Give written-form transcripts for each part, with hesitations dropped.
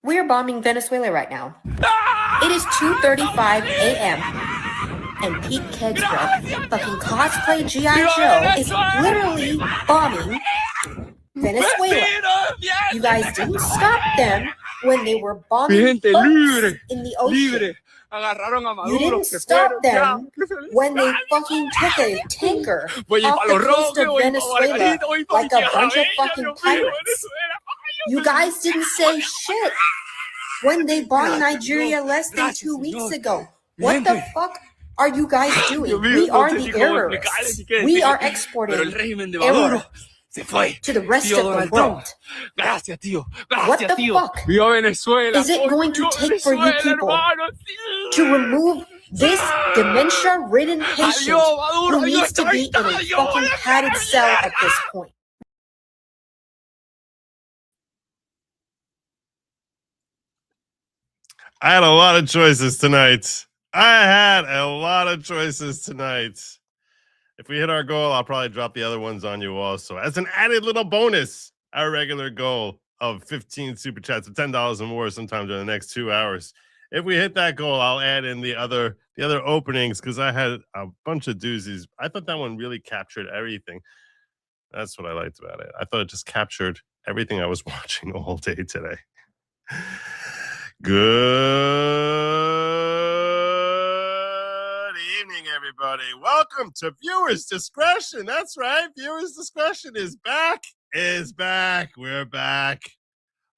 We're bombing Venezuela right now. It is 2:35 a.m. and Pete Kegsbro, fucking cosplay G.I. Joe, is literally bombing Venezuela. You guys didn't stop them when they were bombing boats in the ocean. You didn't stop them when they fucking took a tanker off the coast of Venezuela like a bunch of fucking pirates. You guys didn't say shit when they bombed Nigeria less than 2 weeks ago. What the fuck are you guys doing? We are the terrorists. We are exporting terror to the rest of the world. What the fuck is it going to take for you people to remove this dementia-ridden patient who needs to be in a fucking padded cell at this point? I had a lot of choices tonight. If we hit our goal, I'll probably drop the other ones on you also. As an added little bonus, our regular goal of 15 super chats of $10 or more sometime during the next 2 hours. If we hit that goal, I'll add in the other openings because I had a bunch of doozies. I thought that one really captured everything. That's what I liked about it. I thought it just captured everything I was watching all day today. Good evening, everybody. Welcome to Viewers Discretion. That's right. Viewers Discretion is back. We're back.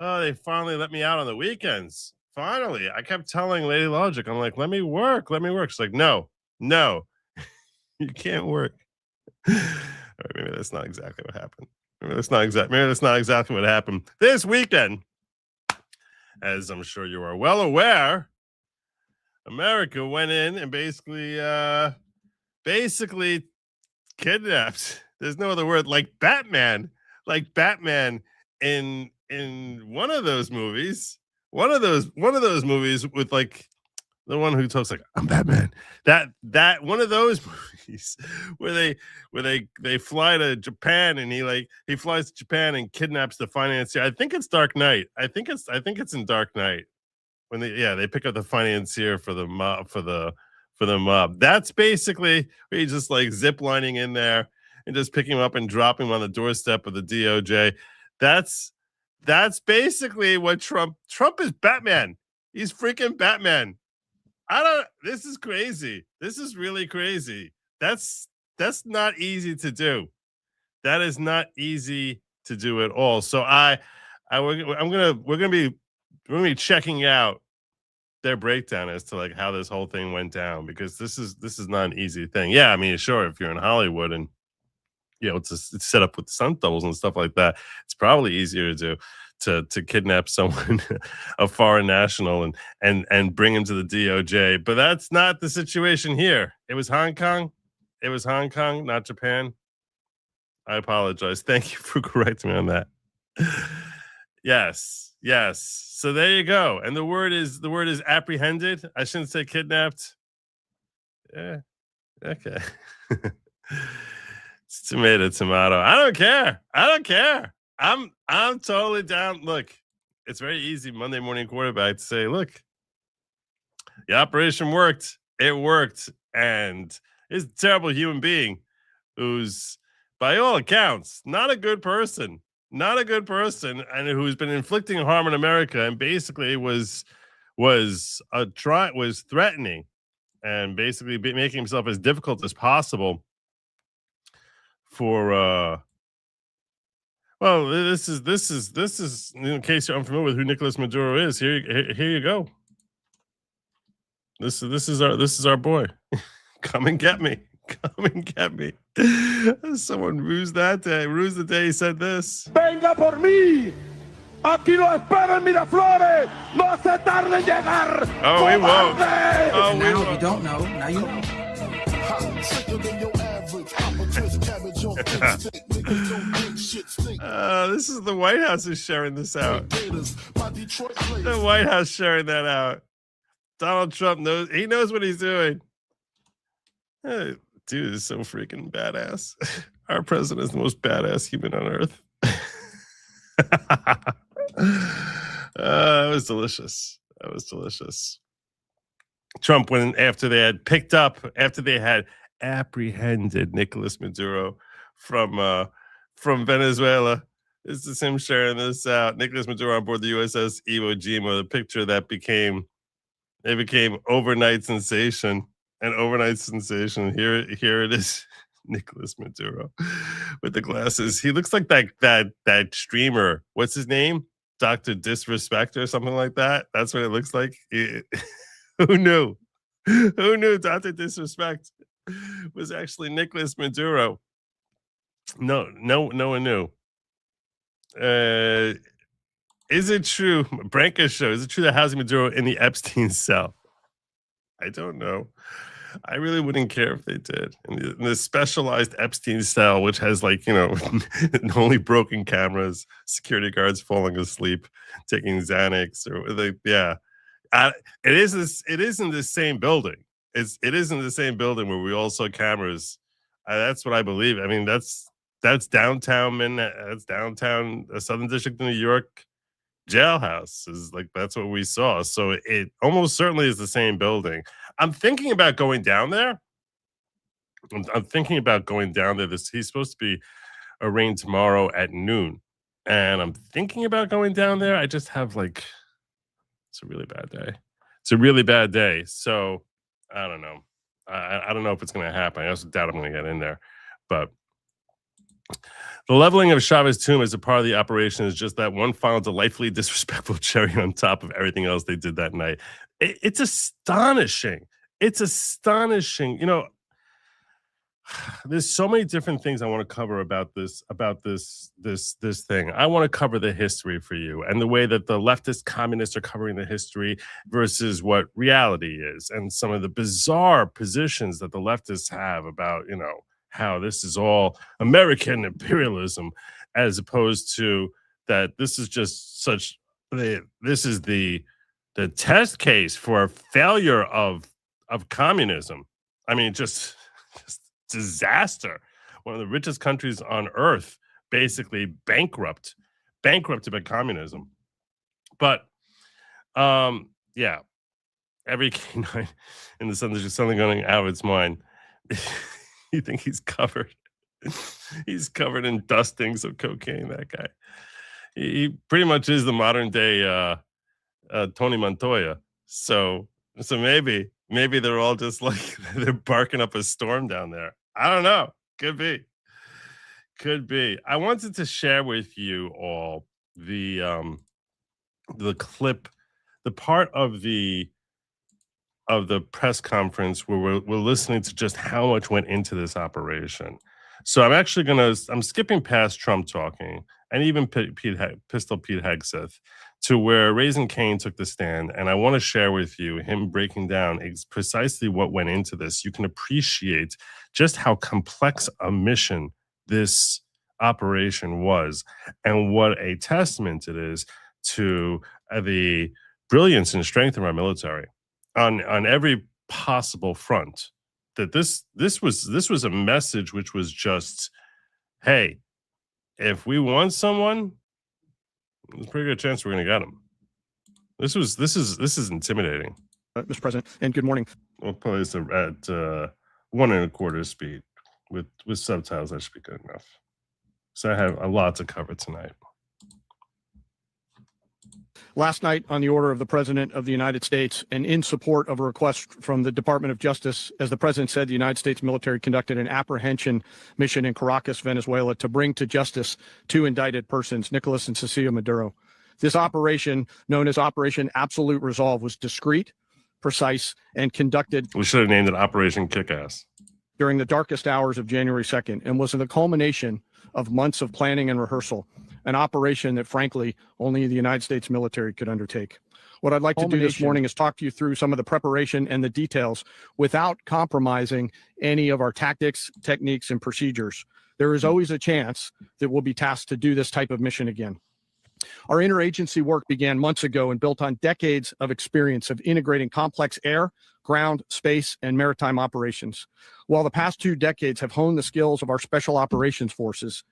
Oh, they finally let me out on the weekends. Finally. I kept telling Lady Logic, I'm like, let me work. She's like, no, you can't work. All right, maybe that's not exactly what happened. Maybe that's not exactly what happened. This weekend, as I'm sure you are well aware, America went in and basically kidnapped. There's no other word, like Batman in one of those movies. One of those movies with like the one who talks like, I'm Batman. That one of those movies where they fly to Japan and he flies to Japan and kidnaps the financier. I think it's Dark Knight. I think it's in Dark Knight when they pick up the financier for the mob. That's basically where he's just like zip lining in there and just picking him up and dropping him on the doorstep of the DOJ. That's basically what Trump is. Batman. He's freaking Batman. This is crazy. This is really crazy. That's not easy to do. That is not easy to do at all. So we're gonna be checking out their breakdown as to like how this whole thing went down, because this is not an easy thing. Yeah, I mean, sure, if you're in Hollywood and it's set up with stunt doubles and stuff like that, it's probably easier to kidnap someone, a foreign national, and bring him to the DOJ. But that's not the situation here. It was Hong Kong, not Japan. I apologize. Thank you for correcting me on that. Yes. So there you go. And the word is apprehended. I shouldn't say kidnapped. Yeah. Okay. It's tomato. I don't care. I'm totally down. Look, it's very easy Monday morning quarterback to say, look, the operation worked. It worked. And he's a terrible human being who's, by all accounts, not a good person, and who's been inflicting harm in America, and basically was threatening and basically making himself as difficult as possible for well, this is in case you're unfamiliar with who Nicolás Maduro is. Here you go. This is our boy. Come and get me. Someone rused the day he said this. Venga por mí. Aquí lo espero en Miraflores. No se tarde en llegar. Oh, we won't. Now you don't know. Now you know. This is the White House is sharing this out. The White House sharing that out. Donald Trump knows what he's doing. Hey, dude is so freaking badass. Our president is the most badass human on earth. It was delicious. That was delicious. Trump went after they had apprehended Nicolás Maduro from Venezuela. This is him sharing this out. Nicolás Maduro on board the USS Iwo Jima, the picture that became overnight sensation. An overnight sensation. Here it is. Nicolás Maduro with the glasses. He looks like that streamer. What's his name? Dr. Disrespect or something like that. That's what it looks like. Who knew? Who knew Dr. Disrespect was actually Nicolás Maduro? No one knew. Is it true? Branca show. Is it true that housing Maduro in the Epstein cell? I don't know. I really wouldn't care if they did. In the specialized Epstein cell, which has only broken cameras, security guards falling asleep, taking Xanax, it is in the same building. It is in the same building where we all saw cameras. That's what I believe. I mean, that's downtown Manhattan. That's downtown Southern District of New York jailhouse. That's what we saw. So it almost certainly is the same building. I'm thinking about going down there. I'm thinking about going down there. He's supposed to be arraigned tomorrow at noon, and I'm thinking about going down there. I just have it's a really bad day. It's a really bad day. So I don't know. I don't know if it's going to happen. I also doubt I'm going to get in there. But the leveling of Chavez's tomb as a part of the operation is just that one final delightfully disrespectful cherry on top of everything else they did that night. It's astonishing. It's astonishing. There's so many different things I want to cover about this thing. I want to cover the history for you and the way that the leftist communists are covering the history versus what reality is, and some of the bizarre positions that the leftists have about, how this is all American imperialism, as opposed to that this is just this is the test case for a failure of communism. I mean, just disaster. One of the richest countries on earth, basically bankrupted by communism. But yeah, every canine in the sun, there's just something going out of its mind. You think he's covered? He's covered in dustings of cocaine. That guy. He pretty much is the modern day Tony Montoya. So maybe they're all just they're barking up a storm down there. I don't know. Could be. I wanted to share with you all the clip, the part of the press conference where we're listening to just how much went into this operation. So I'm skipping past Trump talking and even Pistol Pete Hegseth to where Raising Cane took the stand. And I want to share with you him breaking down precisely what went into this. You can appreciate just how complex a mission this operation was and what a testament it is to the brilliance and strength of our military on every possible front. That this was a message which was just, hey, if we want someone, there's a pretty good chance we're going to get them. This is intimidating, Mr. President, and good morning. We'll play this at 1.25 speed with subtitles. That should be good enough. So I have a lot to cover tonight. Last night, on the order of the President of the United States and in support of a request from the Department of Justice, as the President said, the United States military conducted an apprehension mission in Caracas, Venezuela, to bring to justice two indicted persons, Nicolás and Cecilia Maduro. This operation, known as Operation Absolute Resolve, was discreet, precise, and conducted. We should have named it Operation Kickass. During the darkest hours of January 2nd, and was the culmination of months of planning and rehearsal, an operation that, frankly, only the United States military could undertake. What I'd like to do this morning is talk to you through some of the preparation and the details without compromising any of our tactics, techniques, and procedures. There is always a chance that we'll be tasked to do this type of mission again. Our interagency work began months ago and built on decades of experience of integrating complex air, ground, space, and maritime operations. While the past 2 decades have honed the skills of our special operations forces,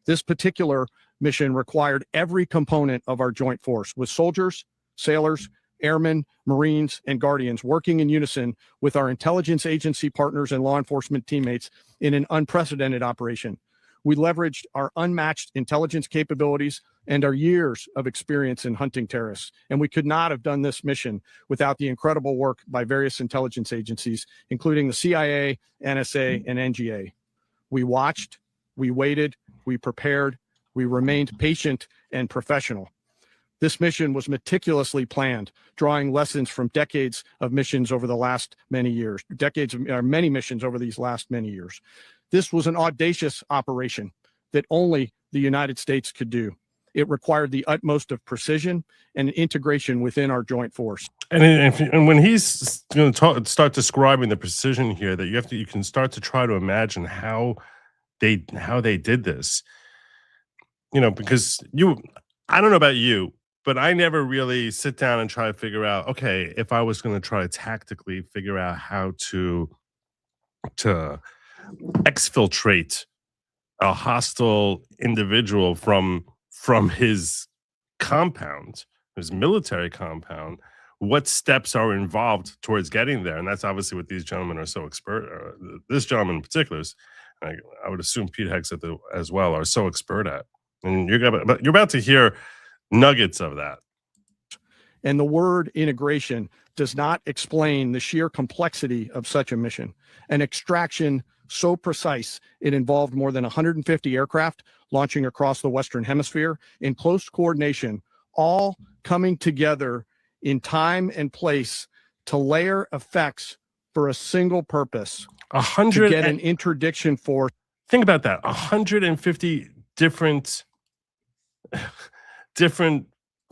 This particular mission required every component of our joint force, with soldiers, sailors, airmen, Marines, and Guardians working in unison with our intelligence agency partners and law enforcement teammates in an unprecedented operation. We leveraged our unmatched intelligence capabilities and our years of experience in hunting terrorists, and we could not have done this mission without the incredible work by various intelligence agencies, including the CIA, NSA, and NGA. We watched, we waited, we prepared, we remained patient and professional. This mission was meticulously planned, drawing lessons from decades of missions over the last many years, many missions over these last many years. This was an audacious operation that only the United States could do. It required the utmost of precision and integration within our joint force. And when he's going to start describing the precision here, that you can start to try to imagine how they did this. You know, because I don't know about you, but I never really sit down and try to figure out, okay, if I was going to try to tactically figure out how to exfiltrate a hostile individual from his compound, his military compound, what steps are involved towards getting there. And that's obviously what these gentlemen are so expert, this gentleman in particular, I would assume Pete Hegseth as well, are so expert at. And you're about to hear nuggets of that. And the word integration does not explain the sheer complexity of such a mission. An extraction so precise, it involved more than 150 aircraft launching across the Western Hemisphere in close coordination, all coming together in time and place to layer effects for a single purpose, to get an interdiction force. Think about that, 150 different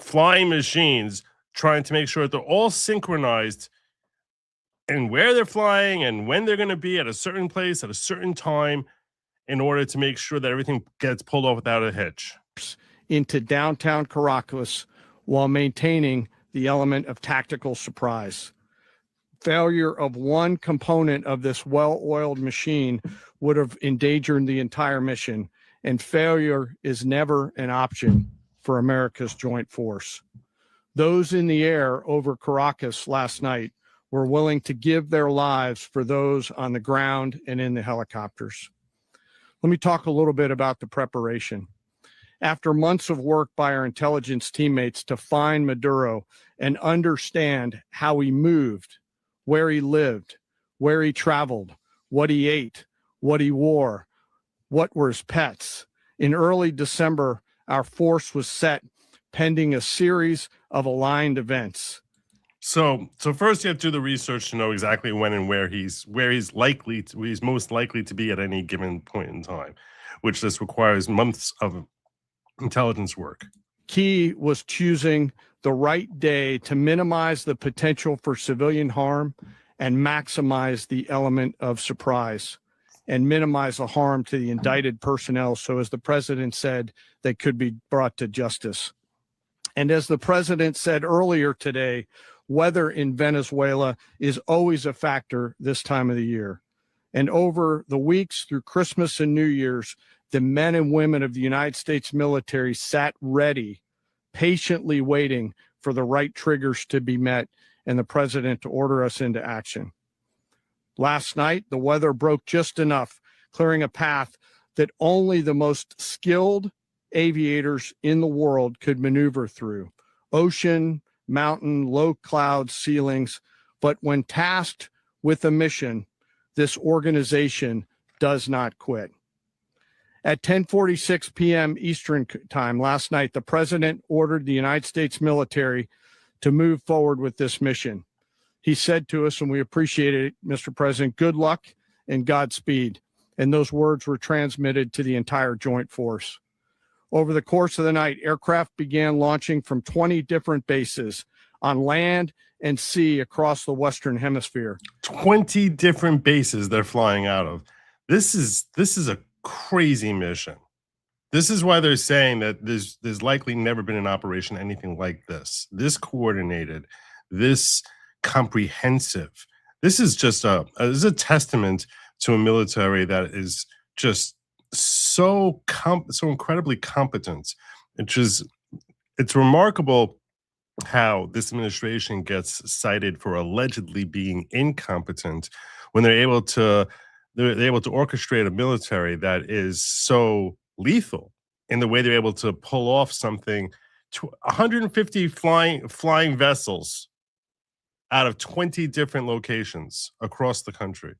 flying machines trying to make sure that they're all synchronized and where they're flying and when they're going to be at a certain place at a certain time in order to make sure that everything gets pulled off without a hitch. Into downtown Caracas while maintaining the element of tactical surprise. Failure of one component of this well-oiled machine would have endangered the entire mission, and failure is never an option for America's joint force. Those in the air over Caracas last night were willing to give their lives for those on the ground and in the helicopters. Let me talk a little bit about the preparation. After months of work by our intelligence teammates to find Maduro and understand how he moved, where he lived, where he traveled, what he ate, what he wore, what were his pets. In early December, our force was set pending a series of aligned events. So first you have to do the research to know exactly when and where he's most likely to be at any given point in time, which this requires months of intelligence work. Key was choosing the right day to minimize the potential for civilian harm and maximize the element of surprise and minimize the harm to the indicted personnel. So as the president said, they could be brought to justice. And as the president said earlier today, weather in Venezuela is always a factor this time of the year. And over the weeks through Christmas and New Year's, the men and women of the United States military sat ready, patiently waiting for the right triggers to be met and the president to order us into action. Last night, the weather broke just enough, clearing a path that only the most skilled aviators in the world could maneuver through. Ocean, mountain, low cloud ceilings. But when tasked with a mission, this organization does not quit. At 10:46 p.m. Eastern time last night, the president ordered the United States military to move forward with this mission. He said to us, and we appreciate it, Mr. President, good luck and Godspeed. And those words were transmitted to the entire joint force. Over the course of the night, aircraft began launching from 20 different bases on land and sea across the Western Hemisphere. 20 different bases they're flying out of. This is a crazy mission. This is why they're saying that there's likely never been an operation anything like this. This coordinated, this comprehensive. This is just a testament to a military that is just so incredibly competent. It's remarkable how this administration gets cited for allegedly being incompetent when they're able to orchestrate a military that is so lethal in the way they're able to pull off something. 150 flying vessels out of 20 different locations across the country.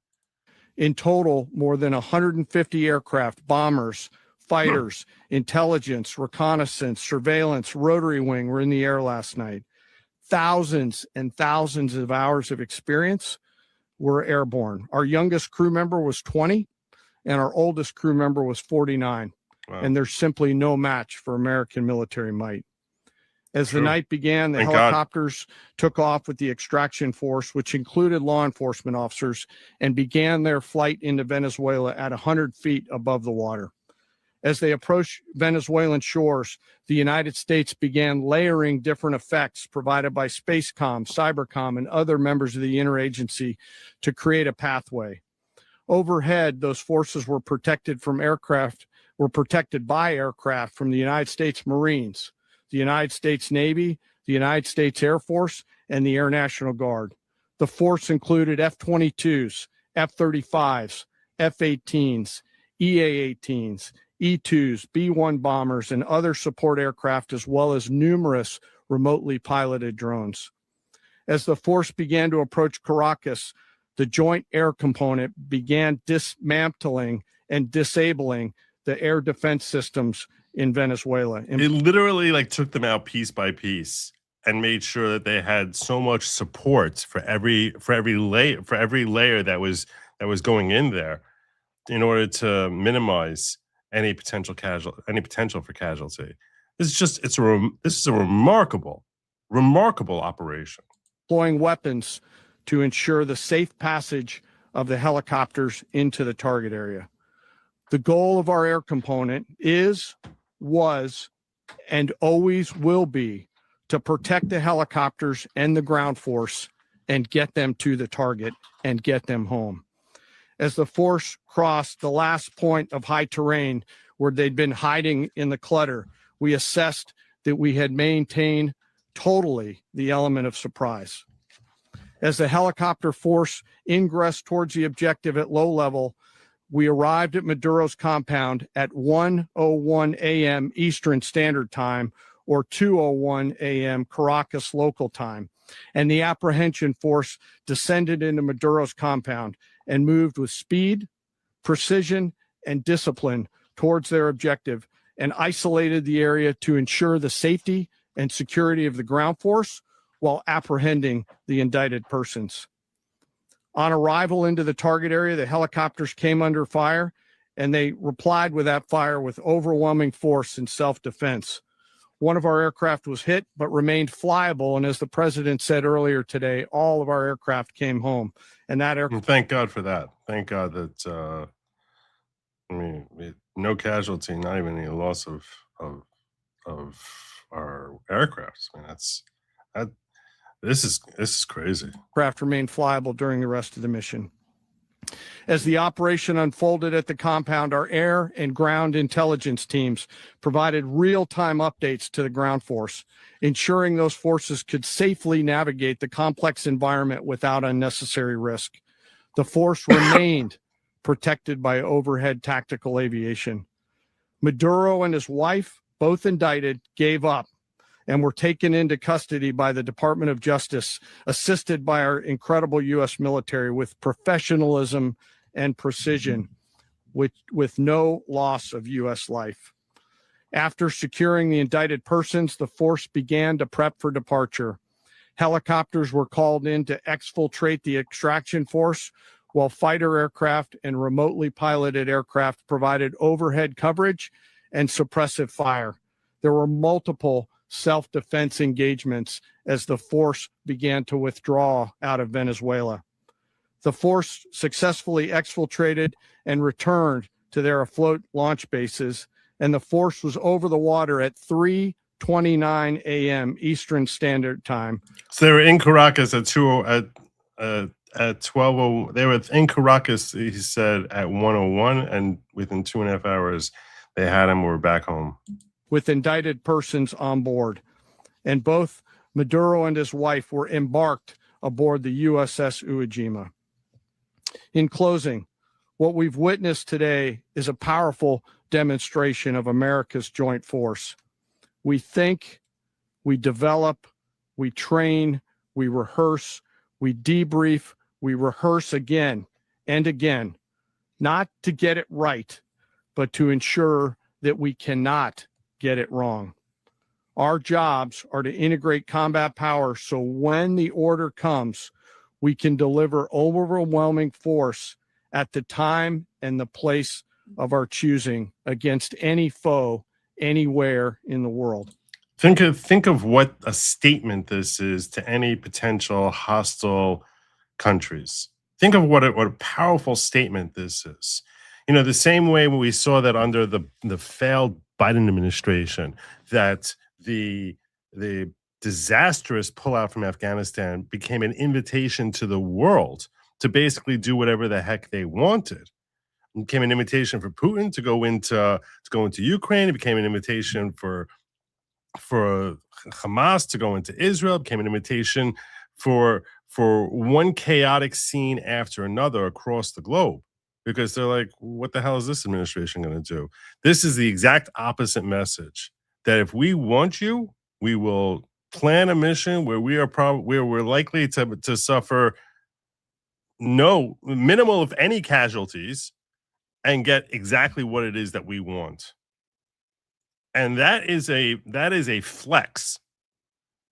In total, more than 150 aircraft, bombers, fighters, intelligence, reconnaissance, surveillance, rotary wing were in the air last night. Thousands and thousands of hours of experience were airborne. Our youngest crew member was 20, and our oldest crew member was 49. Wow. And there's simply no match for American military might. As the night began, the helicopters took off with the extraction force, which included law enforcement officers, and began their flight into Venezuela at 100 feet above the water. As they approached Venezuelan shores, the United States began layering different effects provided by Spacecom, Cybercom, and other members of the interagency to create a pathway. Overhead, those forces were protected by aircraft from the United States Marines, the United States Navy, the United States Air Force, and the Air National Guard. The force included F-22s, F-35s, F-18s, EA-18s, E-2s, B-1 bombers, and other support aircraft, as well as numerous remotely piloted drones. As the force began to approach Caracas, the Joint Air Component began dismantling and disabling the air defense systems in Venezuela. It literally took them out piece by piece and made sure that they had so much support for every layer that was going in there in order to minimize any potential for casualty. This is a remarkable operation. Deploying weapons to ensure the safe passage of the helicopters into the target area. The goal of our air component was, and always will be to protect the helicopters and the ground force and get them to the target and get them home. As the force crossed the last point of high terrain where they'd been hiding in the clutter, we assessed that we had maintained totally the element of surprise. As the helicopter force ingressed towards the objective at low level, we arrived at Maduro's compound at 1:01 a.m. Eastern Standard Time, or 2:01 a.m. Caracas local time, and the apprehension force descended into Maduro's compound and moved with speed, precision, and discipline towards their objective, and isolated the area to ensure the safety and security of the ground force while apprehending the indicted persons. On arrival into the target area, the helicopters came under fire, and they replied with that fire with overwhelming force and self-defense. One of our aircraft was hit, but remained flyable, and as the president said earlier today, all of our aircraft came home. And that aircraft. Thank God for that. Thank God that no casualty, not even any loss of our aircraft. This is crazy. Aircraft remained flyable during the rest of the mission. As the operation unfolded at the compound, our air and ground intelligence teams provided real-time updates to the ground force, ensuring those forces could safely navigate the complex environment without unnecessary risk. The force remained protected by overhead tactical aviation. Maduro and his wife, both indicted, gave up and were taken into custody by the Department of Justice, assisted by our incredible U.S. military with professionalism and precision, with no loss of U.S. life. After securing the indicted persons, the force began to prep for departure. Helicopters were called in to exfiltrate the extraction force, while fighter aircraft and remotely piloted aircraft provided overhead coverage and suppressive fire. There were multiple self-defense engagements as the force began to withdraw out of Venezuela. The force successfully exfiltrated and returned to their afloat launch bases, and the force was over the water at 3:29 a.m. Eastern Standard Time. So they were in Caracas at at 12. They were in Caracas, he said, at 1:01, and within 2.5 hours, they had him. We're back home. With indicted persons on board, and both Maduro and his wife were embarked aboard the USS Iwo Jima. In closing, what we've witnessed today is a powerful demonstration of America's joint force. We think, we develop, we train, we rehearse, we debrief, we rehearse again and again, not to get it right, but to ensure that we cannot get it wrong. Our jobs are to integrate combat power so when the order comes, we can deliver overwhelming force at the time and the place of our choosing against any foe anywhere in the world. Think of what a statement this is to any potential hostile countries. Think of what a powerful statement this is. You know, the same way we saw that under the failed Biden administration, that the disastrous pullout from Afghanistan became an invitation to the world to basically do whatever the heck they wanted. It became an invitation for Putin to go into Ukraine. It became an invitation for Hamas to go into Israel. It became an invitation for one chaotic scene after another across the globe, because they're like, what the hell is this administration going to do? This is the exact opposite message, that if we want you, we will plan a mission where we're likely to suffer no minimal of any casualties and get exactly what it is that we want. And that is a flex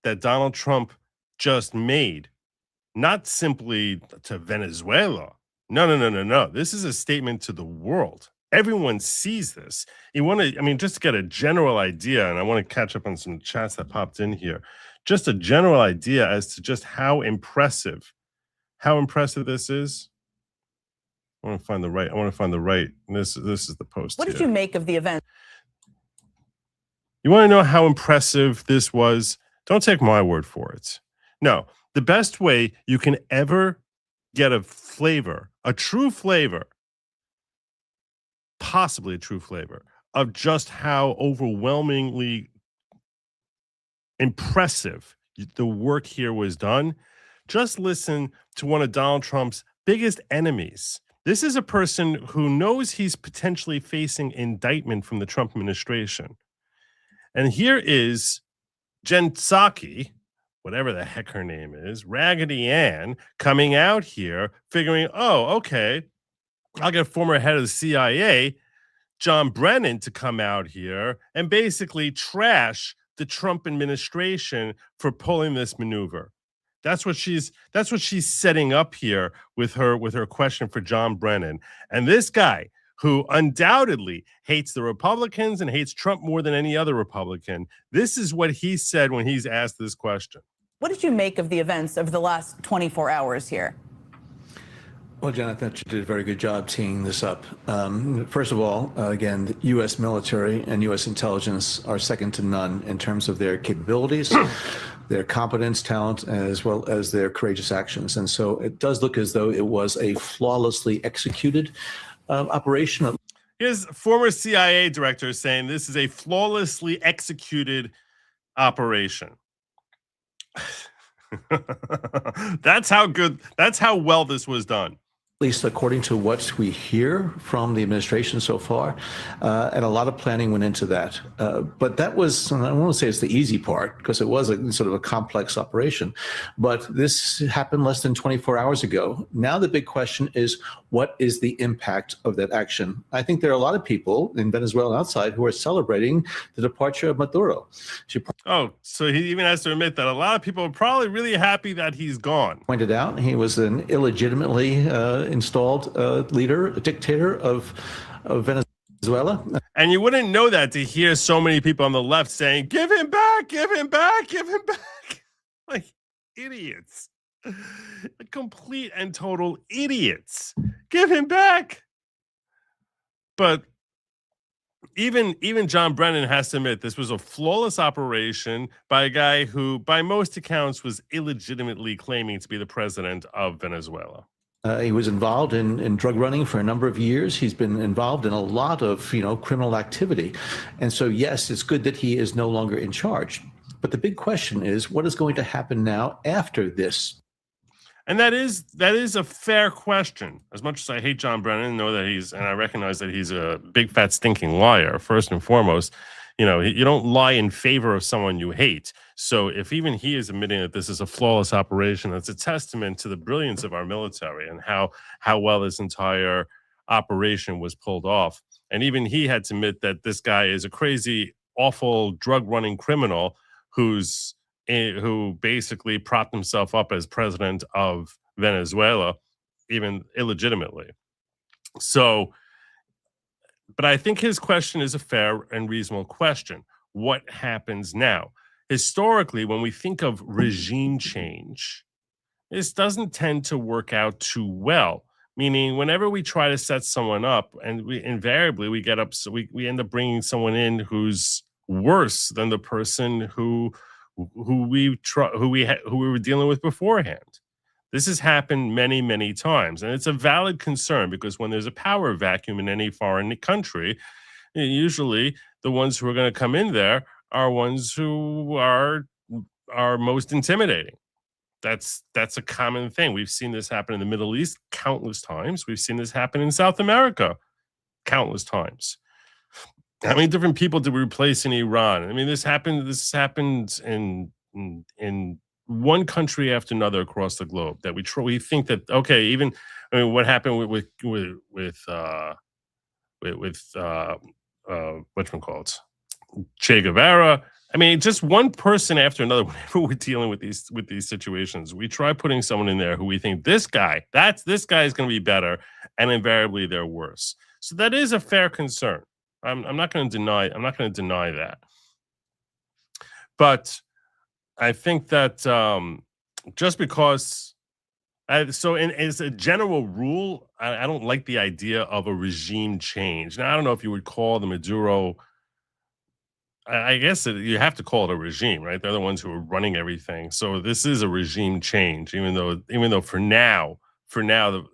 that Donald Trump just made, not simply to Venezuela. No. This is a statement to the world. Everyone sees this. Just to get a general idea, and I want to catch up on some chats that popped in here. Just a general idea as to just how impressive this is. I want to find the right. This is the post. What did you make of the event? You want to know how impressive this was? Don't take my word for it. No, the best way you can ever get a true flavor, possibly a true flavor, of just how overwhelmingly impressive the work here was done, just listen to one of Donald Trump's biggest enemies. This is a person who knows he's potentially facing indictment from the Trump administration. And here is Jen Psaki, whatever the heck her name is, Raggedy Ann, coming out here figuring, oh, okay, I'll get former head of the CIA, John Brennan, to come out here and basically trash the Trump administration for pulling this maneuver. That's what she's setting up here with her question for John Brennan. And this guy, who undoubtedly hates the Republicans and hates Trump more than any other Republican, this is what he said when he's asked this question. What did you make of the events of the last 24 hours here? Well, Jen, I thought you did a very good job teeing this up. First of all, again, the U.S. military and U.S. intelligence are second to none in terms of their capabilities, their competence, talent, as well as their courageous actions. And so it does look as though it was a flawlessly executed operation. Here's former CIA director saying this is a flawlessly executed operation. That's how well this was done. At least according to what we hear from the administration so far, and a lot of planning went into that. But that was, I don't want to say it's the easy part, because it was a sort of a complex operation, but this happened less than 24 hours ago. Now the big question is, what is the impact of that action? I think there are a lot of people in Venezuela and outside who are celebrating the departure of Maduro. So he even has to admit that a lot of people are probably really happy that he's gone. Pointed out he was an illegitimately installed leader, a dictator of Venezuela. And you wouldn't know that to hear so many people on the left saying, give him back, give him back, give him back. Like idiots. Complete and total idiots. Give him back. But even John Brennan has to admit this was a flawless operation by a guy who, by most accounts, was illegitimately claiming to be the president of Venezuela. He was involved in drug running for a number of years. He's been involved in a lot of, criminal activity. And so, yes, it's good that he is no longer in charge. But the big question is, what is going to happen now after this? And that is a fair question. As much as I hate John Brennan, and I recognize that he's a big fat stinking liar, first and foremost, you don't lie in favor of someone you hate. So if even he is admitting that this is a flawless operation, that's a testament to the brilliance of our military and how well this entire operation was pulled off. And even he had to admit that this guy is a crazy, awful drug running criminal who basically propped himself up as president of Venezuela, even illegitimately. So, but I think his question is a fair and reasonable question. What happens now? Historically, when we think of regime change, this doesn't tend to work out too well. Meaning, whenever we try to set someone up, and we end up bringing someone in who's worse than the person who we were dealing with beforehand. This has happened many, many times, and it's a valid concern because when there's a power vacuum in any foreign country, usually the ones who are going to come in there are ones who are most intimidating. That's a common thing. We've seen this happen in the Middle East countless times. We've seen this happen in South America countless times. How many different people did we replace in Iran? I mean, this happened in one country after another across the globe. That we think that what happened with whatchamacallit, Che Guevara. I mean, just one person after another. Whenever we're dealing with these situations, we try putting someone in there who we think this guy is going to be better, and invariably they're worse. So that is a fair concern. I'm not going to deny that. But I think that just because, as a general rule, I don't like the idea of a regime change. Now, I don't know if you would call the Maduro. I guess you have to call it a regime, right? They're the ones who are running everything. So this is a regime change, even though for now,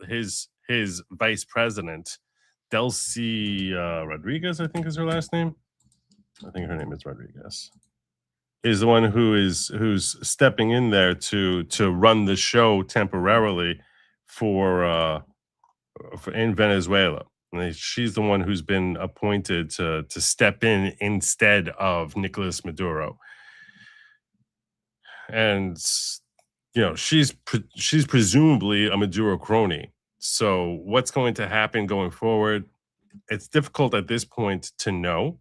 his vice president, Delcy Rodriguez, I think is her last name. I think her name is Rodriguez. Is the one who's stepping in there to run the show temporarily for in Venezuela. And she's the one who's been appointed to step in instead of Nicolás Maduro. And she's presumably a Maduro crony. So what's going to happen going forward? It's difficult at this point to know.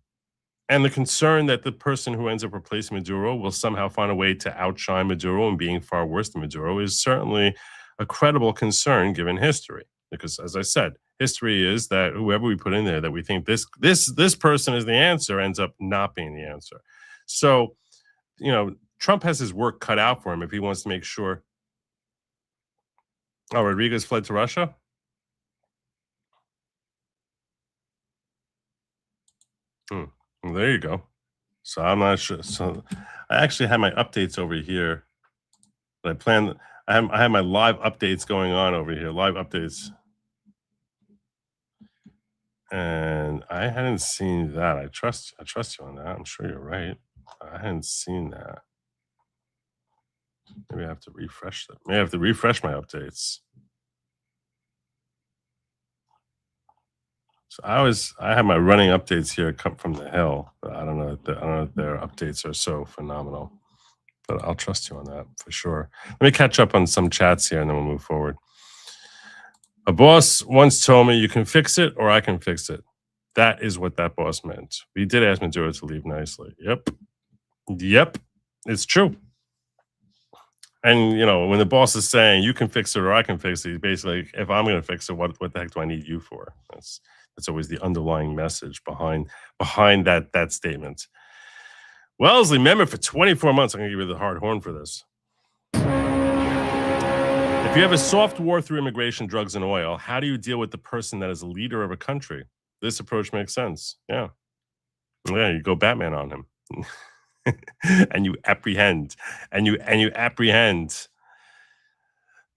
And the concern that the person who ends up replacing Maduro will somehow find a way to outshine Maduro and being far worse than Maduro is certainly a credible concern given history. Because as I said, history is that whoever we put in there that we think this person is the answer ends up not being the answer. So, Trump has his work cut out for him if he wants to make sure. Oh, Rodriguez fled to Russia? Well, there you go. So I'm not sure. So I actually have my updates over here. But I have my live updates going on over here. Live updates. And I hadn't seen that. I trust you on that. I'm sure you're right. I hadn't seen that. Maybe I have to refresh them. Maybe I have to refresh my updates. So I have my running updates here come from the Hill, but I don't know if their updates are so phenomenal. But I'll trust you on that for sure. Let me catch up on some chats here and then we'll move forward. A boss once told me, you can fix it or I can fix it. That is what that boss meant. We did ask Maduro to leave nicely. Yep, it's true. And, when the boss is saying, you can fix it or I can fix it, he's basically, if I'm going to fix it, what the heck do I need you for? That's always the underlying message behind that statement. Wellesley, member for 24 months. I'm going to give you the hard horn for this. If you have a soft war through immigration, drugs, and oil, how do you deal with the person that is a leader of a country? This approach makes sense. Yeah. Yeah, you go Batman on him. and you apprehend. And you apprehend.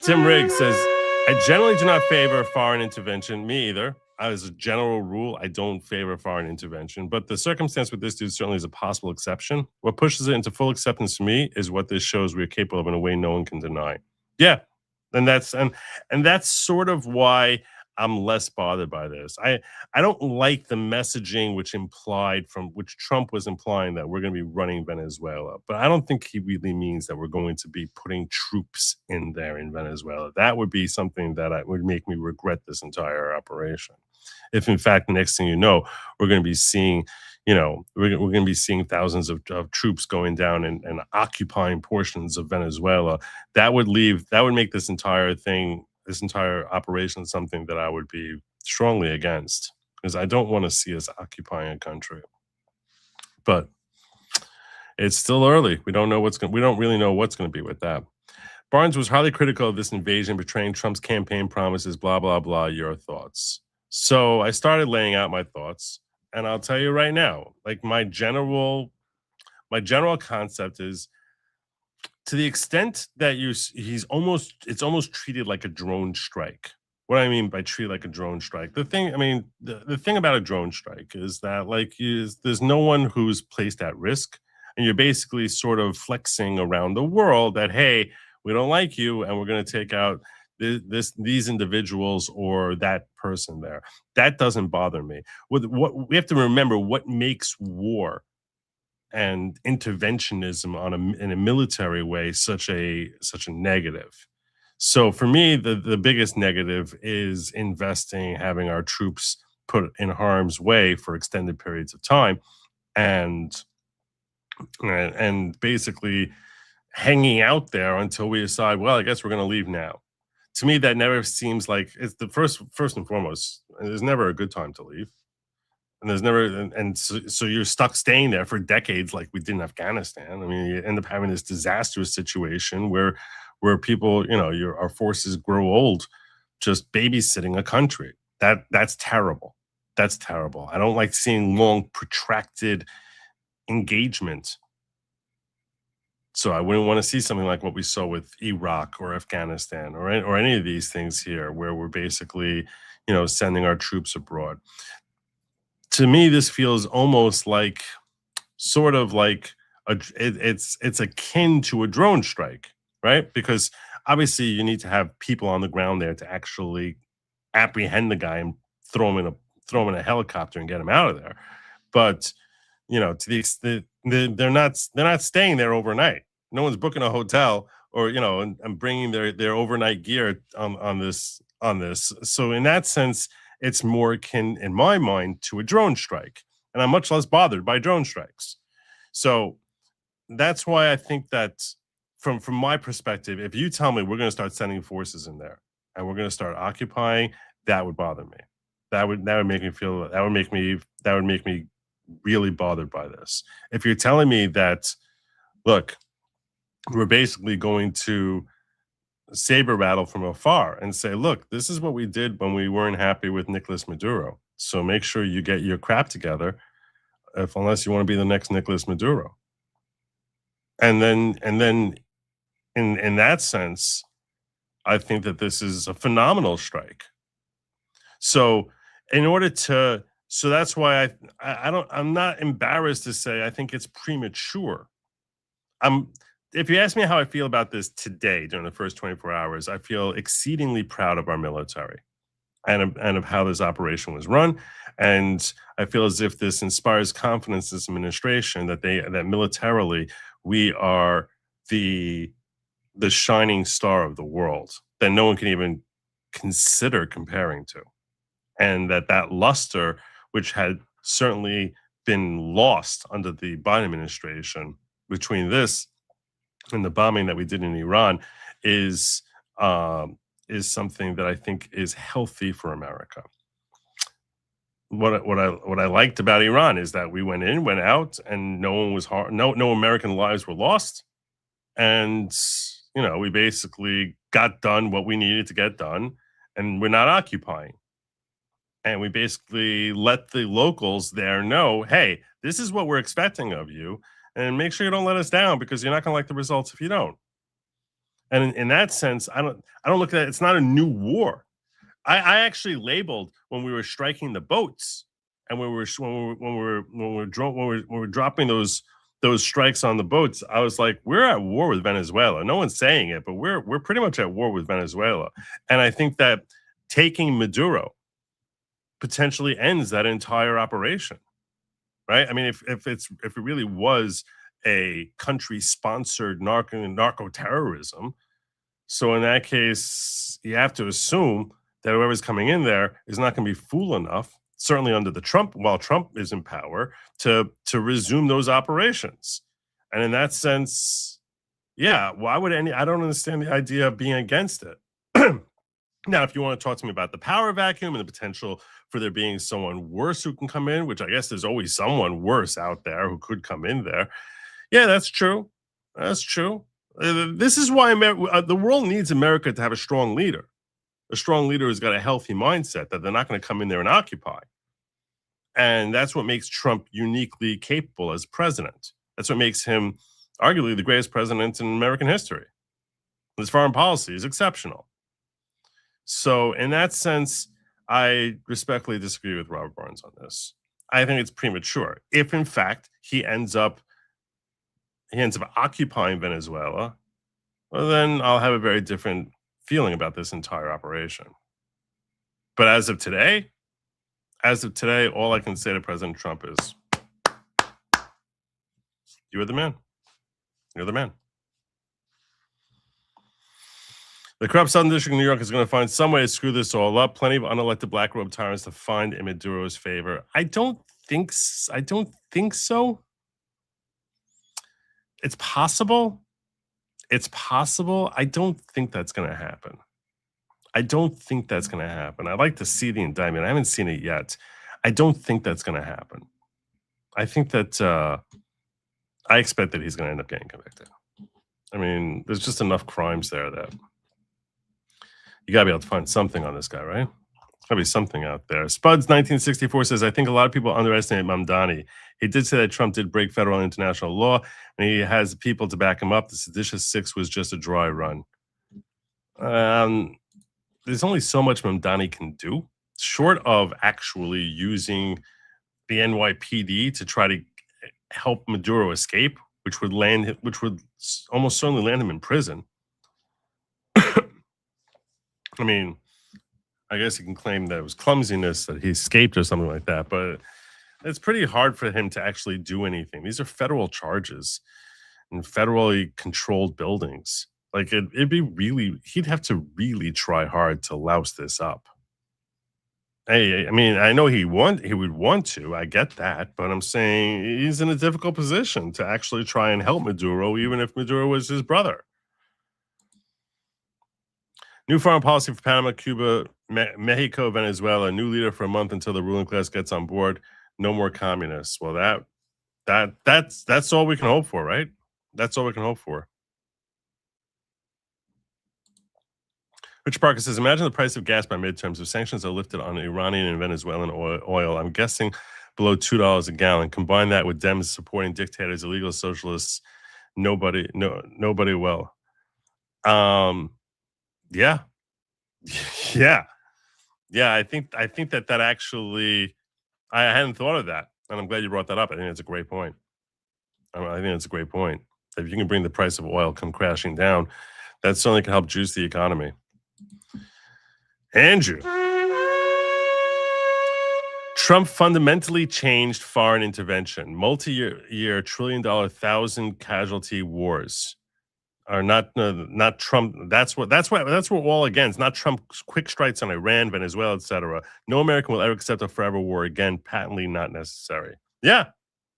Tim Riggs says, I generally do not favor foreign intervention. Me either. As a general rule, I don't favor foreign intervention, but the circumstance with this dude certainly is a possible exception. What pushes it into full acceptance for me is what this shows we're capable of in a way no one can deny. Yeah, and that's sort of why I'm less bothered by this. I don't like the messaging which Trump was implying that we're going to be running Venezuela, but I don't think he really means that we're going to be putting troops in there in Venezuela. That would be something that would make me regret this entire operation. If in fact, the next thing you know, we're going to be seeing, we're going to be seeing thousands of troops going down and occupying portions of Venezuela, that would make this entire operation something that I would be strongly against, because I don't want to see us occupying a country. But it's still early. We don't really know what's going to be with that. Barnes was highly critical of this invasion, betraying Trump's campaign promises, blah, blah, blah. Your thoughts? So I started laying out my thoughts, and I'll tell you right now, like my general concept is, to the extent that it's almost treated like a drone strike. What I mean by treated like a drone strike, the thing about a drone strike is that there's no one who's placed at risk, and you're basically sort of flexing around the world that, hey, we don't like you, and we're going to take out these individuals or that person there. That doesn't bother me. What we have to remember, what makes war and interventionism in a military way such a negative. So for me, the biggest negative is having our troops put in harm's way for extended periods of time, and basically hanging out there until we decide, well, I guess we're going to leave now. To me, that never seems like it's the first and foremost. There's never a good time to leave. And there's never, and so you're stuck staying there for decades, like we did in Afghanistan. I mean, you end up having this disastrous situation where people, our forces grow old, just babysitting a country. That's terrible. That's terrible. I don't like seeing long, protracted engagement. So I wouldn't want to see something like what we saw with Iraq or Afghanistan or any of these things here, where we're basically, sending our troops abroad. To me, this feels almost like, sort of like it's akin to a drone strike, right? Because obviously you need to have people on the ground there to actually apprehend the guy and throw him in a helicopter and get him out of there. But to the extent they're not staying there overnight. No one's booking a hotel or and bringing their overnight gear on this. So in that sense, it's more akin, in my mind, to a drone strike, and I'm much less bothered by drone strikes. So that's why I think that, from my perspective, if you tell me we're going to start sending forces in there and we're going to start occupying, that would bother me. That would make me really bothered by this. If you're telling me that, look, we're basically going to saber rattle from afar and say, look, this is what we did when we weren't happy with Nicolás Maduro. So make sure you get your crap together, unless you want to be the next Nicolás Maduro. And then in that sense, I think that this is a phenomenal strike. So that's why I'm not embarrassed to say I think it's premature. If you ask me how I feel about this today during the first 24 hours, I feel exceedingly proud of our military and of how this operation was run. And I feel as if this inspires confidence in this administration that militarily we are the shining star of the world that no one can even consider comparing to. And that luster, which had certainly been lost under the Biden administration, between this and the bombing that we did in Iran, is something that I think is healthy for America. What I liked about Iran is that we went in, went out, and no one was harmed. No American lives were lost, and we basically got done what we needed to get done, and we're not occupying. And we basically let the locals there know, hey, this is what we're expecting of you. And make sure you don't let us down because you're not going to like the results if you don't. And in that sense, I don't look at it. It's not a new war. I actually labeled when we were striking the boats and when we were dropping those strikes on the boats. I was like, we're at war with Venezuela. No one's saying it, but we're pretty much at war with Venezuela. And I think that taking Maduro potentially ends that entire operation, right? I mean, if it really was a country-sponsored narco terrorism, so in that case, you have to assume that whoever's coming in there is not going to be fool enough, certainly under while Trump is in power, to resume those operations. And in that sense, yeah, why would I don't understand the idea of being against it. Now, if you want to talk to me about the power vacuum and the potential for there being someone worse who can come in, which I guess there's always someone worse out there who could come in there. Yeah, that's true. That's true. This is why the world needs America to have a strong leader. A strong leader who's got a healthy mindset that they're not going to come in there and occupy. And that's what makes Trump uniquely capable as president. That's what makes him arguably the greatest president in American history. His foreign policy is exceptional. So in that sense, I respectfully disagree with Robert Barnes on this. I think it's premature. If in fact he ends up occupying Venezuela, well, then I'll have a very different feeling about this entire operation. But as of today, all I can say to President Trump is, you're the man. You're the man. The corrupt Southern District of New York is going to find some way to screw this all up. Plenty of unelected black robe tyrants to find in Maduro's favor. I don't think so. It's possible. I don't think that's going to happen. I'd like to see the indictment. I haven't seen it yet. I don't think that's going to happen. I think that I expect that he's going to end up getting convicted. I mean, there's just enough crimes there that you got to be able to find something on this guy, right? There's got to be something out there. Spuds 1964 says, I think a lot of people underestimate Mamdani. He did say that Trump did break federal and international law, and he has people to back him up. The seditious six was just a dry run. There's only so much Mamdani can do, short of actually using the NYPD to try to help Maduro escape, which would almost certainly land him in prison. I mean, I guess he can claim that it was clumsiness, that he escaped or something like that, but it's pretty hard for him to actually do anything. These are federal charges in federally controlled buildings. Like he'd have to really try hard to louse this up. Hey, I mean, I know he would want to, I get that, but I'm saying he's in a difficult position to actually try and help Maduro, even if Maduro was his brother. New foreign policy for Panama, Cuba, Mexico, Venezuela. New leader for a month until the ruling class gets on board. No more communists. Well, that's all we can hope for, right? That's all we can hope for. Rich Parker says, imagine the price of gas by midterms. If sanctions are lifted on Iranian and Venezuelan oil, I'm guessing below $2 a gallon. Combine that with Dems supporting dictators, illegal socialists, nobody will. Yeah. I think that actually, I hadn't thought of that, and I'm glad you brought that up. I think it's a great point. If you can bring the price of oil come crashing down, that certainly can help juice the economy. Andrew, Trump fundamentally changed foreign intervention. Multi-year, trillion-dollar, 1,000-casualty wars are not Trump. That's what we're all against. Not Trump's quick strikes on Iran, Venezuela, etc. No American will ever accept a forever war again. Patently not necessary. Yeah,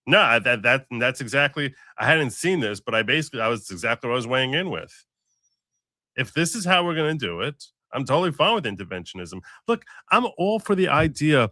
no, that's exactly. I hadn't seen this, but that's exactly what I was weighing in with. If this is how we're going to do it, I'm totally fine with interventionism. Look, I'm all for the idea.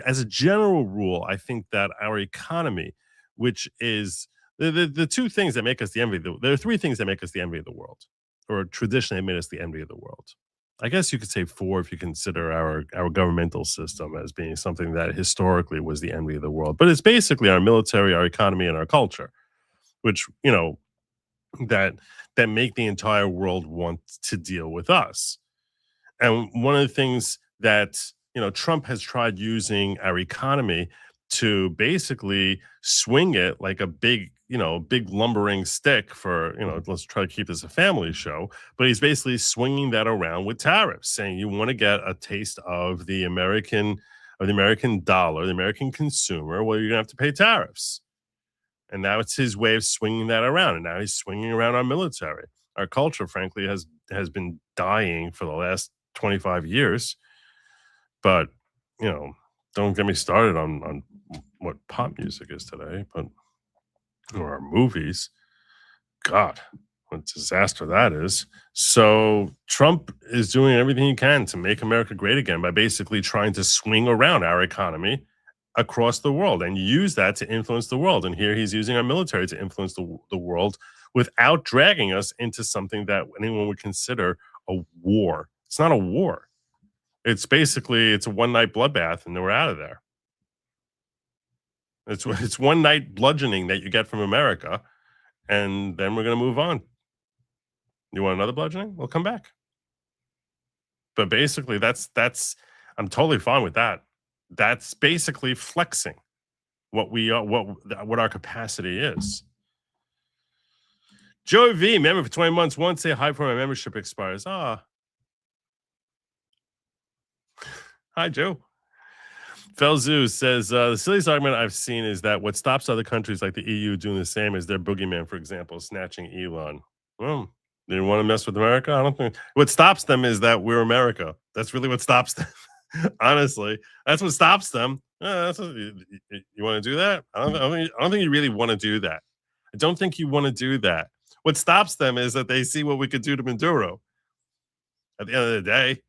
As a general rule, I think that our economy, which is the two things that make us the envy of there are three things that make us the envy of the world, or traditionally made us the envy of the world. I guess you could say 4 if you consider our governmental system as being something that historically was the envy of the world. But it's basically our military, our economy, and our culture, which, that make the entire world want to deal with us. And one of the things that, Trump has tried using our economy to basically swing it like a big lumbering stick for, let's try to keep this a family show. But he's basically swinging that around with tariffs, saying you want to get a taste of the American dollar, the American consumer. Well, you're going to have to pay tariffs. And now it's his way of swinging that around. And now he's swinging around our military. Our culture, frankly, has been dying for the last 25 years. But, don't get me started on what pop music is today, or our movies. God, what disaster that is. So Trump is doing everything he can to make America great again by basically trying to swing around our economy across the world and use that to influence the world. And here he's using our military to influence the world without dragging us into something that anyone would consider a war. It's not a war. It's basically, it's a one-night bloodbath and we're out of there. It's one night bludgeoning that you get from America, and then we're going to move on. You want another bludgeoning? We'll come back. But basically, that's I'm totally fine with that. That's basically flexing what we are, what our capacity is. Joey V, member for 20 months, won't say hi before my membership expires. Hi, Joe. Felzu says, the silliest argument I've seen is that what stops other countries like the EU doing the same is their boogeyman, for example, snatching Elon. Well, they want to mess with America? I don't think. What stops them is that we're America. That's really what stops them. Honestly, that's what stops them. You want to do that? I don't think you really want to do that. I don't think you want to do that. What stops them is that they see what we could do to Maduro. At the end of the day,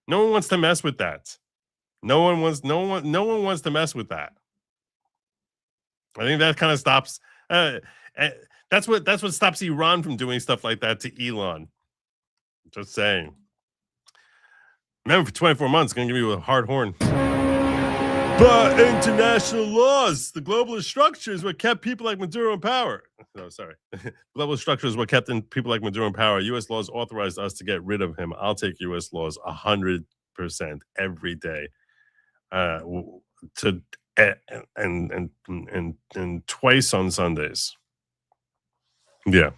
no one wants to mess with that. No one wants to mess with that. I think that kind of stops. That's what stops Iran from doing stuff like that to Elon. Just saying. Remember, for 24 months, going to give you a hard horn. But international laws, the globalist structure is what kept people like Maduro in power. No, sorry. Globalist structure is what kept people like Maduro in power. U.S. laws authorized us to get rid of him. I'll take U.S. laws 100% every day. And twice on Sundays. Yeah,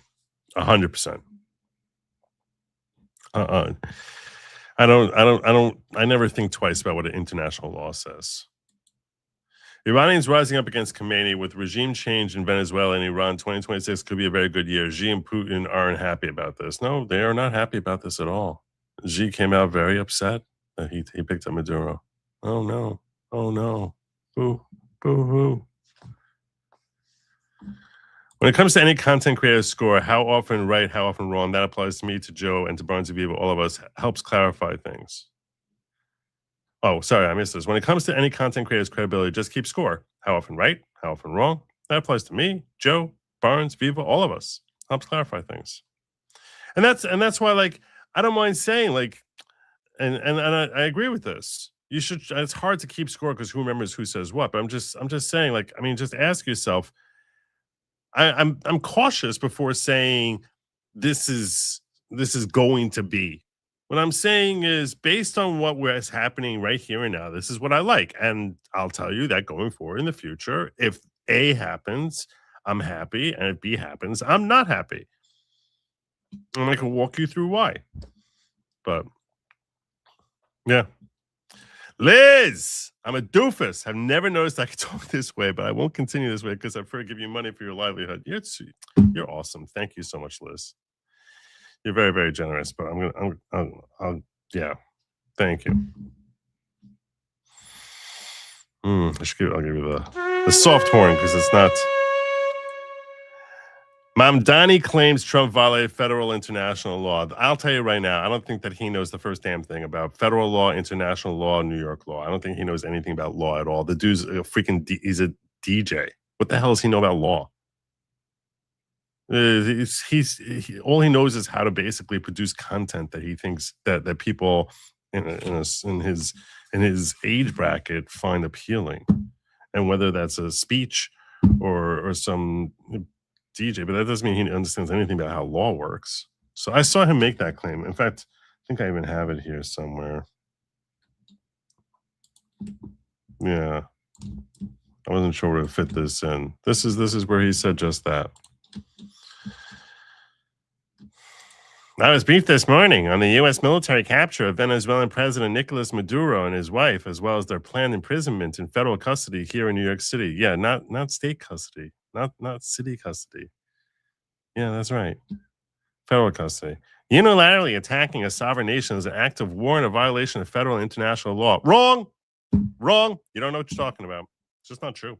100%. I never think twice about what an international law says. Iranians rising up against Khomeini with regime change in Venezuela and Iran. 2026 could be a very good year. Xi and Putin aren't happy about this. No, they are not happy about this at all. Xi came out very upset that he picked up Maduro. Oh no. Oh no. Boo. Boo hoo. When it comes to any content creator score, how often right, how often wrong, that applies to me, to Joe, and to Barnes and Viva, all of us, helps clarify things. Oh, sorry, I missed this. When it comes to any content creator's credibility, just keep score. How often right, how often wrong, that applies to me, Joe, Barnes, Viva, all of us. Helps clarify things. And that's why, like, I don't mind saying, like, and I agree with this. You should. It's hard to keep score because who remembers who says what. But I'm just saying, like, I mean, just ask yourself. I'm cautious before saying this is going to be. What I'm saying is, based on what is happening right here and now, this is what I like, and I'll tell you that going forward in the future, if A happens, I'm happy, and if B happens, I'm not happy. And I can walk you through why. But yeah. Liz, I'm a doofus. I've never noticed I could talk this way, but I won't continue this way because I prefer to give you money for your livelihood. You're awesome. Thank you so much, Liz. You're very, very generous, but yeah. Thank you. I'll give you the soft horn because it's not. Mamdani claims Trump violated federal international law. I'll tell you right now, I don't think that he knows the first damn thing about federal law, international law, New York law. I don't think he knows anything about law at all. The dude's he's a DJ. What the hell does he know about law? All he knows is how to basically produce content that he thinks that people in his age bracket find appealing, and whether that's a speech or some DJ, but that doesn't mean he understands anything about how law works. So I saw him make that claim. In fact, I think I even have it here somewhere. Yeah, I wasn't sure where to fit this in. This is where he said just that. I was briefed this morning on the U.S. military capture of Venezuelan President Nicolás Maduro and his wife, as well as their planned imprisonment in federal custody here in New York City. Yeah, not state custody, not city custody. Yeah, that's right. Federal custody. Unilaterally attacking a sovereign nation is an act of war and a violation of federal and international law. Wrong. You don't know what you're talking about. It's just not true.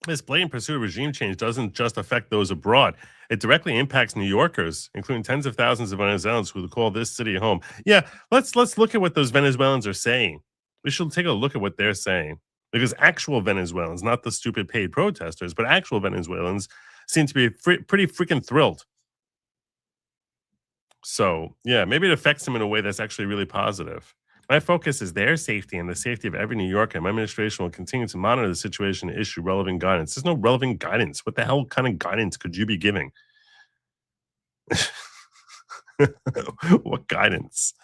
This blatant pursuit of regime change doesn't just affect those abroad. It directly impacts New Yorkers, including tens of thousands of Venezuelans who call this city home. Yeah, let's look at what those Venezuelans are saying. We should take a look at what they're saying, because actual Venezuelans, not the stupid paid protesters, but actual Venezuelans seem to be pretty freaking thrilled. So, yeah, maybe it affects them in a way that's actually really positive. My focus is their safety and the safety of every New Yorker. My administration will continue to monitor the situation and issue relevant guidance. There's no relevant guidance. What the hell kind of guidance could you be giving? What guidance?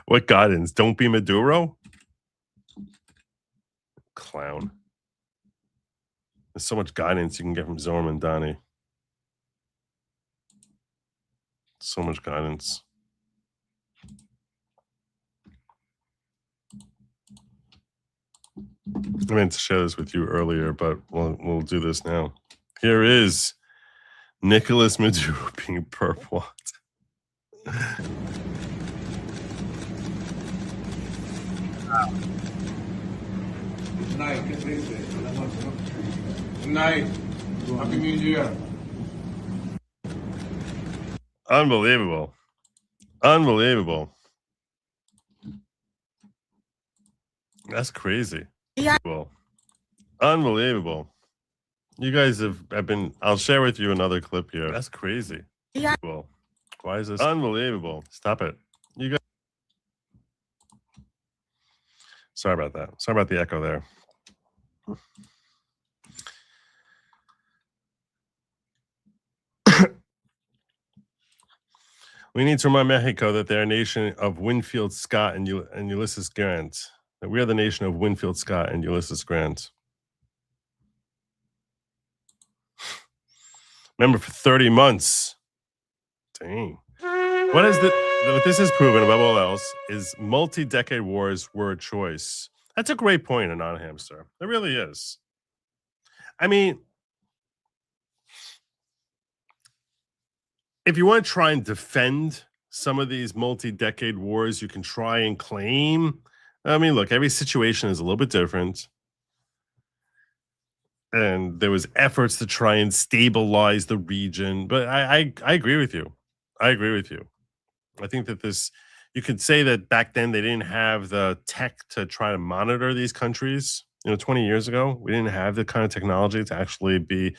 What guidance? Don't be Maduro? Clown. There's so much guidance you can get from Zohar Mandani. So much guidance. I meant to share this with you earlier, but we'll do this now. Here is Nicolás Maduro being perp-walked. Good night. Good night. Happy New Year. Unbelievable. Unbelievable. That's crazy. Well, unbelievable. You guys have been, I'll share with you another clip here. That's crazy. Well, why is this unbelievable? Stop it. You guys. Sorry about that. Sorry about the echo there. We need to remind Mexico that they're a nation of Winfield Scott and Ulysses Grant. That we are the nation of Winfield Scott and Ulysses Grant. Remember, for 30 months. Dang. What this has proven, above all else, is multi-decade wars were a choice. That's a great point, Anon Hamster. It really is. I mean, if you want to try and defend some of these multi-decade wars, you can try and claim. I mean, look, every situation is a little bit different. And there was efforts to try and stabilize the region. But I agree with you. I agree with you. I think that you could say that back then they didn't have the tech to try to monitor these countries. 20 years ago, we didn't have the kind of technology to actually be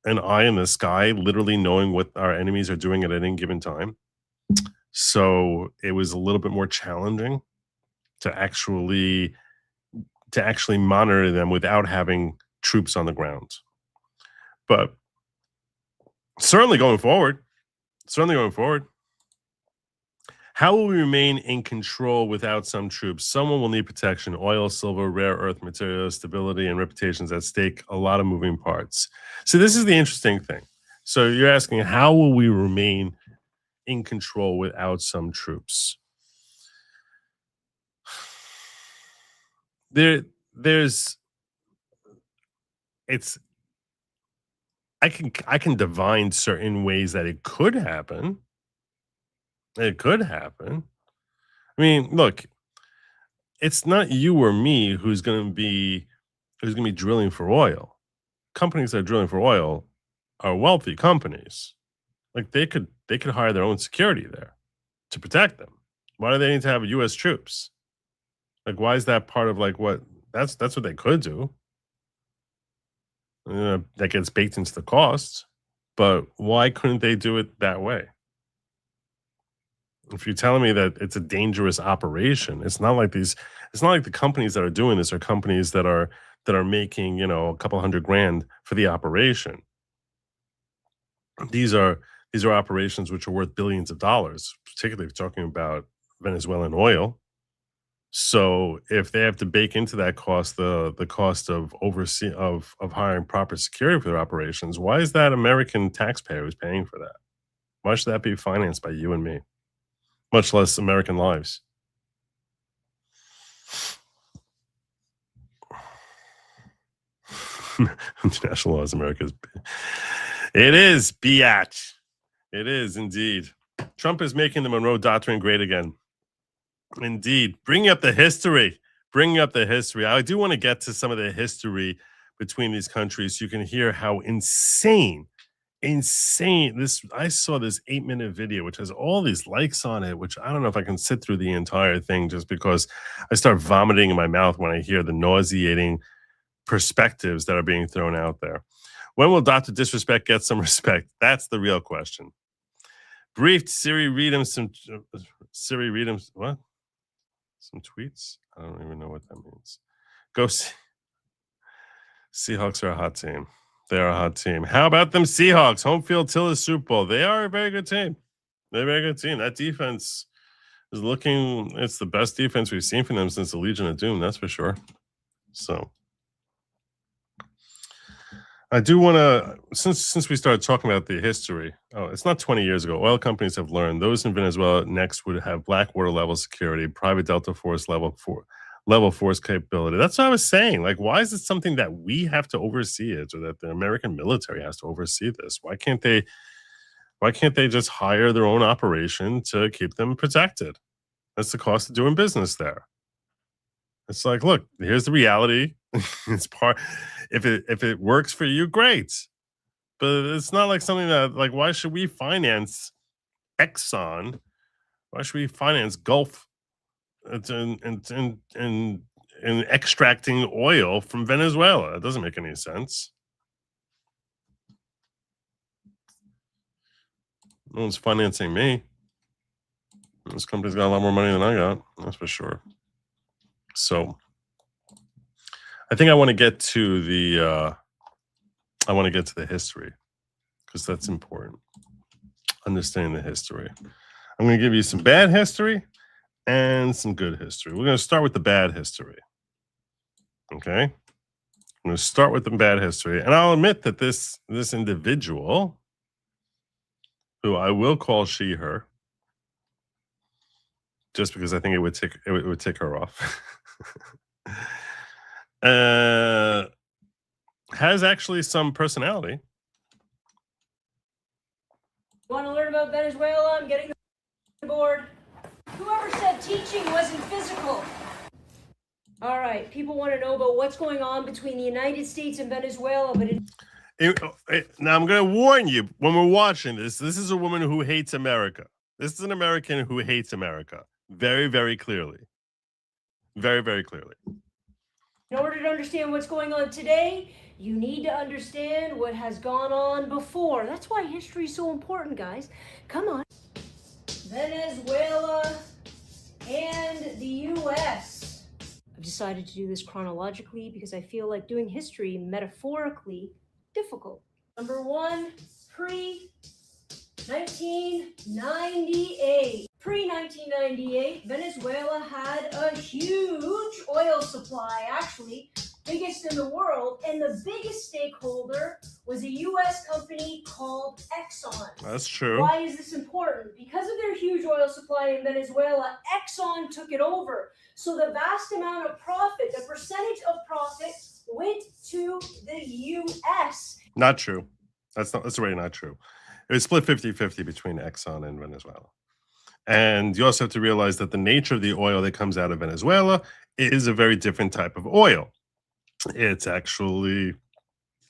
an eye in the sky, literally knowing what our enemies are doing at any given time. So it was a little bit more challenging to actually monitor them without having troops on the ground. But certainly going forward, how will we remain in control without some troops? Someone will need protection. Oil, silver, rare earth materials, stability, and reputations at stake. A lot of moving parts. So this is the interesting thing. So you're asking, how will we remain in control without some troops? I can divine certain ways that it could happen. It could happen. I mean, look, it's not you or me who's going to be drilling for oil. Companies that are drilling for oil are wealthy companies. Like they could hire their own security there to protect them. Why do they need to have U.S. troops? Like, why is that part of what? That's what they could do. That gets baked into the cost. But why couldn't they do it that way? If you're telling me that it's a dangerous operation, it's not like the companies that are doing this are companies that are making, a couple $100,000 for the operation. These are operations which are worth billions of dollars, particularly if you're talking about Venezuelan oil. So if they have to bake into that cost the cost of hiring proper security for their operations, why is that American taxpayer who's paying for that? Why should that be financed by you and me? Much less American lives. International law is America's. It is, biatch. It is indeed. Trump is making the Monroe Doctrine great again. Indeed. Bringing up the history. I do want to get to some of the history between these countries so you can hear how insane this. I saw this 8-minute video which has all these likes on it, which I don't know if I can sit through the entire thing, just because I start vomiting in my mouth when I hear the nauseating perspectives that are being thrown out there. When will Dr. Disrespect get some respect? That's the real question. Briefed Siri read him what? Some tweets? I don't even know what that means. Go see. Seahawks are a hot team. They are a hot team. How about them Seahawks? Home field till the Super Bowl. They are a very good team. They're a very good team. That defense is it's the best defense we've seen from them since the Legion of Doom, that's for sure. So I do want to, since we started talking about the history, it's not 20 years ago. Oil companies have learned those in Venezuela next would have black water level security, private Delta Force level force capability. That's what I was saying. Like, why is it something that we have to oversee it, or that the American military has to oversee this? Why can't they just hire their own operation to keep them protected? That's the cost of doing business there. It's like, look, here's the reality. It's part. If it works for you, great. But it's not like something that, like, why should we finance Exxon? Why should we finance Gulf and extracting oil from Venezuela? It doesn't make any sense. No one's financing me. This company's got a lot more money than I got, that's for sure. So I think I want to get to the history, because that's important. Understanding the history. I'm going to give you some bad history and some good history. We're going to start with the bad history. Okay? I'm going to start with the bad history, and I'll admit that this individual, who I will call she, her, just because I think it would tick her off, has actually some personality. Want to learn about Venezuela? I'm getting the board. Whoever said teaching wasn't physical? All right, people want to know about what's going on between the United States and Venezuela, but now I'm going to warn you, when we're watching this is a woman who hates America. This is an American who hates America. Very, very clearly. Very, very clearly. in order to understand what's going on today, you need to understand what has gone on before. That's why history is so important, guys. Come on. Venezuela and the U.S. I've decided to do this chronologically because I feel like doing history metaphorically difficult. Number one, pre-1998. Pre-1998, Venezuela had a huge oil supply, actually biggest in the world, and the biggest stakeholder was a U.S. company called Exxon. That's true. Why is this important? Because of their huge oil supply in Venezuela, Exxon took it over. So the vast amount of profit, the percentage of profit, went to the U.S. Not true. That's already not true. It was split 50-50 between Exxon and Venezuela. And you also have to realize that the nature of the oil that comes out of Venezuela is a very different type of oil. It's actually,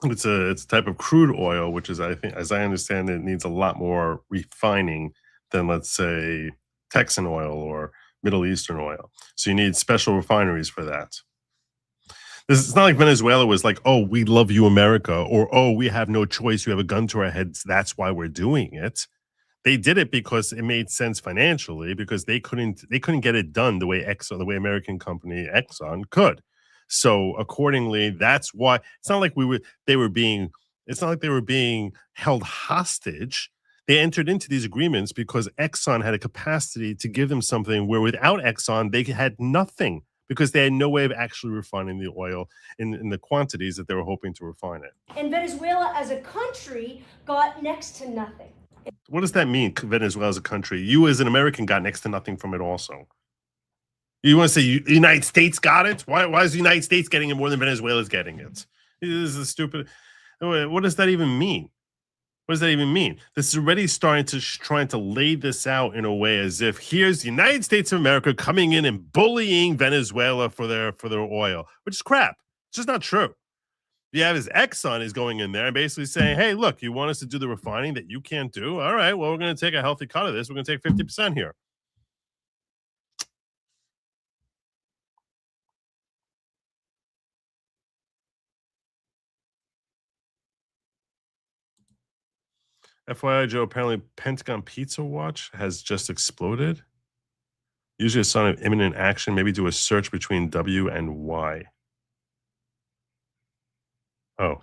it's a type of crude oil, which is, I think, as I understand it, needs a lot more refining than, let's say, Texan oil or Middle Eastern oil. So you need special refineries for that. It's not like Venezuela was like, oh, we love you, America, or oh, we have no choice. You have a gun to our heads. That's why we're doing it. They did it because it made sense financially, because they couldn't get it done the way the American company Exxon could. So accordingly, that's why it's not like they were being held hostage. They entered into these agreements because Exxon had a capacity to give them something where without Exxon, they had nothing, because they had no way of actually refining the oil in the quantities that they were hoping to refine it. And Venezuela as a country got next to nothing. What does that mean, Venezuela as a country? You as an American got next to nothing from it also. You want to say the United States got it? Why is the United States getting it more than Venezuela's getting it? This is stupid. What does that even mean? What does that even mean? This is already trying to lay this out in a way as if here's the United States of America coming in and bullying Venezuela for their oil, which is crap. It's just not true. You have his Exxon is going in there and basically saying, hey, look, you want us to do the refining that you can't do? All right, well, we're going to take a healthy cut of this. We're going to take 50% here. FYI, Joe, apparently Pentagon Pizza Watch has just exploded. Usually a sign of imminent action. Maybe do a search between W and Y. Oh.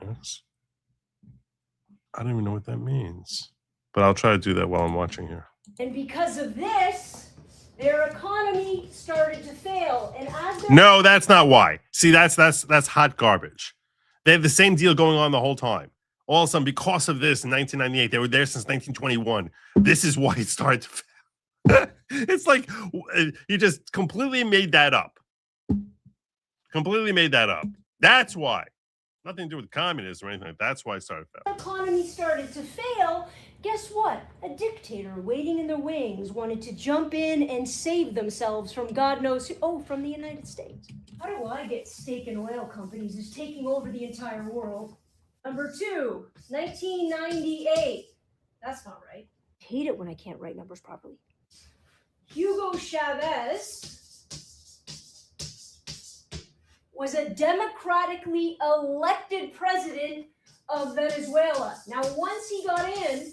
X. I don't even know what that means, but I'll try to do that while I'm watching here. And because of this, their economy started to fail. And as no, that's not why. See, that's hot garbage. They have the same deal going on the whole time. All of a sudden, because of this in 1998, they were there since 1921. This is why it started to fail. It's like you just completely made that up. Completely made that up. That's why. Nothing to do with communism or anything like that. That's why it started to fail. The economy started to fail. Guess what? A dictator waiting in the wings wanted to jump in and save themselves from God knows who. Oh, from the United States. How do I get steak and oil companies is taking over the entire world? Number 2, 1998. That's not right. I hate it when I can't write numbers properly. Hugo Chavez was a democratically elected president of Venezuela. Now, once he got in...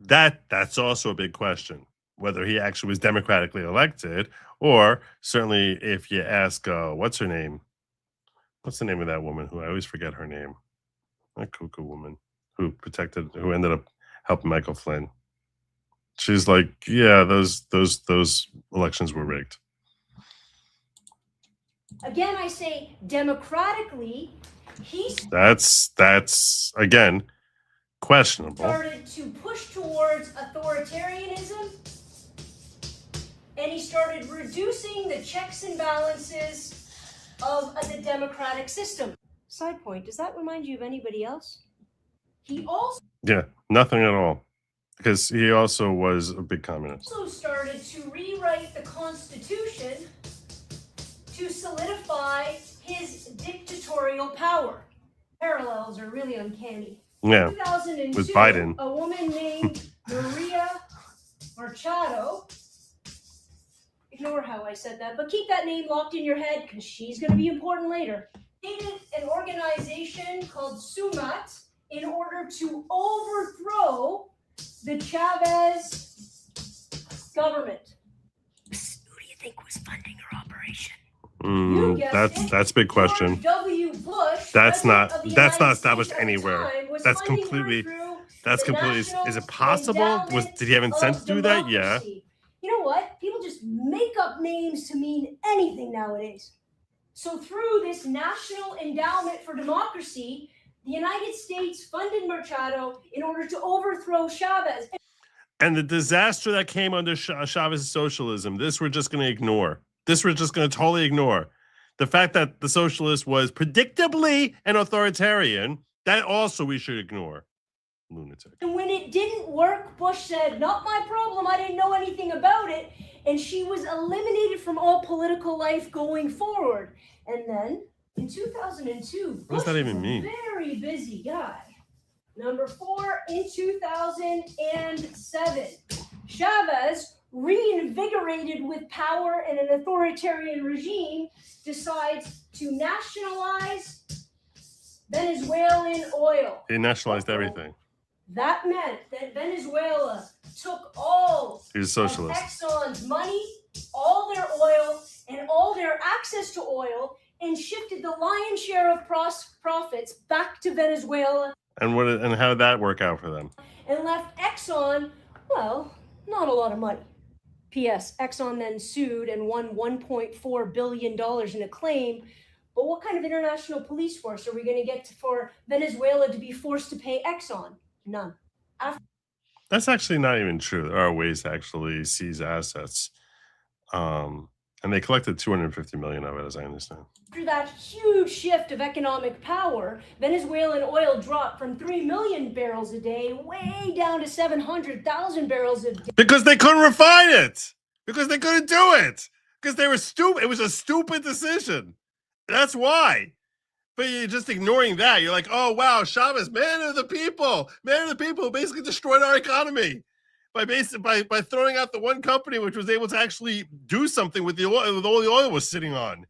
That's also a big question, whether he actually was democratically elected, or certainly if you ask, what's her name? What's the name of that woman who I always forget her name? That cuckoo woman who ended up helping Michael Flynn. She's like, yeah, those elections were rigged. Again, I say democratically, that's again questionable. Started to push towards authoritarianism, and he started reducing the checks and balances of the democratic system. Side point, does that remind you of anybody else? He also nothing at all, because he also was a big communist. Also started to rewrite the Constitution to solidify his dictatorial power. Parallels are really uncanny. Yeah, 2002, with Biden. A woman named Maria Machado. Ignore how I said that, but keep that name locked in your head because she's going to be important later. Created an organization called SUMAT in order to overthrow the Chavez government. Psst, who do you think was funding her operation? That's a big question. W. Bush, that's not established States anywhere. That's completely. Is it possible? Did he have incentive to do that? Yeah. You know what? People just make up names to mean anything nowadays. So through this National Endowment for Democracy, the United States funded Machado in order to overthrow Chavez. And the disaster that came under Chavez's socialism, this we're just going to ignore. This we're just going to totally ignore. The fact that the socialist was predictably an authoritarian, that also we should ignore. Lunatic. And when it didn't work, Bush said, not my problem, I didn't know anything about it. And she was eliminated from all political life going forward. And then in 2002, what does that even mean? Very busy guy. Number 4, in 2007, Chavez reinvigorated with power and an authoritarian regime, decides to nationalize Venezuelan oil. He nationalized everything. That meant that Venezuela took all He's a socialist. of Exxon's money, all their oil, and all their access to oil, and shifted the lion's share of profits back to Venezuela. And how did that work out for them? And left Exxon, well, not a lot of money. P.S. Exxon then sued and won $1.4 billion in a claim. But what kind of international police force are we going to get for Venezuela to be forced to pay Exxon? None. That's actually not even true. There are ways to actually seize assets. And they collected $250 million of it, as I understand. After that huge shift of economic power, Venezuelan oil dropped from 3 million barrels a day way down to 700,000 barrels a day. Because they couldn't refine it. Because they couldn't do it. Because they were stupid. It was a stupid decision. That's why. But you're just ignoring that. You're like, oh, wow, Chavez, man of the people who basically destroyed our economy by throwing out the one company which was able to actually do something with the oil, with all the oil was sitting on.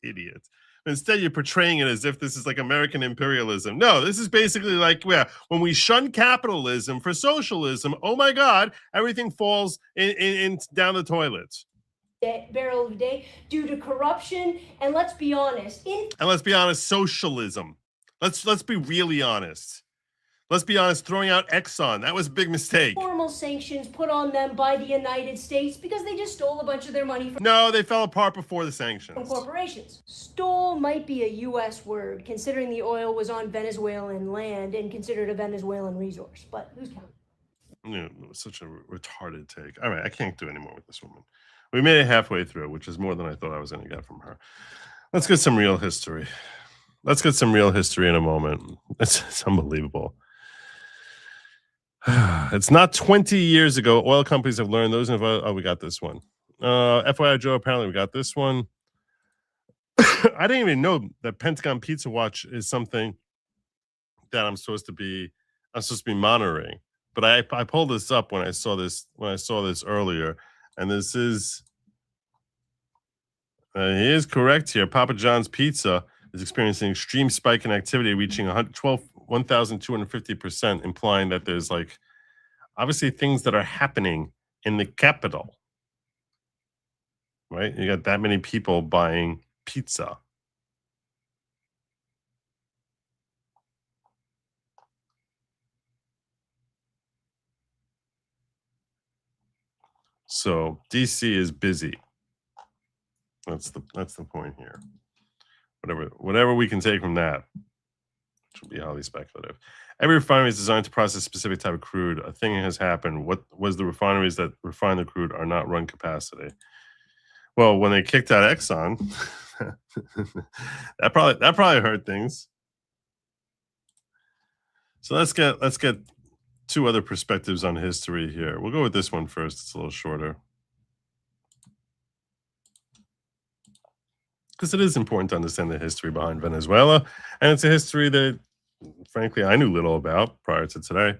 Idiot. Instead, you're portraying it as if this is like American imperialism. No, this is basically like when we shun capitalism for socialism, oh my God, everything falls in down the toilet. Barrel a day due to corruption, and let's be honest, socialism. Let's be really honest. Let's be honest, throwing out Exxon, that was a big mistake. Formal sanctions put on them by the United States because they just stole a bunch of their money from No, they fell apart before the sanctions. corporations. Stole might be a U.S. word, considering the oil was on Venezuelan land and considered a Venezuelan resource, but who's counting? It was such a retarded take. All right, I can't do anymore with this woman. We made it halfway through, which is more than I thought I was going to get from her. Let's get some real history. Let's get some real history in a moment. It's unbelievable. It's not 20 years ago. Oil companies have learned those involved. Oh, we got this one. FYI, Joe, apparently we got this one. I didn't even know that Pentagon Pizza Watch is something that I'm supposed to be monitoring. But I pulled this up when I saw this earlier. And this is, he is correct here. Papa John's Pizza is experiencing extreme spike in activity, reaching 1,250%, implying that there's like obviously things that are happening in the capital, right? You got that many people buying pizza. So DC is busy. That's the point here. Whatever we can take from that, which would be highly speculative. Every refinery is designed to process a specific type of crude. A thing has happened. What was the refineries that refine the crude are not run capacity? Well, when they kicked out Exxon, that probably hurt things. So let's get two other perspectives on history here. We'll go with this one first. It's a little shorter. Because it is important to understand the history behind Venezuela. And it's a history that, frankly, I knew little about prior to today.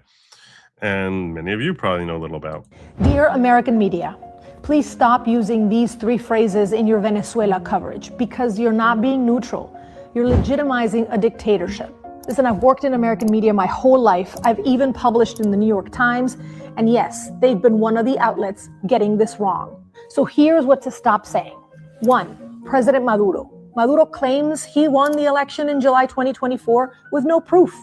And many of you probably know little about. Dear American media, please stop using these three phrases in your Venezuela coverage because you're not being neutral. You're legitimizing a dictatorship. Listen, I've worked in American media my whole life. I've even published in the New York Times. And yes, they've been one of the outlets getting this wrong. So here's what to stop saying. 1, President Maduro. Maduro claims he won the election in July 2024 with no proof.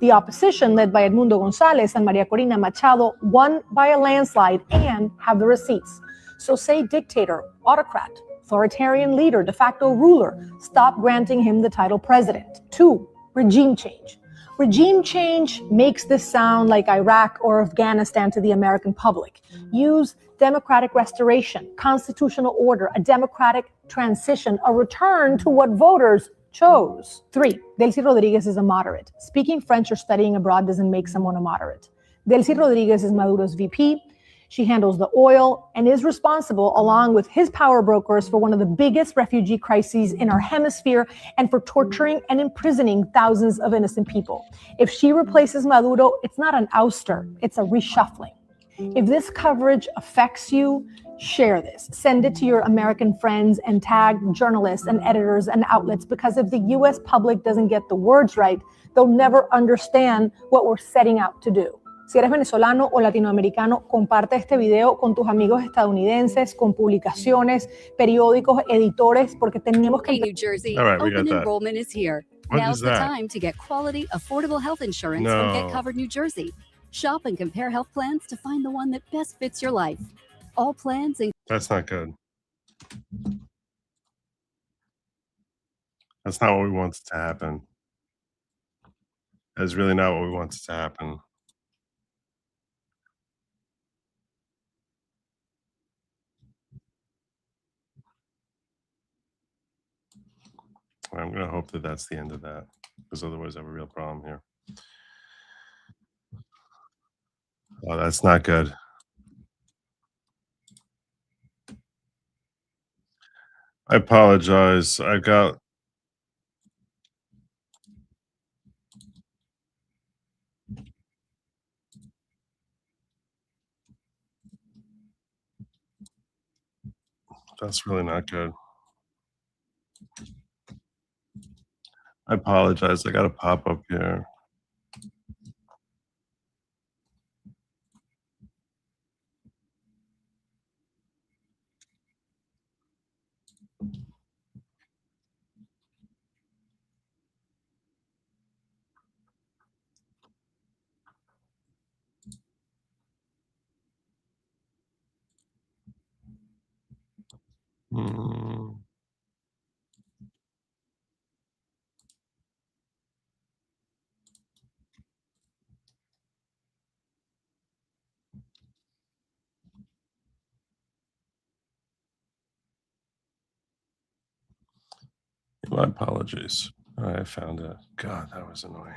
The opposition, led by Edmundo González and Maria Corina Machado, won by a landslide and have the receipts. So say dictator, autocrat, authoritarian leader, de facto ruler. Stop granting him the title president. 2, regime change. Regime change makes this sound like Iraq or Afghanistan to the American public. Use democratic restoration, constitutional order, a democratic transition, a return to what voters chose. 3, Delcy Rodriguez is a moderate. Speaking French or studying abroad doesn't make someone a moderate. Delcy Rodriguez is Maduro's VP. She handles the oil and is responsible, along with his power brokers, for one of the biggest refugee crises in our hemisphere and for torturing and imprisoning thousands of innocent people. If she replaces Maduro, it's not an ouster, it's a reshuffling. If this coverage affects you, share this. Send it to your American friends and tag journalists and editors and outlets, because if the US public doesn't get the words right, they'll never understand what we're setting out to do. Si eres venezolano o latinoamericano, comparte este video con tus amigos estadounidenses, con publicaciones, periódicos, editores, porque tenemos que... Hey, New Jersey, All right, we open got that. enrollment is here. What Now's is the that? time to get quality, affordable health insurance No. from Get Covered New Jersey. Shop and compare health plans to find the one that best fits your life. All plans include... That's not good. That's not what we wanted to happen. That's really not what we wanted to happen. I'm going to hope that that's the end of that, because otherwise I have a real problem here. Oh, that's not good. I apologize. I got... That's really not good. I apologize. I got a pop-up here. Hmm. My apologies. I found it. God, that was annoying.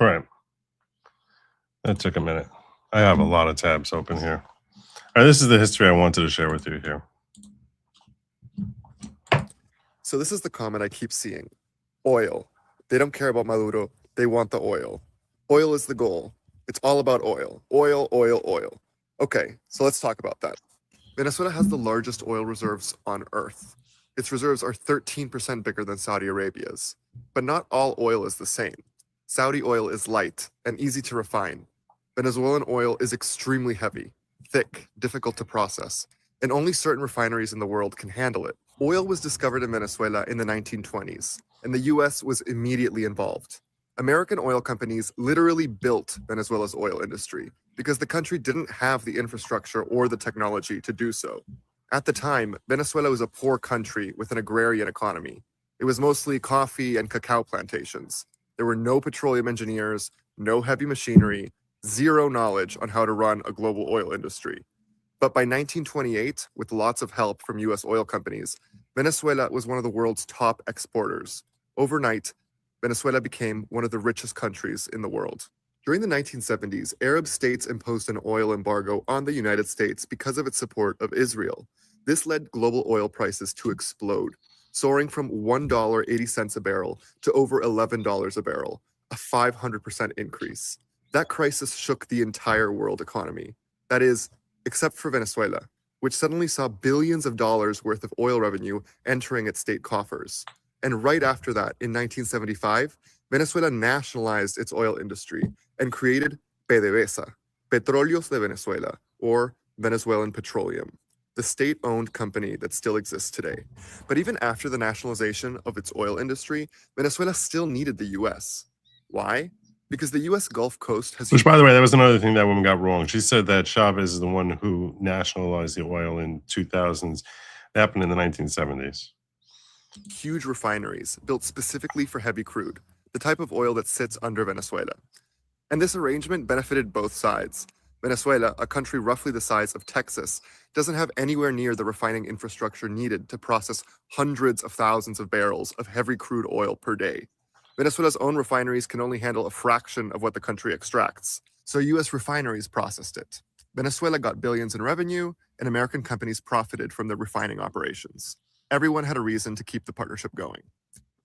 All right. That took a minute. I have a lot of tabs open here. All right, this is the history I wanted to share with you here. So this is the comment I keep seeing. Oil. They don't care about Maduro. They want the oil. Oil is the goal. It's all about oil. Oil, oil, oil. Okay, so let's talk about that. Venezuela has the largest oil reserves on Earth. Its reserves are 13% bigger than Saudi Arabia's. But not all oil is the same. Saudi oil is light and easy to refine. Venezuelan oil is extremely heavy, thick, difficult to process, and only certain refineries in the world can handle it. Oil was discovered in Venezuela in the 1920s, and the US was immediately involved. American oil companies literally built Venezuela's oil industry because the country didn't have the infrastructure or the technology to do so. At the time, Venezuela was a poor country with an agrarian economy. It was mostly coffee and cacao plantations. There were no petroleum engineers, no heavy machinery, zero knowledge on how to run a global oil industry. But by 1928, with lots of help from US oil companies, Venezuela was one of the world's top exporters. Overnight, Venezuela became one of the richest countries in the world. During the 1970s, Arab states imposed an oil embargo on the United States because of its support of Israel. This led global oil prices to explode, soaring from $1.80 a barrel to over $11 a barrel, a 500% increase. That crisis shook the entire world economy. That is, except for Venezuela, which suddenly saw billions of dollars worth of oil revenue entering its state coffers. And right after that, in 1975, Venezuela nationalized its oil industry and created PDVSA, Petróleos de Venezuela, or Venezuelan Petroleum, the state-owned company that still exists today. But even after the nationalization of its oil industry, Venezuela still needed the US. Why? Because the US Gulf Coast has... Which, by the way, that was another thing that woman got wrong. She said that Chavez is the one who nationalized the oil in 2000s. That happened in the 1970s. Huge refineries built specifically for heavy crude, the type of oil that sits under Venezuela. And this arrangement benefited both sides. Venezuela, a country roughly the size of Texas, doesn't have anywhere near the refining infrastructure needed to process hundreds of thousands of barrels of heavy crude oil per day. Venezuela's own refineries can only handle a fraction of what the country extracts, so US refineries processed it. Venezuela got billions in revenue, and American companies profited from the refining operations. everyone had a reason to keep the partnership going.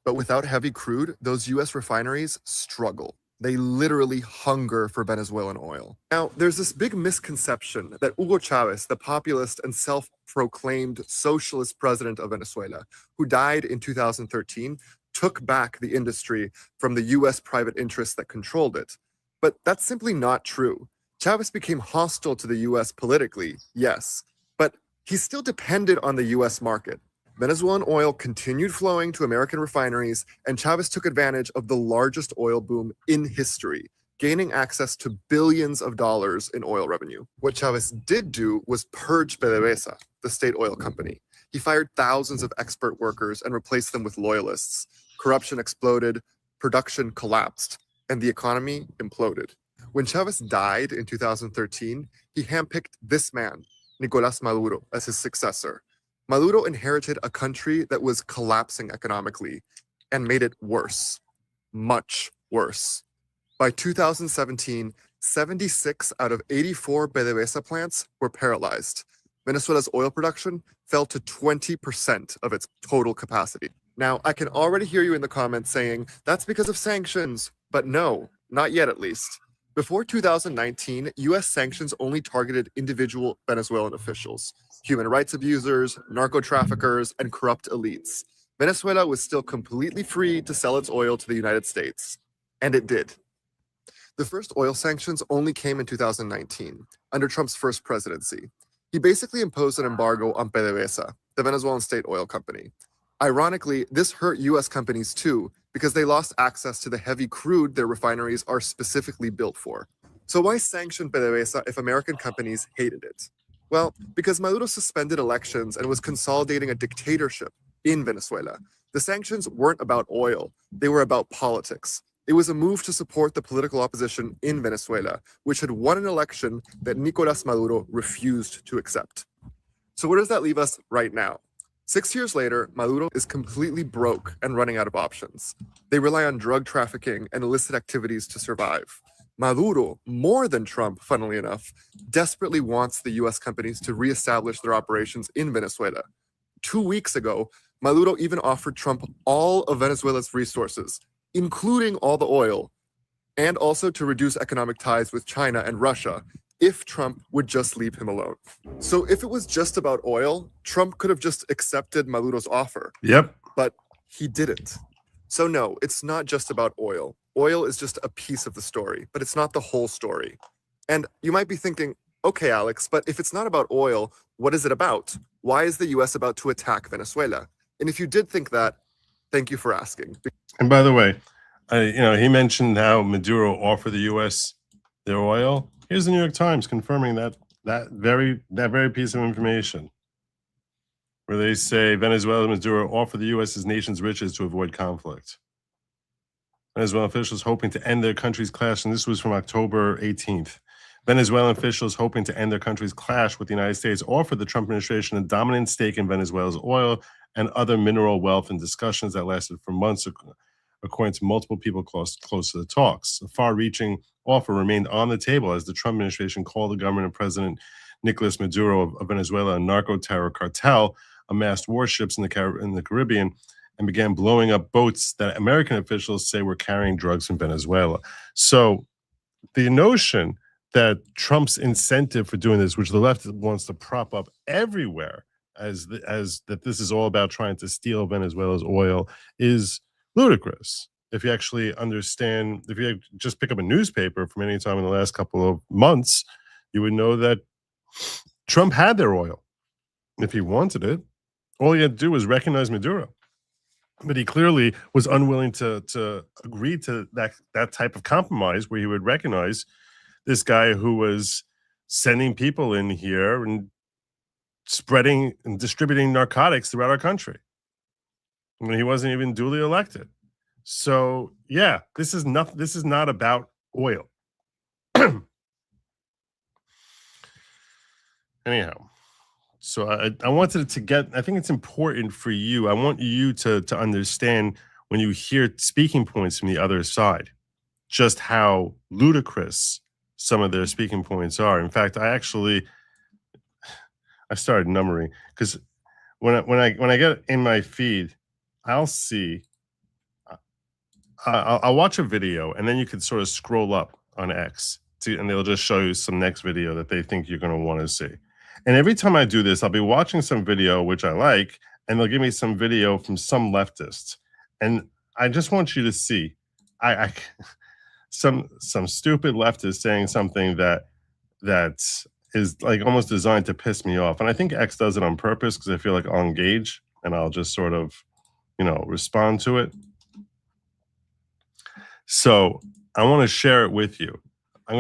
But without heavy crude, those US refineries struggle. They literally hunger for Venezuelan oil. Now, there's this big misconception that Hugo Chavez, the populist and self-proclaimed socialist president of Venezuela, who died in 2013, took back the industry from the US private interests that controlled it. But that's simply not true. Chavez became hostile to the US politically, yes, but he still depended on the US market. Venezuelan oil continued flowing to American refineries, and Chavez took advantage of the largest oil boom in history, gaining access to billions of dollars in oil revenue. What Chavez did do was purge PDVSA, the state oil company. He fired thousands of expert workers and replaced them with loyalists. Corruption exploded, production collapsed, and the economy imploded. When Chavez died in 2013, he handpicked this man, Nicolás Maduro, as his successor. Maduro inherited a country that was collapsing economically and made it worse, much worse. By 2017, 76 out of 84 PDVSA plants were paralyzed. Venezuela's oil production fell to 20% of its total capacity. Now, I can already hear you in the comments saying, that's because of sanctions, but no, not yet at least. Before 2019, US sanctions only targeted individual Venezuelan officials, human rights abusers, narco-traffickers, and corrupt elites. Venezuela was still completely free to sell its oil to the United States. And it did. The first oil sanctions only came in 2019, under Trump's first presidency. He basically imposed an embargo on PDVSA, the Venezuelan state oil company. Ironically, this hurt US companies too, because they lost access to the heavy crude their refineries are specifically built for. So why sanction PDVSA if American companies hated it? Well, because Maduro suspended elections and was consolidating a dictatorship in Venezuela. The sanctions weren't about oil, they were about politics. It was a move to support the political opposition in Venezuela, which had won an election that Nicolás Maduro refused to accept. So where does that leave us right now? 6 years later, Maduro is completely broke and running out of options. They rely on drug trafficking and illicit activities to survive. Maduro, more than Trump, funnily enough, desperately wants the US companies to reestablish their operations in Venezuela. 2 weeks ago, Maduro even offered Trump all of Venezuela's resources, including all the oil, and also to reduce economic ties with China and Russia, if Trump would just leave him alone. So if it was just about oil, Trump could have just accepted Maduro's offer. Yep. But he didn't. So no, it's not just about oil. Oil is just a piece of the story, but it's not the whole story. And you might be thinking, okay, Alex, but if it's not about oil, what is it about? Why is the US about to attack Venezuela? And if you did think that, thank you for asking. And by the way, he mentioned how Maduro offered the U.S. their oil. Here's the New York Times confirming that very piece of information, where they say Venezuela and Maduro offered the U.S. his nation's riches to avoid conflict. Venezuelan officials hoping to end their country's clash, and this was from October 18th. Venezuelan officials hoping to end their country's clash with the United States offered the Trump administration a dominant stake in Venezuela's oil and other mineral wealth in discussions that lasted for months, according to multiple people close to the talks. A far-reaching offer remained on the table as the Trump administration called the government of President Nicolás Maduro of Venezuela a narco-terror cartel, amassed warships in the Caribbean, and began blowing up boats that American officials say were carrying drugs from Venezuela. So the notion that Trump's incentive for doing this, which the left wants to prop up everywhere, as that this is all about trying to steal Venezuela's oil, is ludicrous. If you actually understand, if you just pick up a newspaper from any time in the last couple of months, you would know that Trump had their oil. If he wanted it, all he had to do was recognize Maduro. But he clearly was unwilling to agree to that type of compromise where he would recognize this guy who was sending people in here and spreading and distributing narcotics throughout our country when he wasn't even duly elected. So yeah, this is not about oil. Anyhow, so I wanted to get, I think it's important for you. I want you to understand when you hear speaking points from the other side, just how ludicrous some of their speaking points are. In fact, I started numbering because when I get in my feed, I'll see. I'll watch a video, and then you can sort of scroll up on X, and they'll just show you some next video that they think you're going to want to see. And every time I do this, I'll be watching some video which I like, and they'll give me some video from some leftists, and I just want you to see, some stupid leftist saying something that is like almost designed to piss me off, and I think X does it on purpose because I feel like I'll engage and I'll just sort of, respond to it. So I want to share it with you. I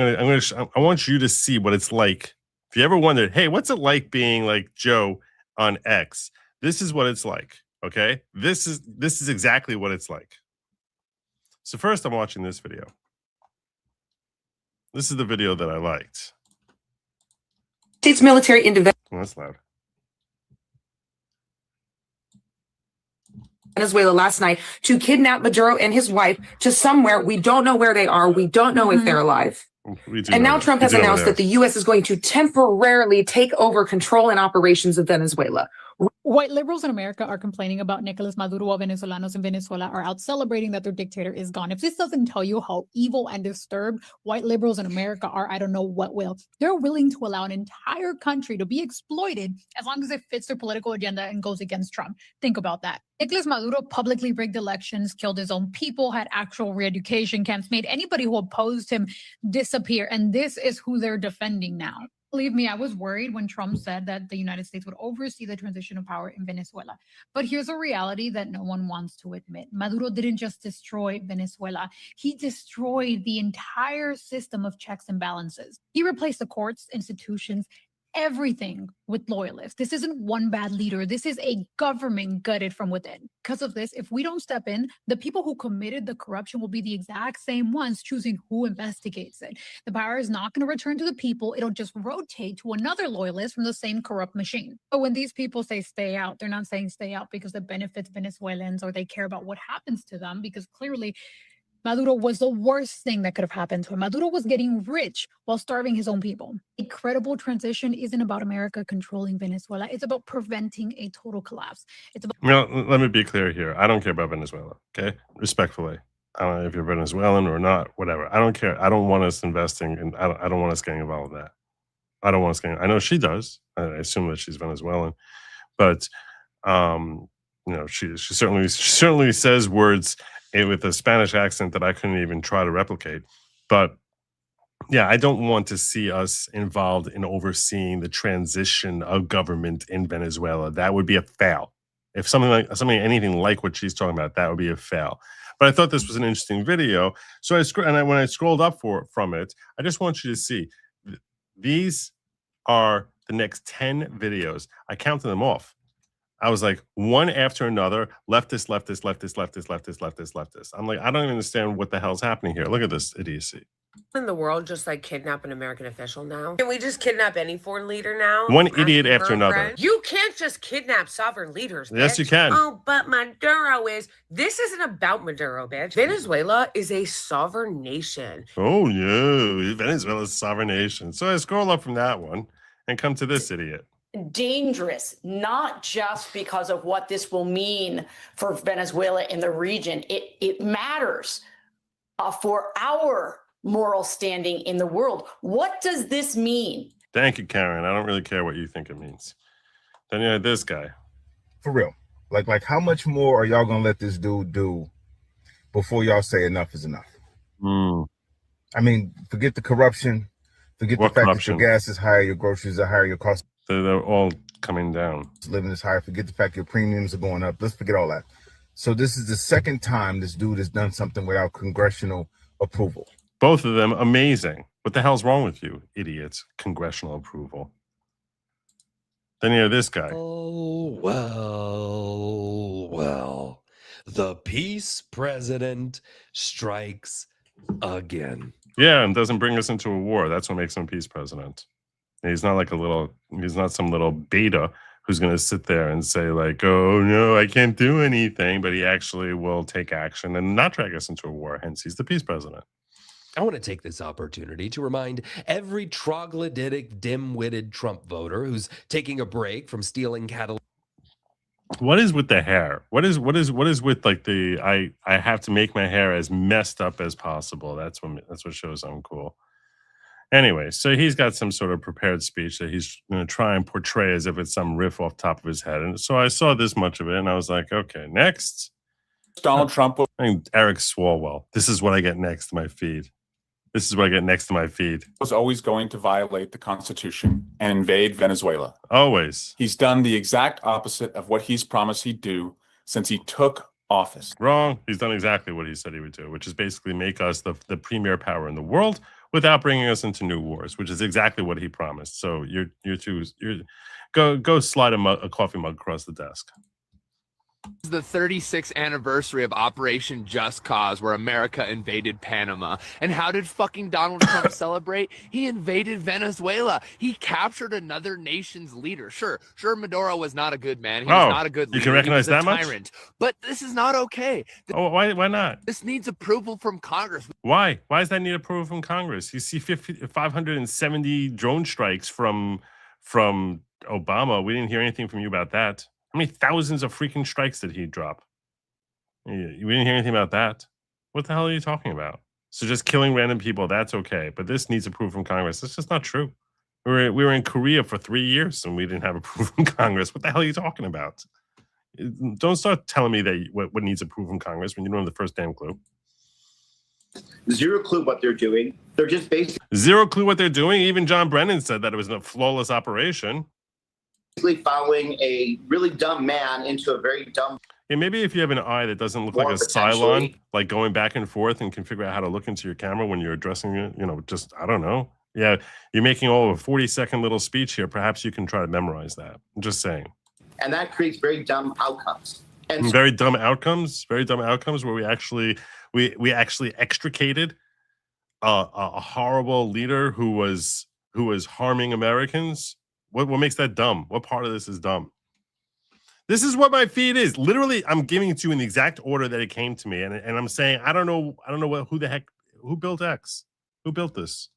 want you to see what it's like. If you ever wondered, hey, what's it like being like Joe on X? This is what it's like. Okay, this is exactly what it's like. So first, I'm watching this video. This is the video that I liked. States military into that's loud. Venezuela last night to kidnap Maduro and his wife to somewhere. We don't know where they are. We don't know if they're alive. And now Trump has announced that the U.S. is going to temporarily take over control and operations of Venezuela. White liberals in America are complaining about Nicolás Maduro, while Venezolanos in Venezuela are out celebrating that their dictator is gone. If this doesn't tell you how evil and disturbed white liberals in America are, I don't know what will. They're willing to allow an entire country to be exploited as long as it fits their political agenda and goes against Trump. Think about that. Nicolás Maduro publicly rigged elections, killed his own people, had actual re-education camps, made anybody who opposed him disappear. And this is who they're defending now. Believe me, I was worried when Trump said that the United States would oversee the transition of power in Venezuela. But here's a reality that no one wants to admit. Maduro didn't just destroy Venezuela. He destroyed the entire system of checks and balances. He replaced the courts, institutions, everything with loyalists. This isn't one bad leader. This is a government gutted from within. Because of this, if we don't step in, the people who committed the corruption will be the exact same ones choosing who investigates it. The power is not going to return to the people. It'll just rotate to another loyalist from the same corrupt machine. But when these people say stay out, they're not saying stay out because it benefits Venezuelans or they care about what happens to them, because clearly Maduro was the worst thing that could have happened to him. Maduro was getting rich while starving his own people. A credible transition isn't about America controlling Venezuela. It's about preventing a total collapse. It's about let me be clear here. I don't care about Venezuela, okay? Respectfully. I don't know if you're Venezuelan or not, whatever. I don't care. I don't want us investing, and I don't want us getting involved in that. I don't want us getting, I know she does. I assume that she's Venezuelan. But, she certainly says words with a Spanish accent that I couldn't even try to replicate. But yeah, I don't want to see us involved in overseeing the transition of government in Venezuela. That would be a fail. If anything like what she's talking about, that would be a fail. But I thought this was an interesting video. So when I scrolled up from it, I just want you to see these are the next 10 videos. I counted them off. I was like, one after another, leftist. I'm like, I don't even understand what the hell's happening here. Look at this idiocy. In the world just like kidnap an American official now? Can we just kidnap any foreign leader now? One idiot after another. You can't just kidnap sovereign leaders, bitch. Yes, you can. Oh, but Maduro this isn't about Maduro, bitch. Venezuela is a sovereign nation. Oh, yeah. Venezuela's a sovereign nation. So I scroll up from that one and come to this idiot. Dangerous, not just because of what this will mean for Venezuela in the region. It matters for our moral standing in the world. What does this mean? Thank you, Karen. I don't really care what you think it means. Then you had this guy. For real. Like how much more are y'all gonna let this dude do before y'all say enough is enough? I mean, forget the corruption. Forget the fact that your gas is higher, your groceries are higher, your cost. They're all coming down. Living is higher. Forget the fact your premiums are going up. Let's forget all that. So this is the second time this dude has done something without congressional approval. Both of them amazing. What the hell's wrong with you, idiots? Congressional approval. Then you have this guy. Oh, well. The peace president strikes again. Yeah, and doesn't bring us into a war. That's what makes him peace president. And he's not some little beta who's going to sit there and say like, oh, no, I can't do anything. But he actually will take action and not drag us into a war. Hence, he's the peace president. I want to take this opportunity to remind every troglodytic, dim-witted Trump voter who's taking a break from stealing cattle. What is with the hair? What is with like the I have to make my hair as messed up as possible. That's what shows I'm cool. Anyway, so he's got some sort of prepared speech that he's going to try and portray as if it's some riff off top of his head. And so I saw this much of it, and I was like, okay, next. Donald Trump. Eric Swalwell. This is what I get next to my feed. This is what I get next to my feed. Was always going to violate the Constitution and invade Venezuela. Always. He's done the exact opposite of what he's promised he'd do since he took office. Wrong. He's done exactly what he said he would do, which is basically make us the premier power in the world without bringing us into new wars, which is exactly what he promised. So go slide a coffee mug across the desk. This is the 36th anniversary of Operation Just Cause, where America invaded Panama. And how did fucking Donald Trump celebrate? He invaded Venezuela. He captured another nation's leader. Sure, Maduro was not a good man. He was not a good leader. You can recognize he was that a tyrant. much? But this is not okay. Why not? This needs approval from Congress. Why? Why does that need approval from Congress? You see 570 drone strikes from Obama. We didn't hear anything from you about that. How many thousands of freaking strikes did he drop? We didn't hear anything about that. What the hell are you talking about? So just killing random people, that's okay. But this needs approval from Congress. That's just not true. We were in Korea for 3 years and we didn't have approval from Congress. What the hell are you talking about? Don't start telling me that what needs approval from Congress when you don't have the first damn clue. Zero clue what they're doing. They're just basically zero clue what they're doing. Even John Brennan said that it was a flawless operation. Following a really dumb man into a very dumb. Yeah, maybe if you have an eye that doesn't look like a Cylon, like going back and forth and can figure out how to look into your camera when you're addressing it, just, I don't know. Yeah, you're making all of a 40-second little speech here. Perhaps you can try to memorize that. I'm just saying. And that creates very dumb outcomes. And very dumb outcomes where we actually extricated a horrible leader who was harming Americans. What makes that dumb? What part of this is dumb? This is what my feed is. Literally, I'm giving it to you in the exact order that it came to me, and I'm saying I don't know who built X, who built this.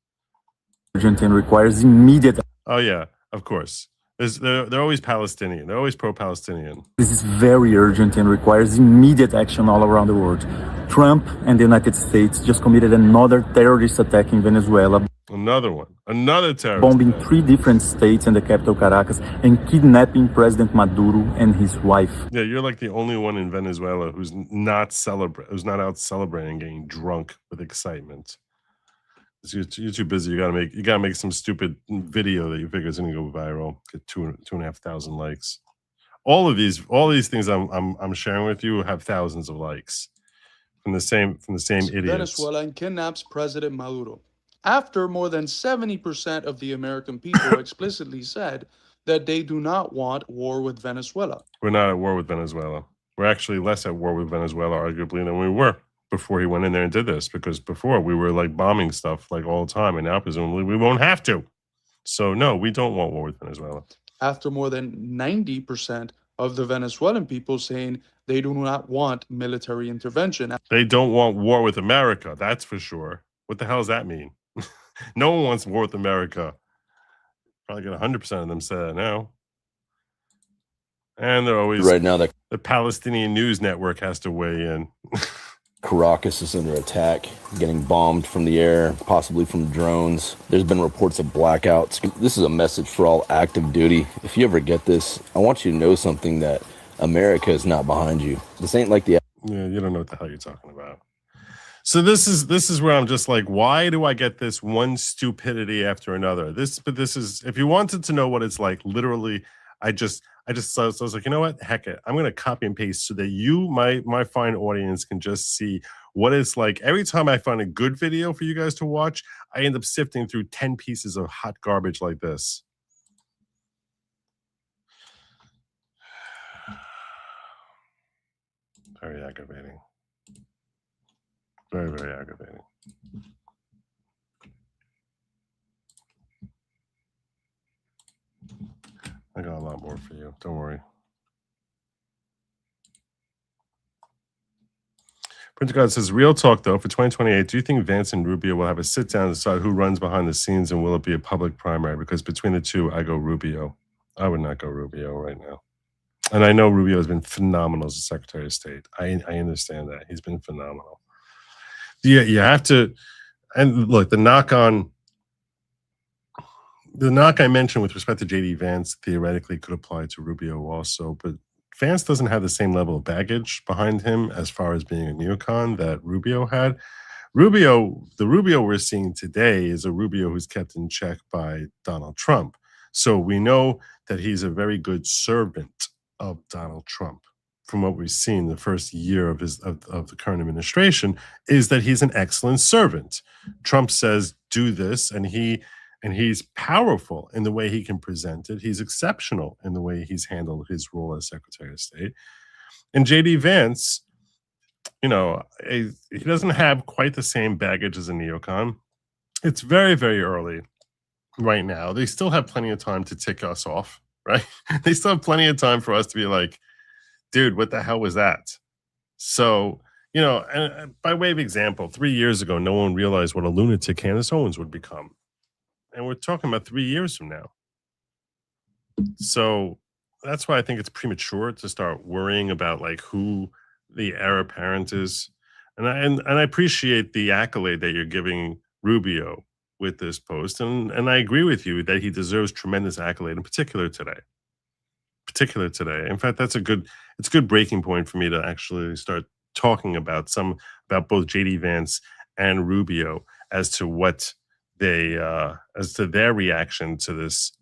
Urgent and requires immediate. Oh yeah, of course. They're always Palestinian. They're always pro-Palestinian. This is very urgent and requires immediate action all around the world. Trump and the United States just committed another terrorist attack in Venezuela. Another one. Another terrorist. Bombing 3 different states and the capital Caracas and kidnapping President Maduro and his wife. Yeah, you're like the only one in Venezuela who's not out celebrating, getting drunk with excitement. You're too busy. You gotta make some stupid video that you figure is gonna go viral, get 2,500 likes. All these things I'm sharing with you have thousands of likes from the same idiots. Venezuela and kidnaps President Maduro. After more than 70% of the American people explicitly said that they do not want war with Venezuela. We're not at war with Venezuela. We're actually less at war with Venezuela, arguably, than we were before he went in there and did this, because before we were like bombing stuff like all the time, and now presumably we won't have to. So no, we don't want war with Venezuela. After more than 90% of the Venezuelan people saying they do not want military intervention. They don't want war with America, that's for sure. What the hell does that mean? No one wants war with America. Probably get 100% of them say that now. And they're always right now. The Palestinian News Network has to weigh in. Caracas is under attack, getting bombed from the air, possibly from drones. There's been reports of blackouts. This is a message for all active duty. If you ever get this, I want you to know something, that America is not behind you. This ain't like the... Yeah, you don't know what the hell you're talking about. So this is where I'm just like, why do I get this one stupidity after another? This is, if you wanted to know what it's like, literally, I was like, you know what? Heck it. I'm going to copy and paste so that you, my fine audience, can just see what it's like. Every time I find a good video for you guys to watch, I end up sifting through 10 pieces of hot garbage like this. Very aggravating. Very, very aggravating. I got a lot more for you. Don't worry. Prince God says, real talk, though, for 2028, do you think Vance and Rubio will have a sit-down to decide who runs behind the scenes, and will it be a public primary? Because between the two, I go Rubio. I would not go Rubio right now. And I know Rubio has been phenomenal as a Secretary of State. I understand that. He's been phenomenal. Yeah, you have to, and look, the knock I mentioned with respect to J.D. Vance theoretically could apply to Rubio also, but Vance doesn't have the same level of baggage behind him as far as being a neocon that Rubio had. The Rubio we're seeing today is a Rubio who's kept in check by Donald Trump. So we know that he's a very good servant of Donald Trump. From what we've seen the first year of the current administration, is that he's an excellent servant. Trump says, do this, and he's powerful in the way he can present it. He's exceptional in the way he's handled his role as Secretary of State. And J.D. Vance, he doesn't have quite the same baggage as a neocon. It's very, very early right now. They still have plenty of time to tick us off, right? They still have plenty of time for us to be like, dude, what the hell was that? So, and by way of example, 3 years ago, no one realized what a lunatic Candace Owens would become. And we're talking about 3 years from now. So that's why I think it's premature to start worrying about like who the heir apparent is. And I appreciate the accolade that you're giving Rubio with this post. And I agree with you that he deserves tremendous accolade, in particular today. In fact, it's a good breaking point for me to actually start talking about both J.D. Vance and Rubio as to what as to their reaction to this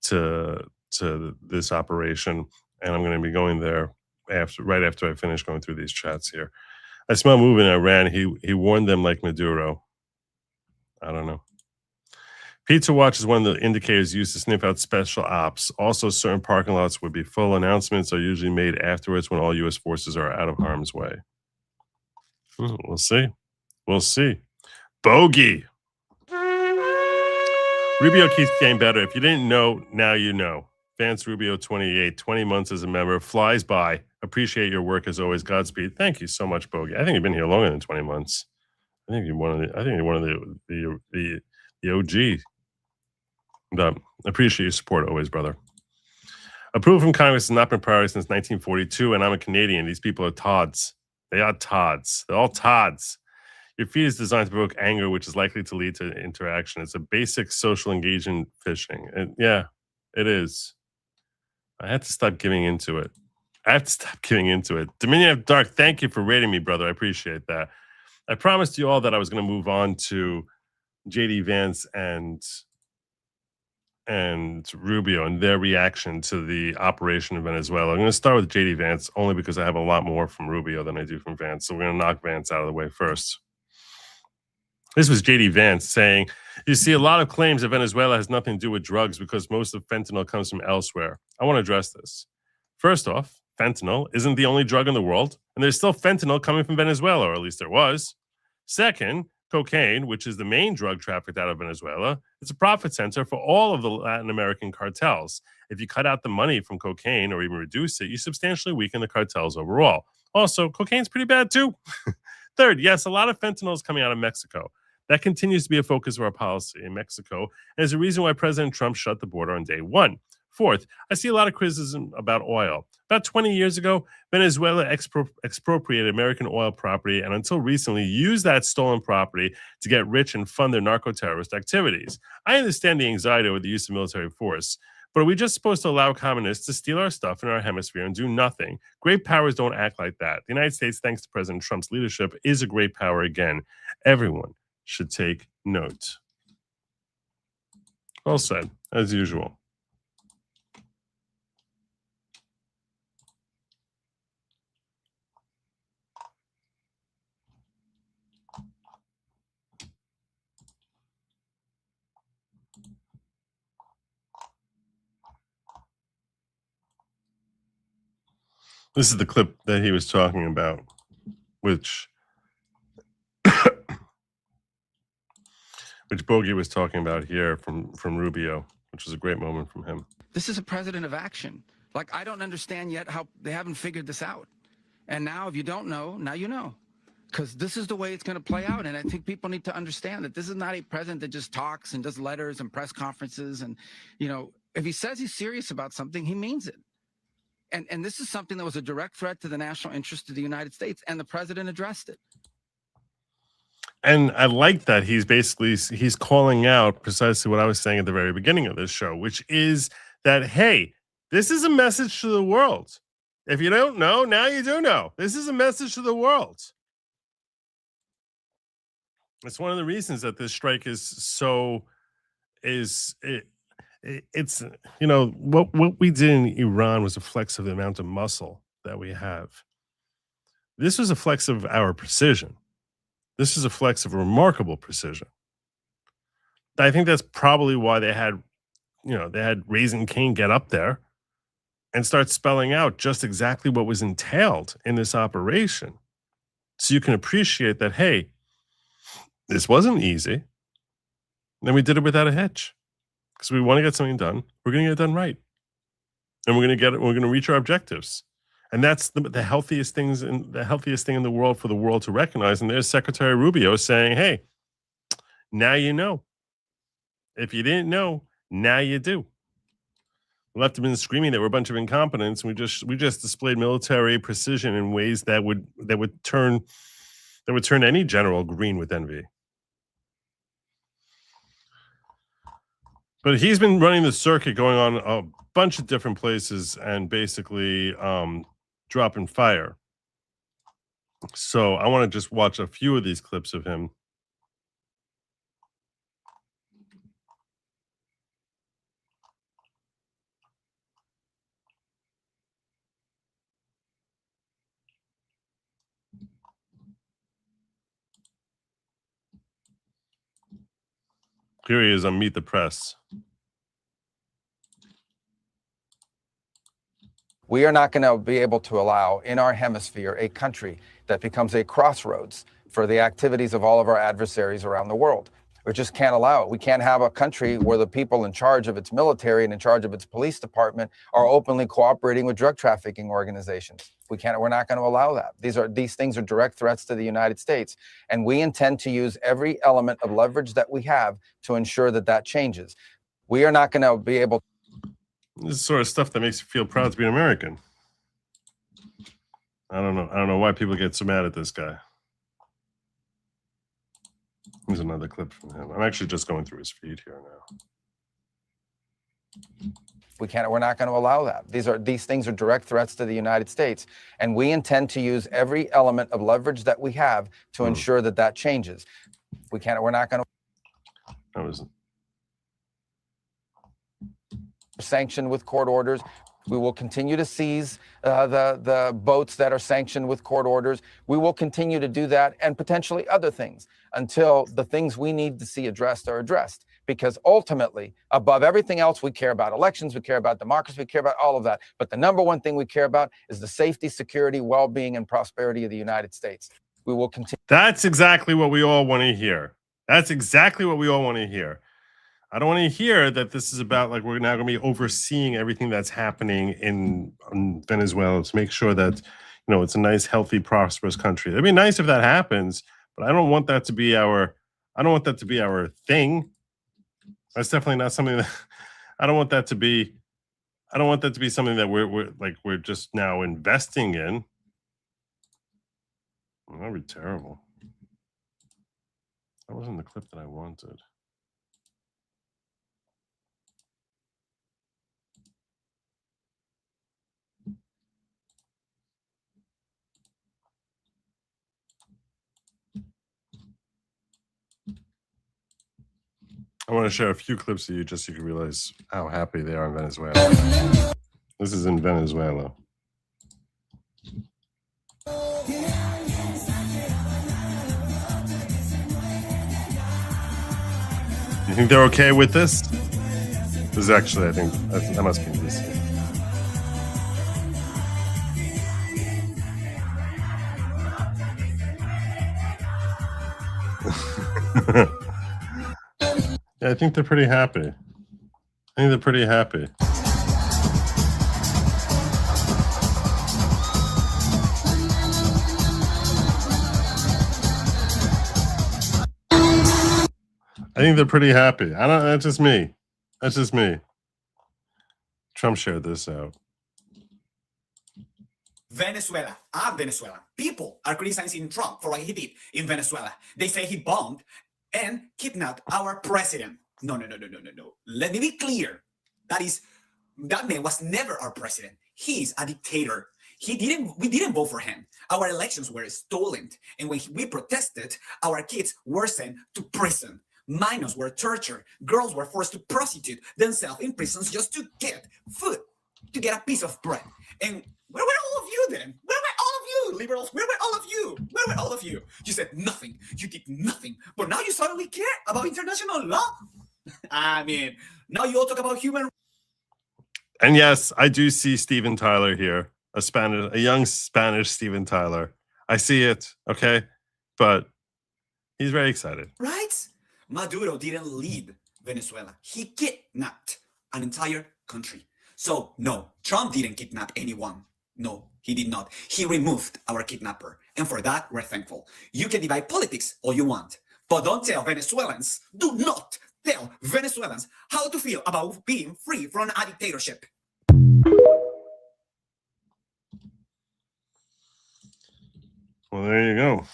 this operation. And I'm going to be going there right after I finish going through these chats here. I smell movement in Iran. He warned them like Maduro. I don't know. Pizza Watch is one of the indicators used to sniff out special ops. Also, certain parking lots would be full. Announcements are usually made afterwards when all U.S. forces are out of harm's way. We'll see. Bogey. Rubio keeps getting better. If you didn't know, now you know. Vance Rubio 28, 20 months as a member, flies by. Appreciate your work as always. Godspeed. Thank you so much, Bogey. I think you've been here longer than 20 months. I think you're one of the OG. Appreciate your support always, brother. Approval from Congress has not been priority since 1942, and I'm a Canadian. These people are Tods. They are Tods. They're all Tods. Your feed is designed to provoke anger, which is likely to lead to interaction. It's a basic social engagement phishing. And yeah, it is. I have to stop giving into it. Dominion of Dark, thank you for rating me, brother. I appreciate that. I promised you all that I was going to move on to J.D. Vance and Rubio and their reaction to the operation in Venezuela. I'm going to start with J.D. Vance only because I have a lot more from Rubio than I do from Vance. So we're going to knock Vance out of the way first. This was J.D. Vance saying, you see, a lot of claims that Venezuela has nothing to do with drugs because most of fentanyl comes from elsewhere. I want to address this. First off, fentanyl isn't the only drug in the world, and there's still fentanyl coming from Venezuela, or at least there was. Second, cocaine, which is the main drug trafficked out of Venezuela, it's a profit center for all of the Latin American cartels. If you cut out the money from cocaine or even reduce it, you substantially weaken the cartels overall. Also, cocaine's pretty bad too. Third, yes, a lot of fentanyl is coming out of Mexico. That continues to be a focus of our policy in Mexico, and is a reason why President Trump shut the border on day one. Fourth, I see a lot of criticism about oil. About 20 years ago, Venezuela expropriated American oil property and until recently used that stolen property to get rich and fund their narco-terrorist activities. I understand the anxiety over the use of military force, but are we just supposed to allow communists to steal our stuff in our hemisphere and do nothing? Great powers don't act like that. The United States, thanks to President Trump's leadership, is a great power again. Everyone should take note. Well said, as usual. This is the clip that he was talking about, which Bogey was talking about here from Rubio, which was a great moment from him. This is a president of action. Like, I don't understand yet how they haven't figured this out. And now, if you don't know, now you know. Because this is the way it's going to play out. And I think people need to understand that this is not a president that just talks and does letters and press conferences. And, if he says he's serious about something, he means it. And this is something that was a direct threat to the national interest of the United States, and the president addressed it. And I like that he's calling out precisely what I was saying at the very beginning of this show, which is that, hey, this is a message to the world. If you don't know, now you do know. This is a message to the world. It's one of the reasons that this strike is so it's what we did in Iran was a flex of the amount of muscle that we have. This was a flex of our precision. This is a flex of remarkable precision. I think that's probably why they had Raising Cane get up there and start spelling out just exactly what was entailed in this operation. So you can appreciate that, hey, this wasn't easy. And we did it without a hitch. Because we want to get something done. We're going to get it done right. And we're going to reach our objectives. And that's the healthiest thing in the world for the world to recognize. And there's Secretary Rubio saying, hey, now you know. If you didn't know, now you do. The left have been screaming that we're a bunch of incompetents. We just displayed military precision in ways that would turn any general green with envy. But he's been running the circuit, going on a bunch of different places and basically dropping fire. So I want to just watch a few of these clips of him. Here he is on Meet the Press. We are not going to be able to allow in our hemisphere a country that becomes a crossroads for the activities of all of our adversaries around the world. We just can't allow it. We can't have a country where the people in charge of its military and in charge of its police department are openly cooperating with drug trafficking organizations. We're not going to allow that. These things are direct threats to the United States. And we intend to use every element of leverage that we have to ensure that changes. We are not going to be able. This is sort of stuff that makes you feel proud to be an American. I don't know why people get so mad at this guy. Here's another clip from him. I'm actually just going through his feed here now. We're not going to allow that. These things are direct threats to the United States. And we intend to use every element of leverage that we have to ensure that changes. We're not going to. That was sanctioned with court orders. We will continue to seize the boats that are sanctioned with court orders. We will continue to do that and potentially other things until the things we need to see addressed are addressed. Because ultimately, above everything else, we care about elections, we care about democracy, we care about all of that. But the number one thing we care about is the safety, security, well-being, and prosperity of the United States. We will continue. That's exactly what we all want to hear. That's exactly what we all want to hear. I don't want to hear that this is about like we're now going to be overseeing everything that's happening in Venezuela to make sure that it's a nice, healthy, prosperous country. It'd be nice if that happens, but I don't want that to be our thing. That's definitely not something that I don't want that to be. I don't want that to be something that we're just now investing in. Well, that'd be terrible. That wasn't the clip that I wanted. I want to share a few clips of you just so you can realize how happy they are in Venezuela. This is in Venezuela. You think they're okay with this? This is actually, I think, that must be this. Yeah, I think they're pretty happy. I think they're pretty happy. I think they're pretty happy. That's just me. That's just me. Trump shared this out. Venezuela, Venezuela. People are criticizing Trump for what he did in Venezuela. They say he bombed and kidnapped our president. No. Let me be clear. That man was never our president. He's a dictator. We didn't vote for him. Our elections were stolen. And when we protested, our kids were sent to prison. Minors were tortured. Girls were forced to prostitute themselves in prisons just to get food, to get a piece of bread. And where were all of you then? Where were all of you, liberals? Where were all of you? Where were all of you? You said nothing. You did nothing. But now you suddenly care about international law? I mean, now you all talk about human rights. And yes, I do see Steven Tyler here, a young Spanish Steven Tyler. I see it, okay? But he's very excited. Right? Maduro didn't lead Venezuela. He kidnapped an entire country. So, no, Trump didn't kidnap anyone. No, he did not. He removed our kidnapper. And for that, we're thankful. You can divide politics all you want, but don't tell Venezuelans, do not tell Venezuelans how to feel about being free from a dictatorship. Well, there you go.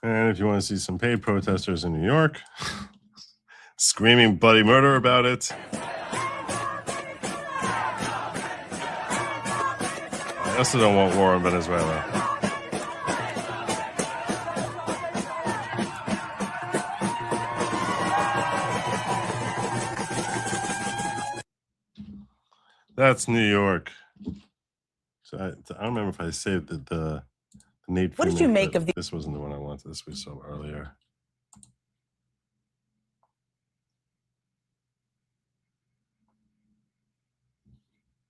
And if you want to see some paid protesters in New York screaming bloody murder about it, I also don't want war in Venezuela. That's New York. So I don't remember if I saved the Nate. What did you make of this? Wasn't the one I wanted. This we saw earlier.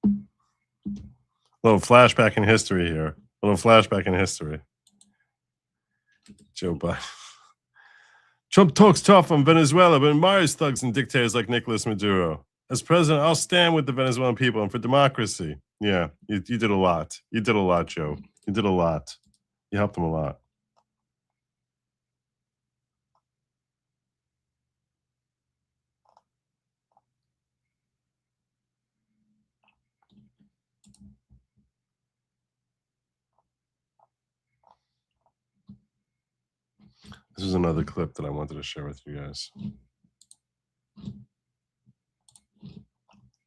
A little flashback in history here. A little flashback in history. Joe Biden. Trump talks tough on Venezuela, but admires thugs and dictators like Nicolás Maduro. As president, I'll stand with the Venezuelan people and for democracy. Yeah, you did a lot. You did a lot, Joe. You did a lot. You helped them a lot. This is another clip that I wanted to share with you guys.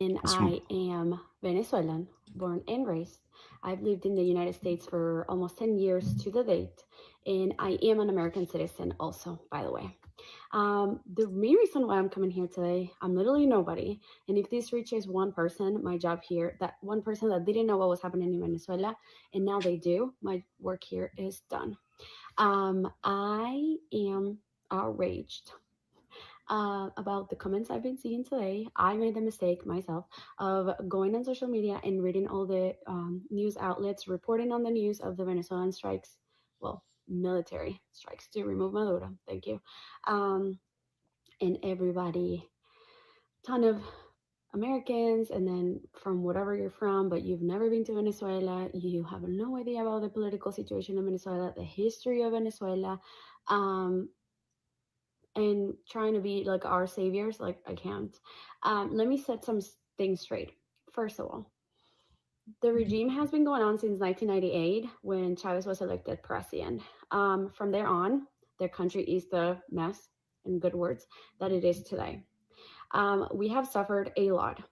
And I am Venezuelan, born and raised. I've lived in the United States for almost 10 years to the date, and I am an American citizen also, by the way. The main reason why I'm coming here today, I'm literally nobody, and if this reaches one person, my job here, that one person that didn't know what was happening in Venezuela, and now they do, my work here is done. I am outraged about the comments I've been seeing today. I made the mistake myself of going on social media and reading all the news outlets reporting on the news of the Venezuelan strikes, well, military strikes to remove Maduro. Thank you. And everybody, ton of Americans, and then from whatever you're from, but you've never been to Venezuela, you have no idea about the political situation in Venezuela, the history of Venezuela, and trying to be like our saviors. Like, I can't. Let me set some things straight. First of all, the regime has been going on since 1998 when Chavez was elected president. From there on, their country is the mess, in good words, that it is today. We have suffered a lot.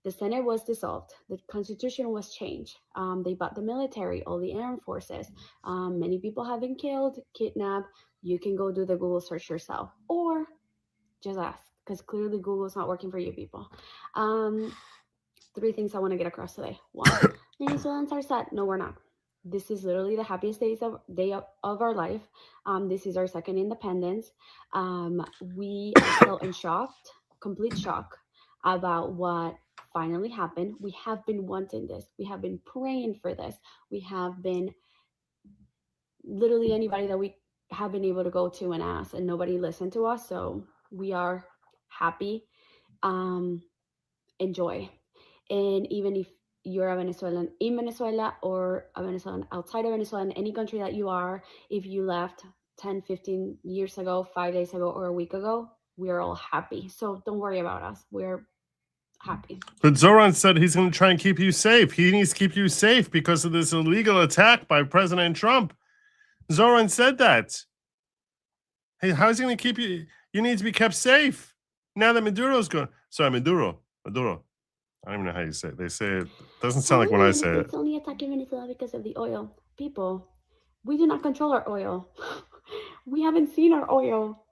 The Senate was dissolved. The Constitution was changed. They bought the military, all the armed forces. Many people have been killed, kidnapped. You can go do the Google search yourself, or just ask, because clearly Google is not working for you people. 3 things I want to get across today. 1, Venezuelans are sad. No, we're not. This is literally the happiest day of our life. This is our second independence. We are still in shock, complete shock about what finally happened. We have been wanting this. We have been praying for this. We have been literally anybody that we have been able to go to and ask, and nobody listened to us. So we are happy. Enjoy. And even if you're a Venezuelan in Venezuela or a Venezuelan outside of Venezuela, in any country that you are, if you left 10, 15 years ago, 5 days ago, or a week ago, we are all happy. So don't worry about us. We're happy. But Zoran said he's going to try and keep you safe. He needs to keep you safe because of this illegal attack by President Trump. Zoran said that. Hey, how's he going to keep you? You need to be kept safe. Now that Maduro's gone. Sorry, Maduro. I don't even know how you say it. They say it. Doesn't sound like when I say it. It's only attacking Venezuela because of the oil. People, we do not control our oil. We haven't seen our oil.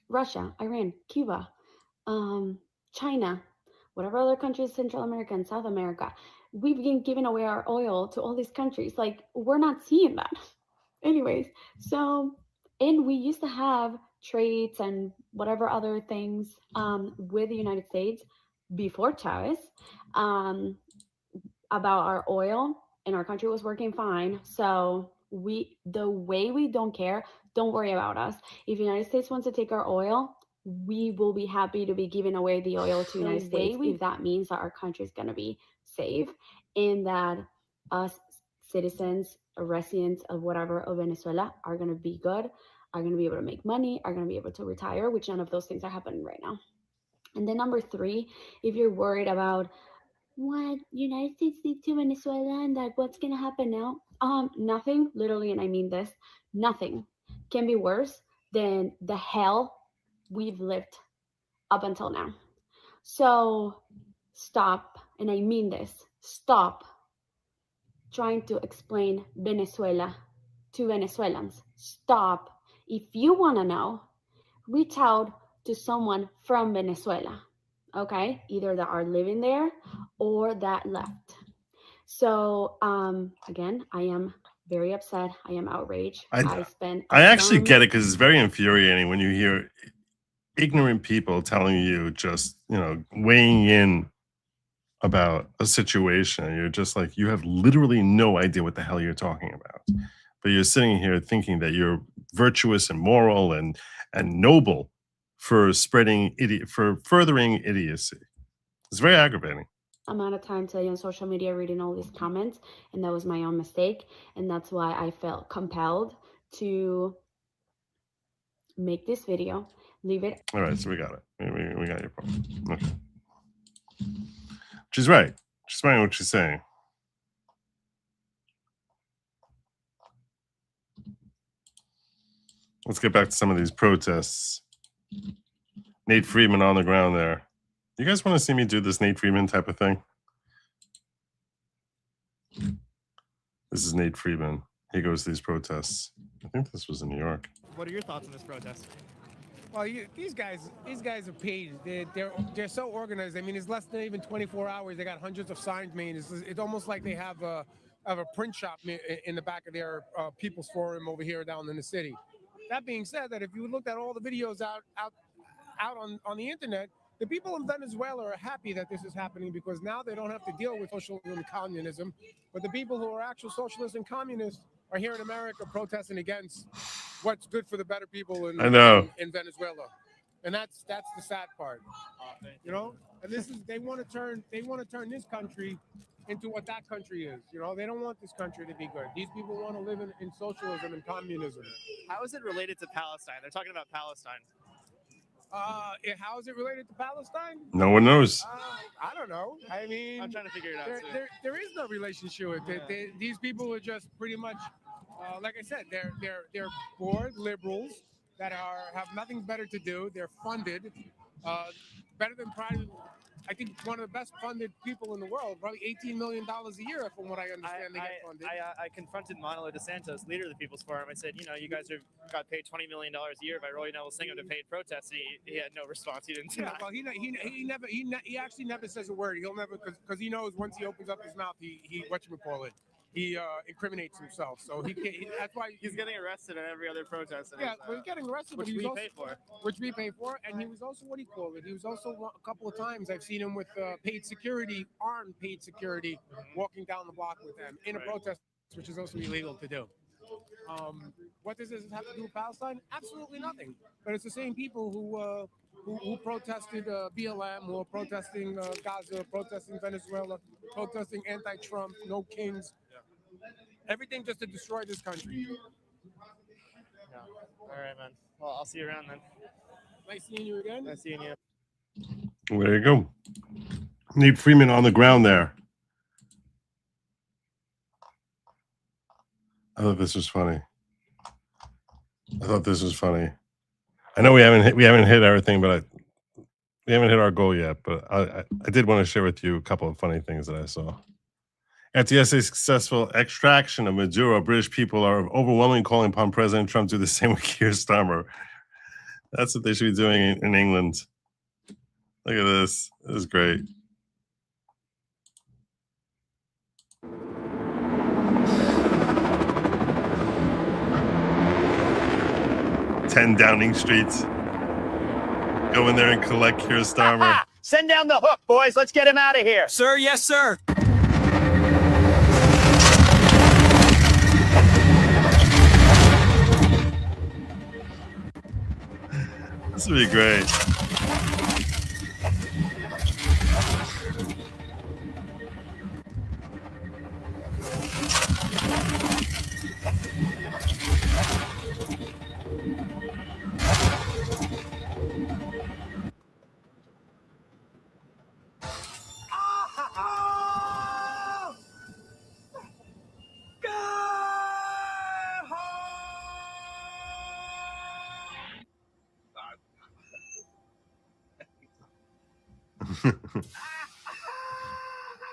Russia, Iran, Cuba, China, whatever other countries, Central America and South America, we've been giving away our oil to all these countries. Like, we're not seeing that. Anyways, so, and we used to have trades and whatever other things with the United States before Chavez about our oil, and our country was working fine. So the way we don't care, don't worry about us. If the United States wants to take our oil, we will be happy to be giving away the oil to the United States if that means that our country is going to be safe and that us citizens, residents of whatever of Venezuela are going to be good, are going to be able to make money, are going to be able to retire, which none of those things are happening right now. And then number 3, if you're worried about what United States did to Venezuela and that what's going to happen now, nothing, literally, and I mean this, nothing can be worse than the hell we've lived up until now. So stop, and I mean this, stop trying to explain Venezuela to Venezuelans. Stop. If you want to know, reach out to someone from Venezuela, okay? Either that are living there or that left. So again, I am very upset. I am outraged. I actually get it because it's very infuriating when you hear ignorant people telling you just, weighing in about a situation. And you're just like, you have literally no idea what the hell you're talking about. But you're sitting here thinking that you're virtuous and moral and noble for furthering idiocy. It's very aggravating. Amount of time today on social media reading all these comments, and that was my own mistake, and that's why I felt compelled to make this video. Leave it. All right, so we got it. We got your problem. Okay. She's right. She's right in what she's saying. Let's get back to some of these protests. Nate Friedman on the ground there. You guys want to see me do this Nate Friedman type of thing? This is Nate Friedman. He goes to these protests. I think this was in New York. What are your thoughts on this protest? Well, these guys are paid. They're so organized. I mean, it's less than even 24 hours. They got hundreds of signs made. It's almost like they have a print shop in the back of their People's Forum over here down in the city. That being said, that if you looked at all the videos out on the internet, the people in Venezuela are happy that this is happening because now they don't have to deal with socialism and communism. But the people who are actual socialists and communists are here in America protesting against what's good for the better people in Venezuela. And that's the sad part. And this is they want to turn this country into what that country is. They don't want this country to be good. These people want to live in socialism and communism. How is it related to Palestine? They're talking about Palestine. How is it related to Palestine? No one knows. I don't know. I mean, I'm trying to figure it out. There is no relationship with it. These people are just pretty much, like I said, they're bored liberals that have nothing better to do. They're funded, better than private. I think one of the best funded people in the world, probably $18 million a year, from what I understand. They get funded. I confronted Manolo DeSantos, leader of the People's Forum. I said, you guys got paid $20 million a year by Rolly Neville Singer to paid protests. He had no response. He didn't. Yeah, well, he actually never says a word. He'll never, because he knows once he opens up his mouth, he whatchamacallit, he incriminates himself. So that's why he's getting arrested at every other protest. Yeah, but he's getting arrested, which we pay for. Which we pay for, and he was also He was also a couple of times I've seen him with paid security, armed paid security, walking down the block with them in a protest, which is also illegal to do. What does this have to do with Palestine? Absolutely nothing. But it's the same people who protested BLM, who are protesting Gaza, protesting Venezuela, protesting anti-Trump, no kings. Everything just to destroy this country. Yeah. All right, man. Well, I'll see you around then. Nice seeing you again. Nice seeing you. There you go. Need Freeman on the ground there. I thought this was funny. I know we haven't hit everything, but we haven't hit our goal yet. But I did want to share with you a couple of funny things that I saw. After yesterday's successful extraction of Maduro, British people are overwhelmingly calling upon President Trump to do the same with Keir Starmer. That's what they should be doing in England. Look at this. This is great. Downing Street. Go in there and collect Keir Starmer. Send down the hook, boys. Let's get him out of here. Sir, yes, sir. This would be great.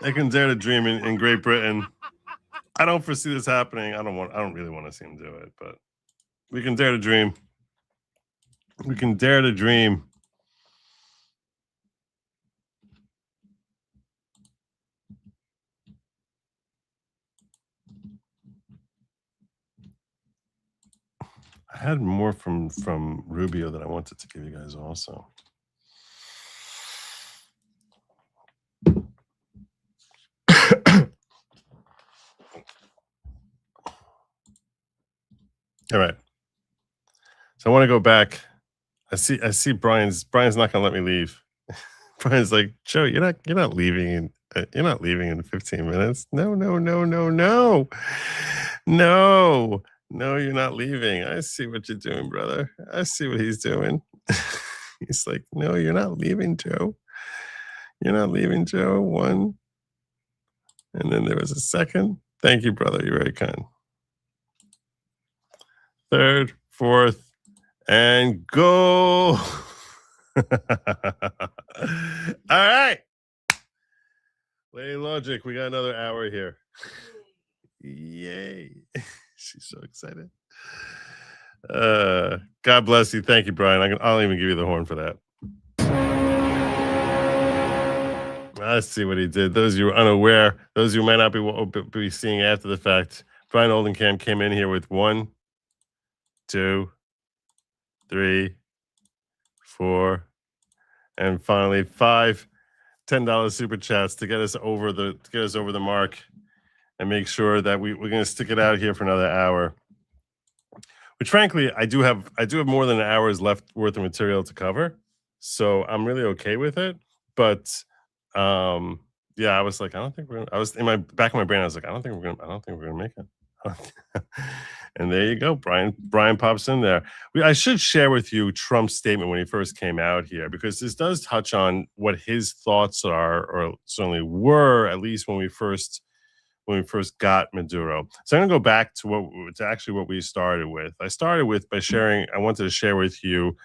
I can dare to dream in Great Britain. I don't foresee this happening. I don't really want to see him do it, but we can dare to dream. We can dare to dream. I had more from Rubio that I wanted to give you guys also. All right. So I want to go back. I see Brian's not gonna let me leave. Brian's like, Joe, you're not leaving in 15 minutes. No, you're not leaving. I see what you're doing, brother. I see what he's doing. He's like, no, you're not leaving, Joe. You're not leaving, Joe. One. And then there was a second. Thank you, brother. You're very kind. Third, fourth, and go. All right. Lady Logic, we got another hour here. Yay. She's so excited. God bless you. Thank you, Brian. I'll even give you the horn for that. I see what he did. Those of you unaware, those of you might not be seeing after the fact, Brian Oldenkamp came in here with 1, 2, 3, 4, and finally 5 $10 super chats to get us over the mark and make sure that we're going to stick it out here for another hour. Which frankly, I do have more than an hour's left worth of material to cover, so I'm really okay with it. But yeah, I was like, I was in my back of my brain, I was like, I don't think we're gonna make it. And there you go, Brian pops in there. I should share with you Trump's statement when he first came out here, because this does touch on what his thoughts are, or certainly were, at least when we first got Maduro. So I'm gonna go back to what we started with. I wanted to share with you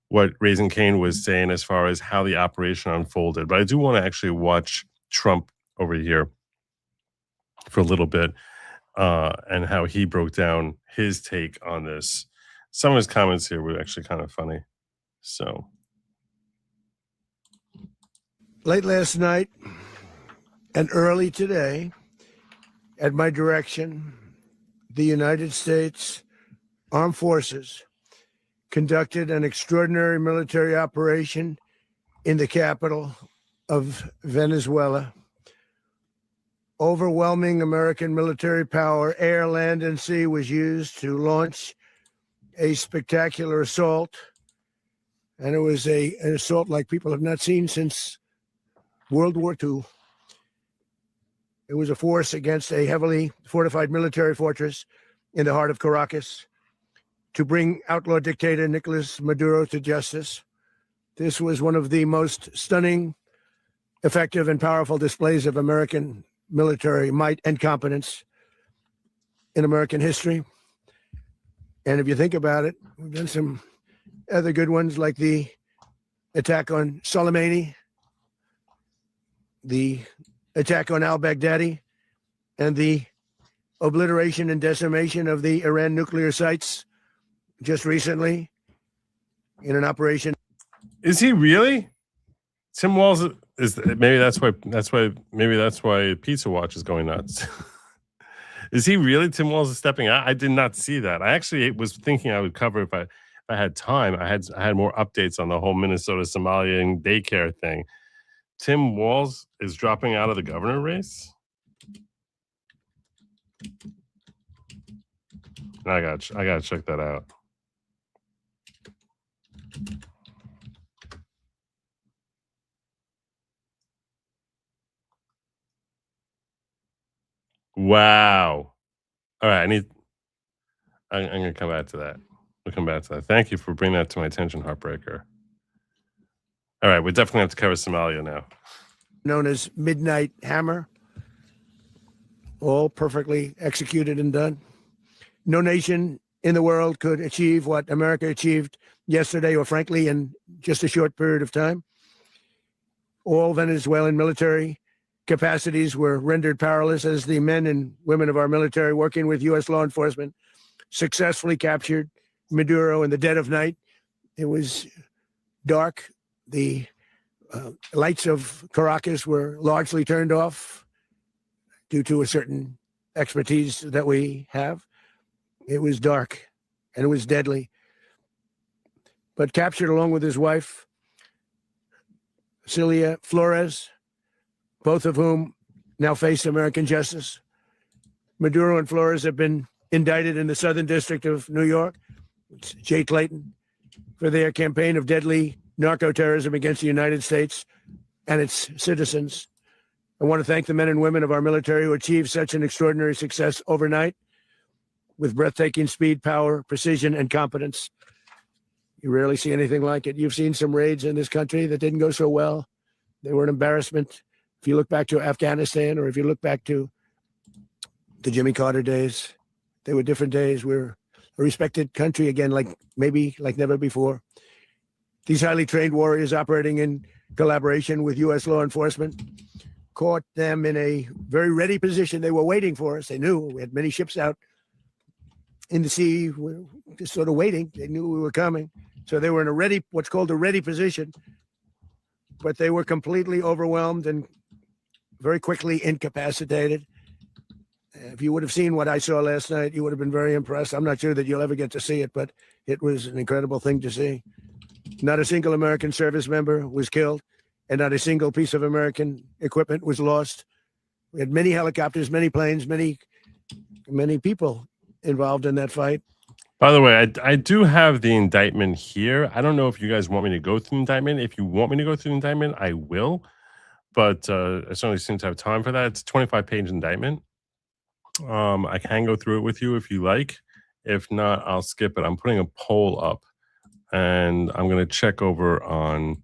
what Raising Cane was saying as far as how the operation unfolded. But I do want to actually watch Trump over here for a little bit and how he broke down his take on this. Some of his comments here were actually kind of funny. So late last night and early today, at my direction, the United States Armed Forces conducted an extraordinary military operation in the capital of Venezuela. Overwhelming American military power, air, land, and sea, was used to launch a spectacular assault. And it was an assault like people have not seen since World War II. It was a force against a heavily fortified military fortress in the heart of Caracas, to bring outlaw dictator Nicolás Maduro to justice, This was one of the most stunning, effective, and powerful displays of American military might and competence in American history. And if you think about it, we've done some other good ones like the attack on Soleimani, the attack on al-Baghdadi, and the obliteration and decimation of the Iran nuclear sites just recently in an operation. Is he really? Tim Walz is maybe that's why Pizza Watch is going nuts. Is he really? Tim Walz is stepping out. I did not see that. I actually was thinking I would cover if I had time. I had more updates on the whole Minnesota Somalian daycare thing. Tim Walz is dropping out of the governor race. I gotta check that out. Wow. All right, I'm gonna come back to that. We'll come back to that. Thank you for bringing that to my attention, Heartbreaker. All right, we definitely have to cover Somalia now. Known as Midnight Hammer. All perfectly executed and done. No nation in the world could achieve what America achieved yesterday, or frankly, in just a short period of time. All Venezuelan military capacities were rendered powerless as the men and women of our military, working with U.S. law enforcement, successfully captured Maduro in the dead of night. It was dark. The lights of Caracas were largely turned off due to a certain expertise that we have. It was dark and it was deadly. But captured along with his wife, Celia Flores, both of whom now face American justice. Maduro and Flores have been indicted in the Southern District of New York, Jay Clayton, for their campaign of deadly narco-terrorism against the United States and its citizens. I want to thank the men and women of our military who achieved such an extraordinary success overnight with breathtaking speed, power, precision, and competence. You rarely see anything like it. You've seen some raids in this country that didn't go so well. They were an embarrassment. If you look back to Afghanistan, or if you look back to the Jimmy Carter days, they were different days. We're a respected country again, maybe like never before. These highly trained warriors operating in collaboration with U.S. law enforcement caught them in a very ready position. They were waiting for us. They knew we had many ships out in the sea, just sort of waiting. They knew we were coming. So they were in what's called a ready position, but they were completely overwhelmed and very quickly incapacitated. If you would have seen what I saw last night, you would have been very impressed. I'm not sure that you'll ever get to see it, but it was an incredible thing to see. Not a single American service member was killed, and not a single piece of American equipment was lost. We had many helicopters, many planes, many people involved in that fight. By the way, I do have the indictment here. I don't know if you guys want me to go through the indictment. If you want me to go through the indictment, I will. But I certainly seem to have time for that. It's a 25-page indictment. I can go through it with you if you like. If not, I'll skip it. I'm putting a poll up, and I'm going to check over on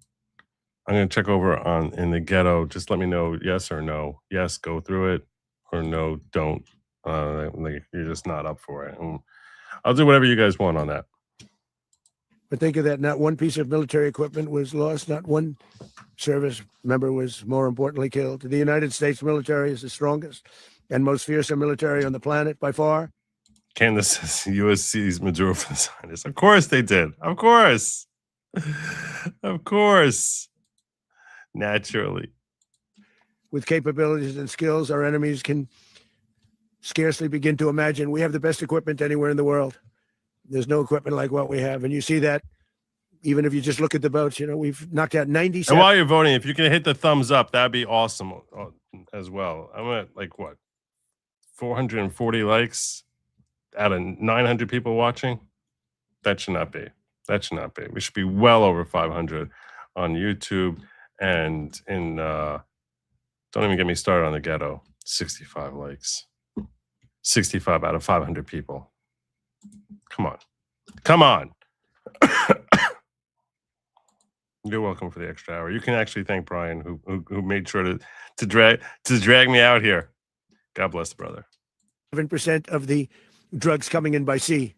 in the ghetto. Just let me know yes or no. Yes, go through it, or no, don't. You're just not up for it. And I'll do whatever you guys want on that. But think of that. Not one piece of military equipment was lost. Not one service member was, more importantly, killed. The United States military is the strongest and most fearsome military on the planet by far. Candace says U.S. seized Maduro for the scientists. Of course they did. Of course. Of course. Naturally. With capabilities and skills our enemies can scarcely begin to imagine. We have the best equipment anywhere in the world. There's no equipment like what we have. And you see that even if you just look at the boats. We've knocked out 97. And while you're voting, if you can hit the thumbs up, that'd be awesome as well. I'm at 440 likes out of 900 people watching. That should not be. That should not be. We should be well over 500 on YouTube. And don't even get me started on the ghetto. 65 likes. 65 out of 500 people. Come on. Come on. You're welcome for the extra hour. You can actually thank Brian, who made sure to drag me out here. God bless the brother. 7% of the drugs coming in by sea.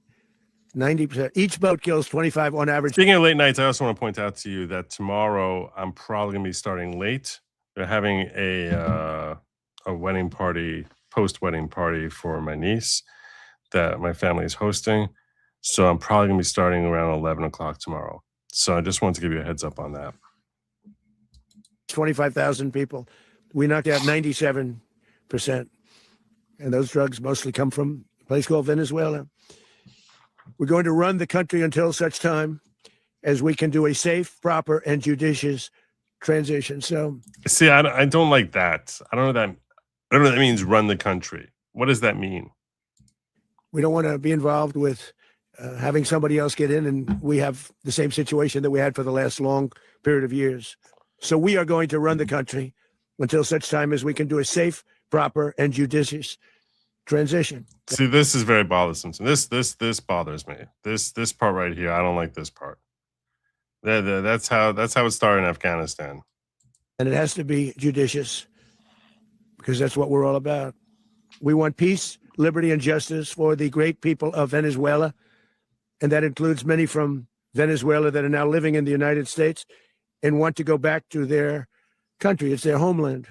90%. Each boat kills 25 on average. Speaking of late nights, I also want to point out to you that tomorrow I'm probably going to be starting late. They're having a wedding party, post-wedding party for my niece that my family is hosting. So I'm probably going to be starting around 11 o'clock tomorrow. So I just wanted to give you a heads up on that. 25,000 people. We knocked out 97%. And those drugs mostly come from a place called Venezuela. We're going to run the country until such time as we can do a safe, proper, and judicious transition. So, see, I don't like that. I don't know what that means. Run the country. What does that mean? We don't want to be involved with having somebody else get in, and we have the same situation that we had for the last long period of years. So we are going to run the country until such time as we can do a safe, proper, and judicious transition. See, this is very bothersome. This bothers me. This part right here, I don't like this part. That's how it started in Afghanistan. And it has to be judicious, because that's what we're all about. We want peace, liberty, and justice for the great people of Venezuela. And that includes many from Venezuela that are now living in the United States and want to go back to their country. It's their homeland.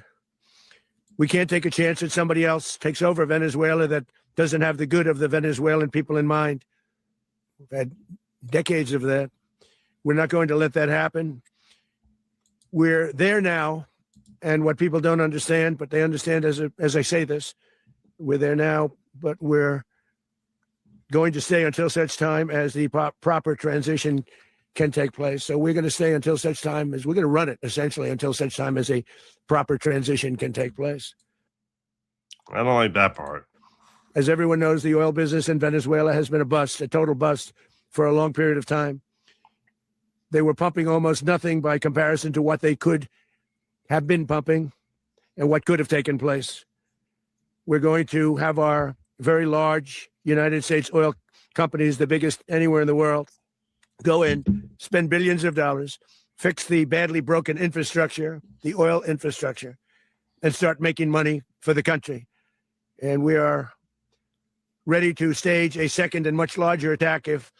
We can't take a chance that somebody else takes over Venezuela that doesn't have the good of the Venezuelan people in mind. We've had decades of that. We're not going to let that happen. We're there now, and what people don't understand, but they understand as I say this, we're there now, but we're going to stay until such time as the proper transition can take place. So we're going to stay until such time as we're going to run it essentially until such time as a proper transition can take place. I don't like that part. As everyone knows, the oil business in Venezuela has been a bust, a total bust for a long period of time. They were pumping almost nothing by comparison to what they could have been pumping and what could have taken place. We're going to have our very large United States oil companies, the biggest anywhere in the world, go in, spend billions of dollars, fix the badly broken infrastructure, the oil infrastructure, and start making money for the country. And we are ready to stage a second and much larger attack if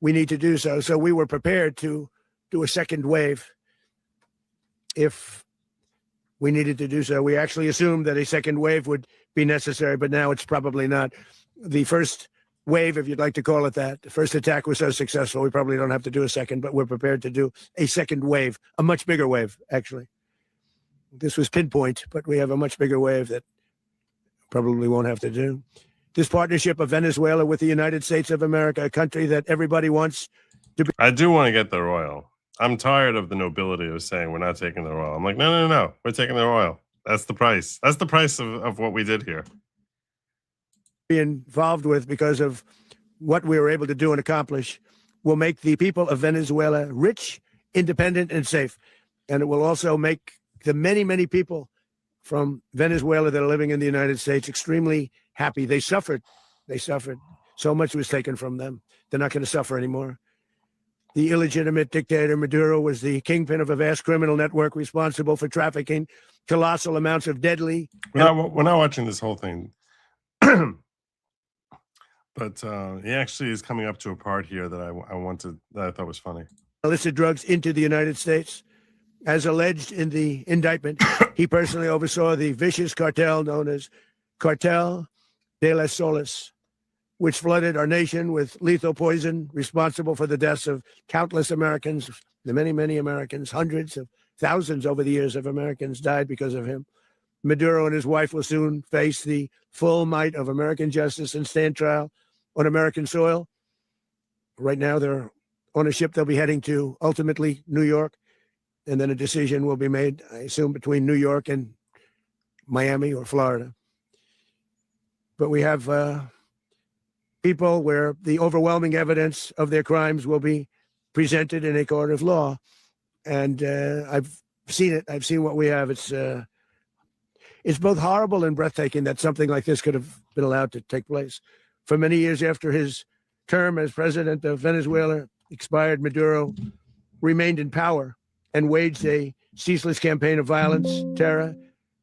we need to do so. So we were prepared to do a second wave if we needed to do so. We actually assumed that a second wave would be necessary, but now it's probably not. The first wave, if you'd like to call it that, the first attack was so successful, we probably don't have to do a second, but we're prepared to do a second wave, a much bigger wave, actually. This was pinpoint, but we have a much bigger wave that probably won't have to do. This partnership of Venezuela with the United States of America, a country that everybody wants to be. I do want to get their oil. I'm tired of the nobility of saying we're not taking their oil. I'm like, no, we're taking their oil. That's the price. That's the price of what we did here. Be involved with because of what we were able to do and accomplish will make the people of Venezuela rich, independent, and safe. And it will also make the many, many people from Venezuela that are living in the United States extremely happy. They suffered. So much was taken from them. They're not going to suffer anymore. The illegitimate dictator Maduro was the kingpin of a vast criminal network responsible for trafficking colossal amounts of deadly. We're not watching this whole thing. But he actually is coming up to a part here that I thought was funny. Illicit drugs into the United States. As alleged in the indictment, he personally oversaw the vicious cartel known as Cartel de las Solas, which flooded our nation with lethal poison, responsible for the deaths of countless Americans, the many, many Americans, hundreds of thousands over the years of Americans died because of him. Maduro and his wife will soon face the full might of American justice and stand trial on American soil. Right now, they're on a ship they'll be heading to, ultimately, New York. And then a decision will be made, I assume, between New York and Miami or Florida. But we have people where the overwhelming evidence of their crimes will be presented in a court of law. And I've seen it. I've seen what we have. It's both horrible and breathtaking that something like this could have been allowed to take place. For many years after his term as president of Venezuela expired, Maduro remained in power and waged a ceaseless campaign of violence, terror,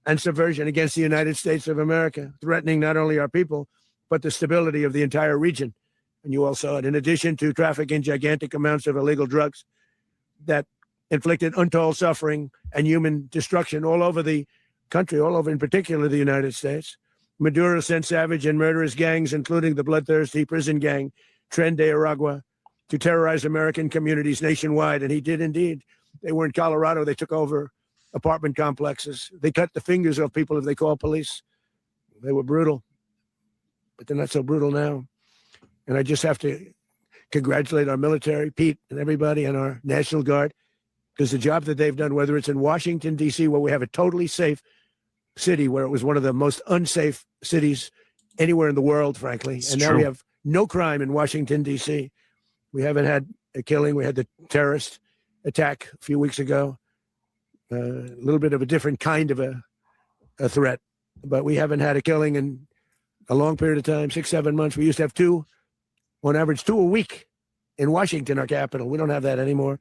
and subversion against the United States of America, threatening not only our people, but the stability of the entire region. And you all saw it. In addition to trafficking gigantic amounts of illegal drugs that inflicted untold suffering and human destruction all over the country, all over, in particular, the United States, Maduro sent savage and murderous gangs, including the bloodthirsty prison gang, Tren de Aragua, to terrorize American communities nationwide. And he did indeed. They were in Colorado. They took over apartment complexes. They cut the fingers off people if they called police. They were brutal, but they're not so brutal now. And I just have to congratulate our military, Pete, and everybody, and our National Guard, because the job that they've done, whether it's in Washington, D.C., where we have a totally safe city, where it was one of the most unsafe cities anywhere in the world, frankly. It's and now true. we have no crime in Washington, D.C. We haven't had a killing. We had the terrorist attack a few weeks ago. A little bit of a different kind of a threat, but we haven't had a killing in a long period of time, 6-7 months. We used to have two, on average, 2 a week in Washington, our capital. We don't have that anymore.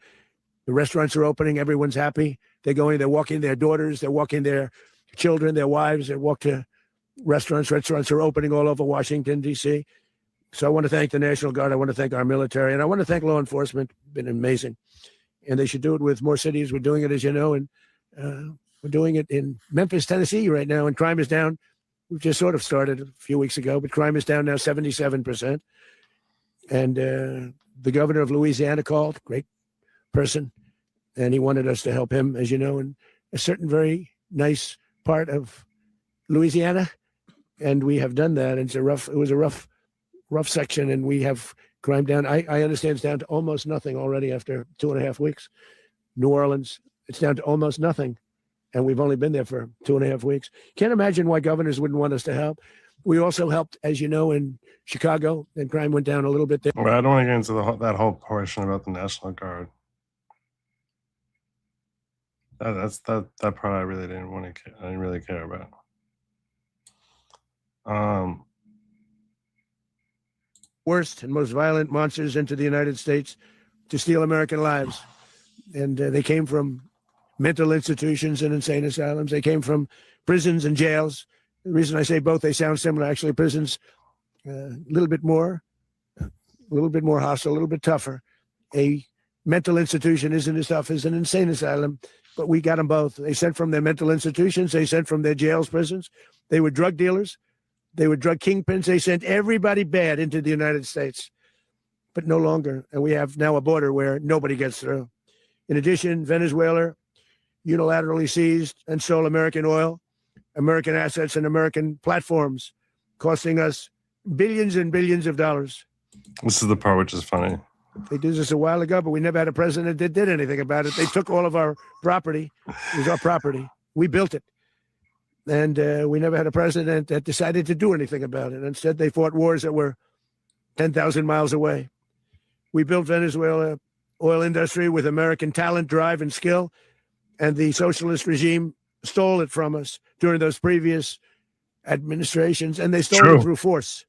The restaurants are opening. Everyone's happy. They're they're walking their daughters. They're walking their children, their wives. They walk to restaurants. Restaurants are opening all over Washington, D.C. So I want to thank the National Guard. I want to thank our military. And I want to thank law enforcement. Been amazing. And they should do it with more cities. We're doing it, as you know, and we're doing it in Memphis, Tennessee right now. And crime is down. We've just sort of started a few weeks ago, but crime is down now 77%. And the governor of Louisiana called, great person, and he wanted us to help him, as you know, in a certain very nice part of Louisiana. And we have done that. And it was a rough section, and we have crime down. I understand it's down to almost nothing already after 2.5 weeks. New Orleans, it's down to almost nothing. And we've only been there for 2.5 weeks. Can't imagine why governors wouldn't want us to help. We also helped, as you know, in Chicago, and crime went down a little bit there. Well, I don't want to get into that whole portion about the National Guard. That part I really didn't want to. I didn't really care about. Worst and most violent monsters into the United States to steal American lives. And they came from mental institutions and insane asylums. They came from prisons and jails. The reason I say both, they sound similar. Actually, prisons, a little bit more hostile, a little bit tougher. A mental institution isn't as tough as an insane asylum, but we got them both. They sent from their mental institutions. They sent from their jails, prisons. They were drug dealers. They were drug kingpins. They sent everybody bad into the United States, but no longer. And we have now a border where nobody gets through. In addition, Venezuela unilaterally seized and stole American oil, American assets, and American platforms, costing us billions and billions of dollars. This is the part which is funny. They did this a while ago, but we never had a president that did anything about it. They took all of our property. It was our property. We built it. And we never had a president that decided to do anything about it. Instead, they fought wars that were 10,000 miles away. We built Venezuela oil industry with American talent, drive, and skill. And the socialist regime stole it from us during those previous administrations. And they stole it through force.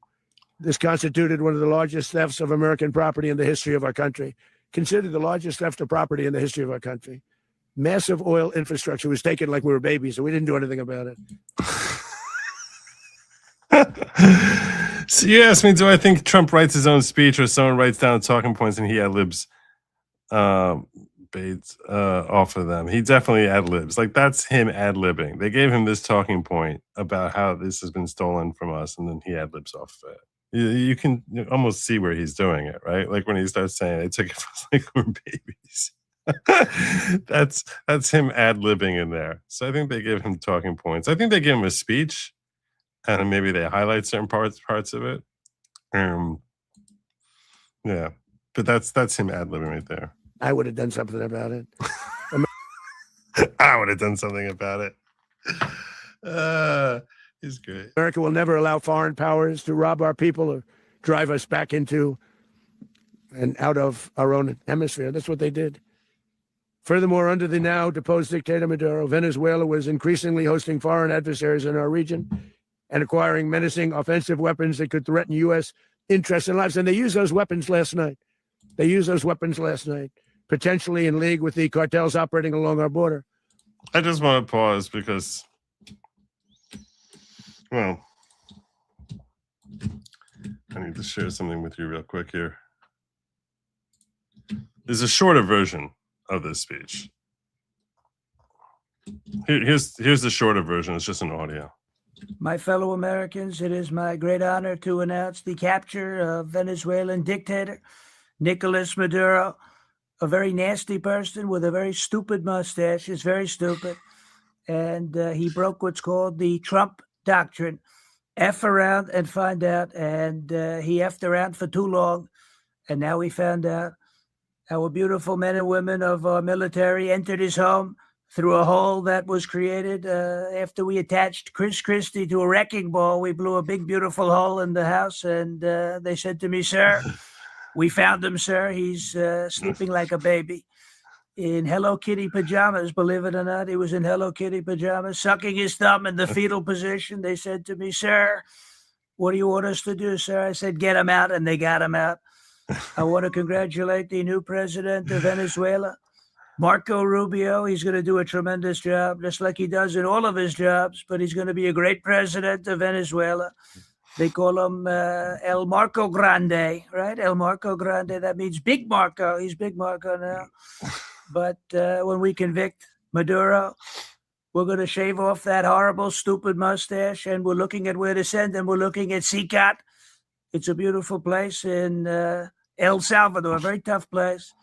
This constituted one of the largest thefts of American property in the history of our country. Considered the largest theft of property in the history of our country. Massive oil infrastructure was taken like we were babies, and we didn't do anything about it. So you asked me, do I think Trump writes his own speech or someone writes down talking points and he ad-libs Bates off of them? He definitely ad-libs. Like, that's him ad-libbing. They gave him this talking point about how this has been stolen from us, and then he ad-libs off of it. You can almost see where he's doing it, right? Like when he starts saying, "They took it from us like we're babies." that's him ad-libbing in there. So I think they give him talking points. I think they give him a speech, and maybe they highlight certain parts of it. Yeah, but that's him ad-libbing right there. I would have done something about it. I would have done something about it. He's great. America will never allow foreign powers to rob our people or drive us back into and out of our own hemisphere. That's what they did. Furthermore, under the now deposed dictator Maduro, Venezuela was increasingly hosting foreign adversaries in our region and acquiring menacing offensive weapons that could threaten U.S. interests and lives. And they used those weapons last night. potentially in league with the cartels operating along our border. I just want to pause because, well, I need to share something with you real quick here. There's a shorter version of this speech. Here's the shorter version. It's just an audio. My fellow Americans, it is my great honor to announce the capture of Venezuelan dictator Nicolás Maduro, a very nasty person with a very stupid mustache. He's very stupid. And he broke what's called the Trump doctrine. F around and find out. And he effed around for too long. And now we found out. Our beautiful men and women of our military entered his home through a hole that was created after we attached Chris Christie to a wrecking ball. We blew a big, beautiful hole in the house. And they said to me, sir, we found him, sir. He's sleeping like a baby in Hello Kitty pajamas. Believe it or not, he was in Hello Kitty pajamas, sucking his thumb in the fetal position. They said to me, sir, what do you want us to do, sir? I said, get him out. And they got him out. I want to congratulate the new president of Venezuela, Marco Rubio. He's going to do a tremendous job, just like he does in all of his jobs, but he's going to be a great president of Venezuela. They call him El Marco Grande, right? El Marco Grande. That means Big Marco. He's Big Marco now. But when we convict Maduro, we're going to shave off that horrible, stupid mustache, and we're looking at where to send him. We're looking at Sicat. It's a beautiful place in El Salvador, a very tough place.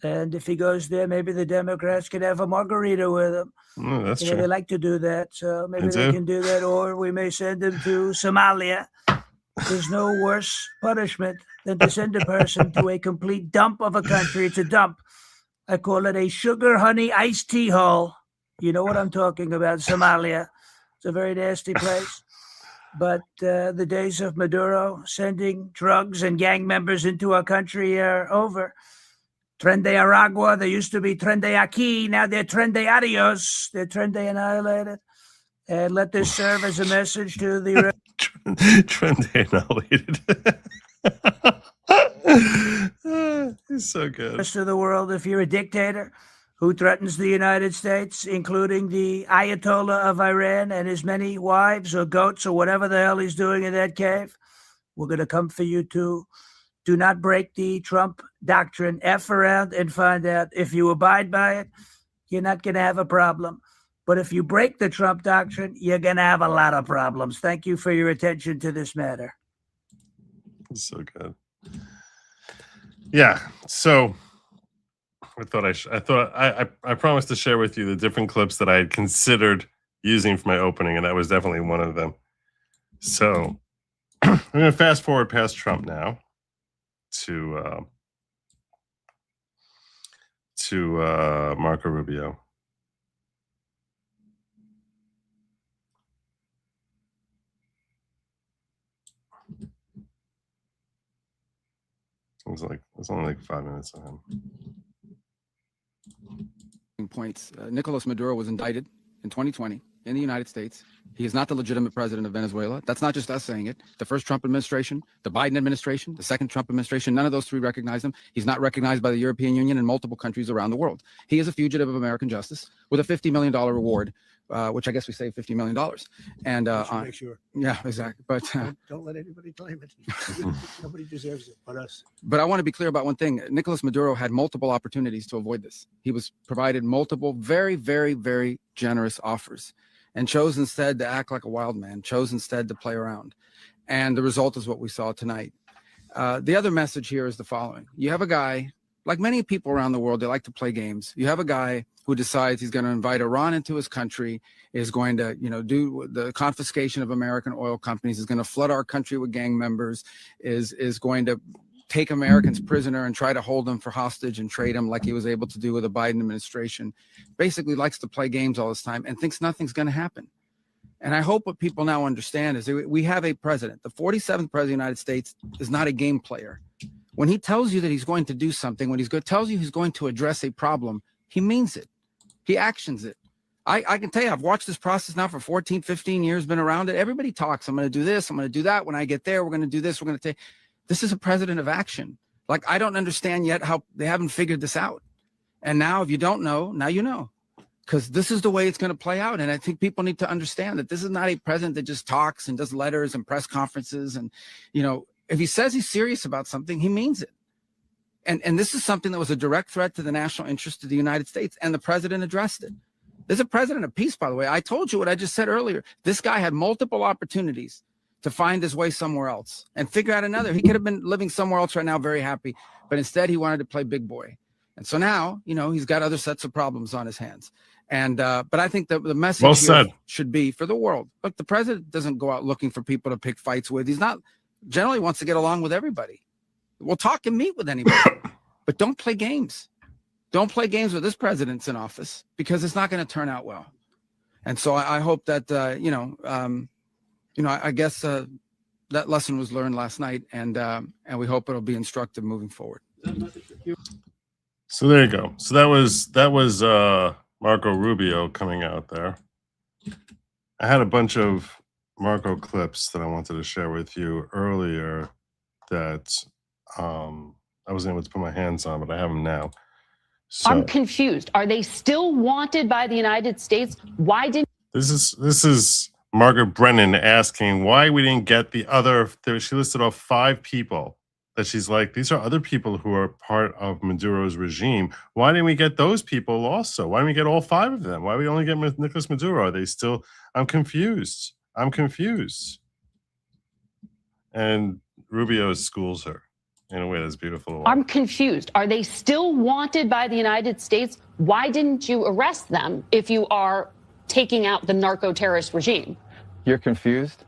And if he goes there, maybe the Democrats could have a margarita with him. Oh, that's You true. know, they like to do that. So maybe They they do. can do that. Or we may send him to Somalia. There's no worse punishment than to send a person to a complete dump of a country. It's a dump. I call it a sugar, honey, iced tea hole. You know what I'm talking about, Somalia. It's a very nasty place. But the days of Maduro sending drugs and gang members into our country are over. Trende Aragua, they used to be Trende Aquí, now they're Trende Adios. They're Trende annihilated. And let this serve as a message to the Trend annihilated. He's so good. rest of the world. If you're a dictator who threatens the United States, including the Ayatollah of Iran and his many wives or goats or whatever the hell he's doing in that cave, we're going to come for you too. Do not break the Trump doctrine. F around and find out. If you abide by it, you're not going to have a problem. But if you break the Trump doctrine, you're going to have a lot of problems. Thank you for your attention to this matter. It's so good. Yeah. So I thought I promised to share with you the different clips that I had considered using for my opening, and that was definitely one of them. So I'm going to fast forward past Trump now to Marco Rubio. It's only like 5 minutes of him. Points. Nicolás Maduro was indicted in 2020 in the United States. He is not the legitimate president of Venezuela. That's not just us saying it. The first Trump administration, the Biden administration, the second Trump administration, none of those three recognize him. He's not recognized by the European Union and multiple countries around the world. He is a fugitive of American justice with a $50 million reward, which I guess we saved $50 million. And Make sure. yeah, exactly. But Don't let anybody claim it. Nobody deserves it but us. But I want to be clear about one thing. Nicolás Maduro had multiple opportunities to avoid this. He was provided multiple very, very, very generous offers and chose instead to act like a wild man, chose instead to play around. And the result is what we saw tonight. The other message here is the following. You have a guy, like many people around the world, they like to play games. You have a guy who decides he's going to invite Iran into his country, is going to, do the confiscation of American oil companies, is going to flood our country with gang members, is going to take Americans prisoner and try to hold them for hostage and trade them like he was able to do with the Biden administration. Basically likes to play games all this time and thinks nothing's going to happen. And I hope what people now understand is that we have a president. The 47th president of the United States is not a game player. When he tells you that he's going to do something, when tells you he's going to address a problem, he means it. He actions it. I can tell you, I've watched this process now for 14, 15 years, been around it. Everybody talks. I'm going to do this. I'm going to do that. When I get there, we're going to do this. We're going to take. This is a president of action. Like, I don't understand yet how they haven't figured this out. And now if you don't know, now you know. Because this is the way it's going to play out. And I think people need to understand that this is not a president that just talks and does letters and press conferences. And, you know, if he says he's serious about something, he means it. And this is something that was a direct threat to the national interest of the United States. And the president addressed it. There's a president of peace, by the way. I told you what I just said earlier. This guy had multiple opportunities to find his way somewhere else and figure out another. He could have been living somewhere else right now, very happy. But instead, he wanted to play big boy. And so now, you know, he's got other sets of problems on his hands. And but I think that the message here should be for the world. Look, the president doesn't go out looking for people to pick fights with. He's not generally wants to get along with everybody. We'll talk and meet with anybody, but don't play games. Don't play games with this president's in office because it's not going to turn out well. And so I hope that I guess that lesson was learned last night, and we hope it'll be instructive moving forward. So there you go. So that was Marco Rubio coming out there. I had a bunch of Marco clips that I wanted to share with you earlier that I wasn't able to put my hands on, but I have them now. So, I'm confused. Are they still wanted by the United States? Why didn't this is Margaret Brennan asking why we didn't get the other. She listed off 5 people that she's like, these are other people who are part of Maduro's regime. Why didn't we get those people also? Why didn't we get all 5 of them? Why did we only get Nicolás Maduro? Are they still? I'm confused. And Rubio schools her in a way that's beautiful to watch. I'm confused. Are they still wanted by the United States? Why didn't you arrest them if you are taking out the narco-terrorist regime? You're confused?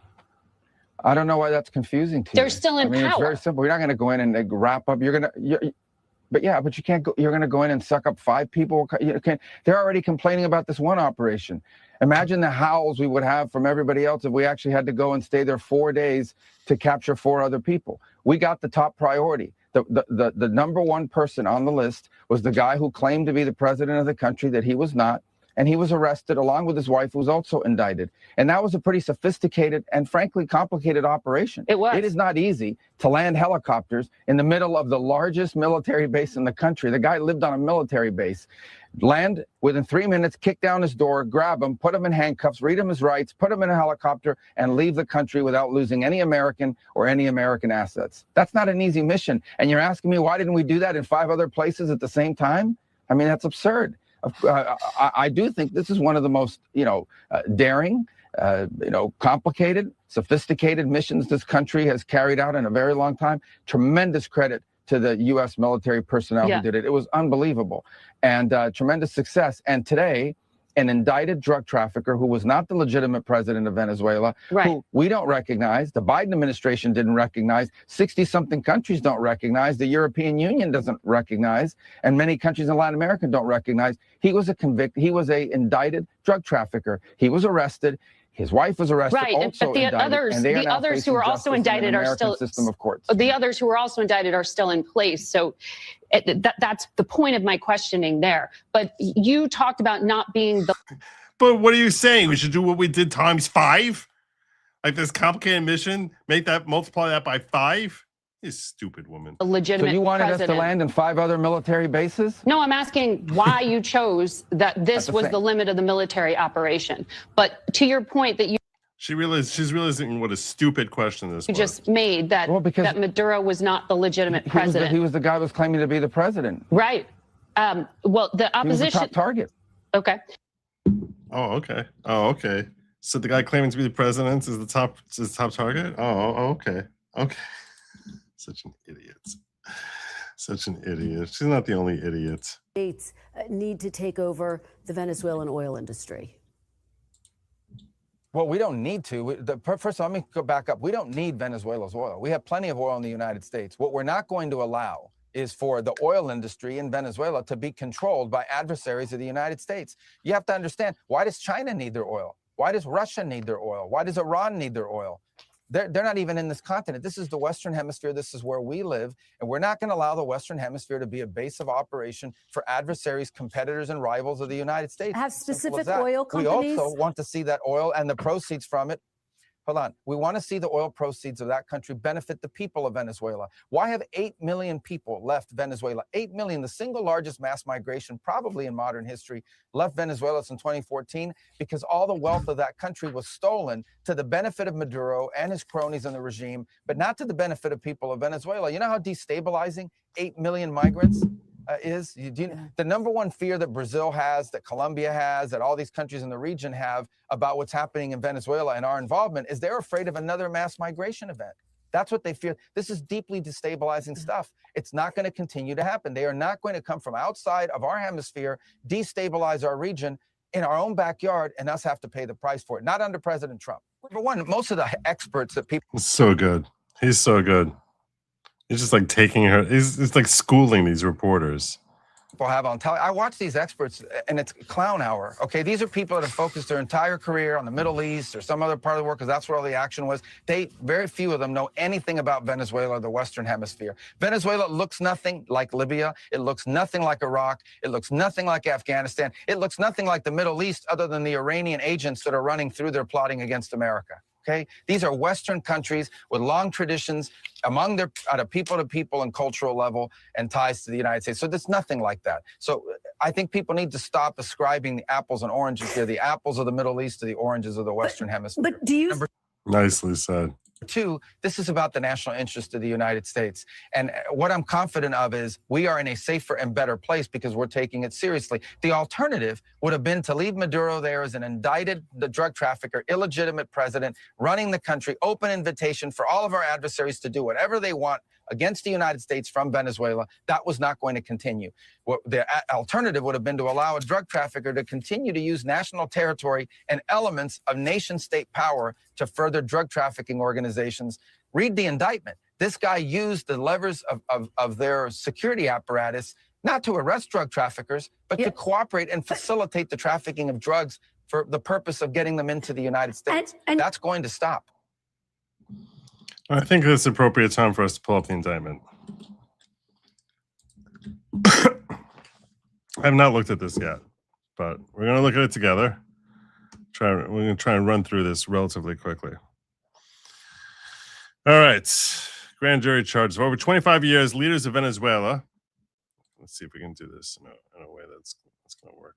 I don't know why that's confusing to you. They're still in I mean, power. It's very simple. You're not going to go in and wrap up. But you can't go. You're going to go in and suck up 5 people. They're already complaining about this one operation. Imagine the howls we would have from everybody else if we actually had to go and stay there 4 days to capture 4 other people. We got the top priority. The number one person on the list was the guy who claimed to be the president of the country that he was not. And he was arrested along with his wife, who was also indicted. And that was a pretty sophisticated and frankly complicated operation. It was. It is not easy to land helicopters in the middle of the largest military base in the country. The guy lived on a military base. Land within 3 minutes, kick down his door, grab him, put him in handcuffs, read him his rights, put him in a helicopter, and leave the country without losing any American or any American assets. That's not an easy mission. And you're asking me, why didn't we do that in 5 other places at the same time? I mean, that's absurd. I do think this is one of the most, daring, complicated, sophisticated missions this country has carried out in a very long time. Tremendous credit to the U.S. military personnel who did it. It was unbelievable and tremendous success. And today, an indicted drug trafficker who was not the legitimate president of Venezuela, who we don't recognize, the Biden administration didn't recognize, 60-something countries don't recognize, the European Union doesn't recognize, and many countries in Latin America don't recognize. He was a indicted drug trafficker. He was arrested. His wife was arrested, also but the indicted, others who are also indicted are still system of courts. The others who are also indicted are still in place. So that's the point of my questioning there. But you talked about not being the. But what are you saying? We should do what we did times 5, like this complicated mission. Multiply that by 5. You stupid woman. A legitimate. So you wanted president. us to land in 5 other military bases? No, I'm asking why you chose that this was the limit of the military operation. But to your point that she's realizing what a stupid question this was. Just made that that Maduro was not the legitimate president. He was the guy who was claiming to be the president. Right. Well, the opposition. He was the top target. Okay. Oh, okay. So the guy claiming to be the president is the top target? Oh, okay. Such an idiot. She's not the only idiot. States need to take over the Venezuelan oil industry. Well, we don't need to. First of all, let me go back up. We don't need Venezuela's oil. We have plenty of oil in the United States. What we're not going to allow is for the oil industry in Venezuela to be controlled by adversaries of the United States. You have to understand, why does China need their oil? Why does Russia need their oil? Why does Iran need their oil? They're not even in this continent. This is the Western Hemisphere. This is where we live. And we're not going to allow the Western Hemisphere to be a base of operation for adversaries, competitors, and rivals of the United States. Have specific oil companies. We also want to see that oil and the proceeds from it Hold on. We want to see the oil proceeds of that country benefit the people of Venezuela. Why have 8 million people left Venezuela? 8 million, the single largest mass migration probably in modern history, left Venezuela since 2014 because all the wealth of that country was stolen to the benefit of Maduro and his cronies in the regime, but not to the benefit of people of Venezuela. You know how destabilizing 8 million migrants is? The number one fear that Brazil has, that Colombia has, that all these countries in the region have about what's happening in Venezuela and our involvement is they're afraid of another mass migration event. That's what they fear. This is deeply destabilizing stuff. It's not going to continue to happen. They are not going to come from outside of our hemisphere, destabilize our region in our own backyard, and us have to pay the price for it. Not under President Trump. Number one, most of the experts that people... So good. He's so good. He's just like taking her. He's like schooling these reporters. Have on television. I watch these experts, and it's clown hour. Okay, these are people that have focused their entire career on the Middle East or some other part of the world because that's where all the action was. Very few of them know anything about Venezuela or the Western Hemisphere. Venezuela looks nothing like Libya. It looks nothing like Iraq. It looks nothing like Afghanistan. It looks nothing like the Middle East, other than the Iranian agents that are running through there plotting against America. Okay, these are Western countries with long traditions among their at a people-to-people and cultural level and ties to the United States. So there's nothing like that. So I think people need to stop ascribing the apples and oranges here, the apples of the Middle East to the oranges of the Western Hemisphere. But do you... Nicely said. Two, this is about the national interest of the United States. And what I'm confident of is we are in a safer and better place because we're taking it seriously. The alternative would have been to leave Maduro there as an indicted drug trafficker, illegitimate president, running the country, open invitation for all of our adversaries to do whatever they want against the United States from Venezuela. That was not going to continue. The alternative would have been to allow a drug trafficker to continue to use national territory and elements of nation-state power to further drug trafficking organizations. Read the indictment. This guy used the levers of their security apparatus not to arrest drug traffickers, but to cooperate and facilitate the trafficking of drugs for the purpose of getting them into the United States. That's going to stop. I think it's an appropriate time for us to pull up the indictment. I have not looked at this yet, but we're going to look at it together. We're going to try and run through this relatively quickly. All right. Grand jury charges. For over 25 years, leaders of Venezuela. Let's see if we can do this in a way that's going to work.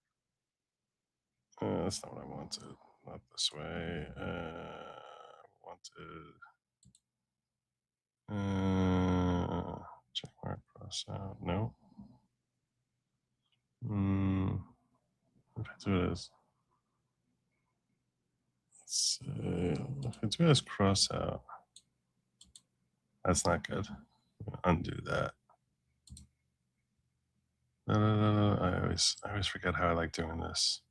That's not what I wanted. Not this way. Check mark, cross out. No. If I do this, let's see. If I do this cross out, that's not good. Undo that. No. I always forget how I like doing this.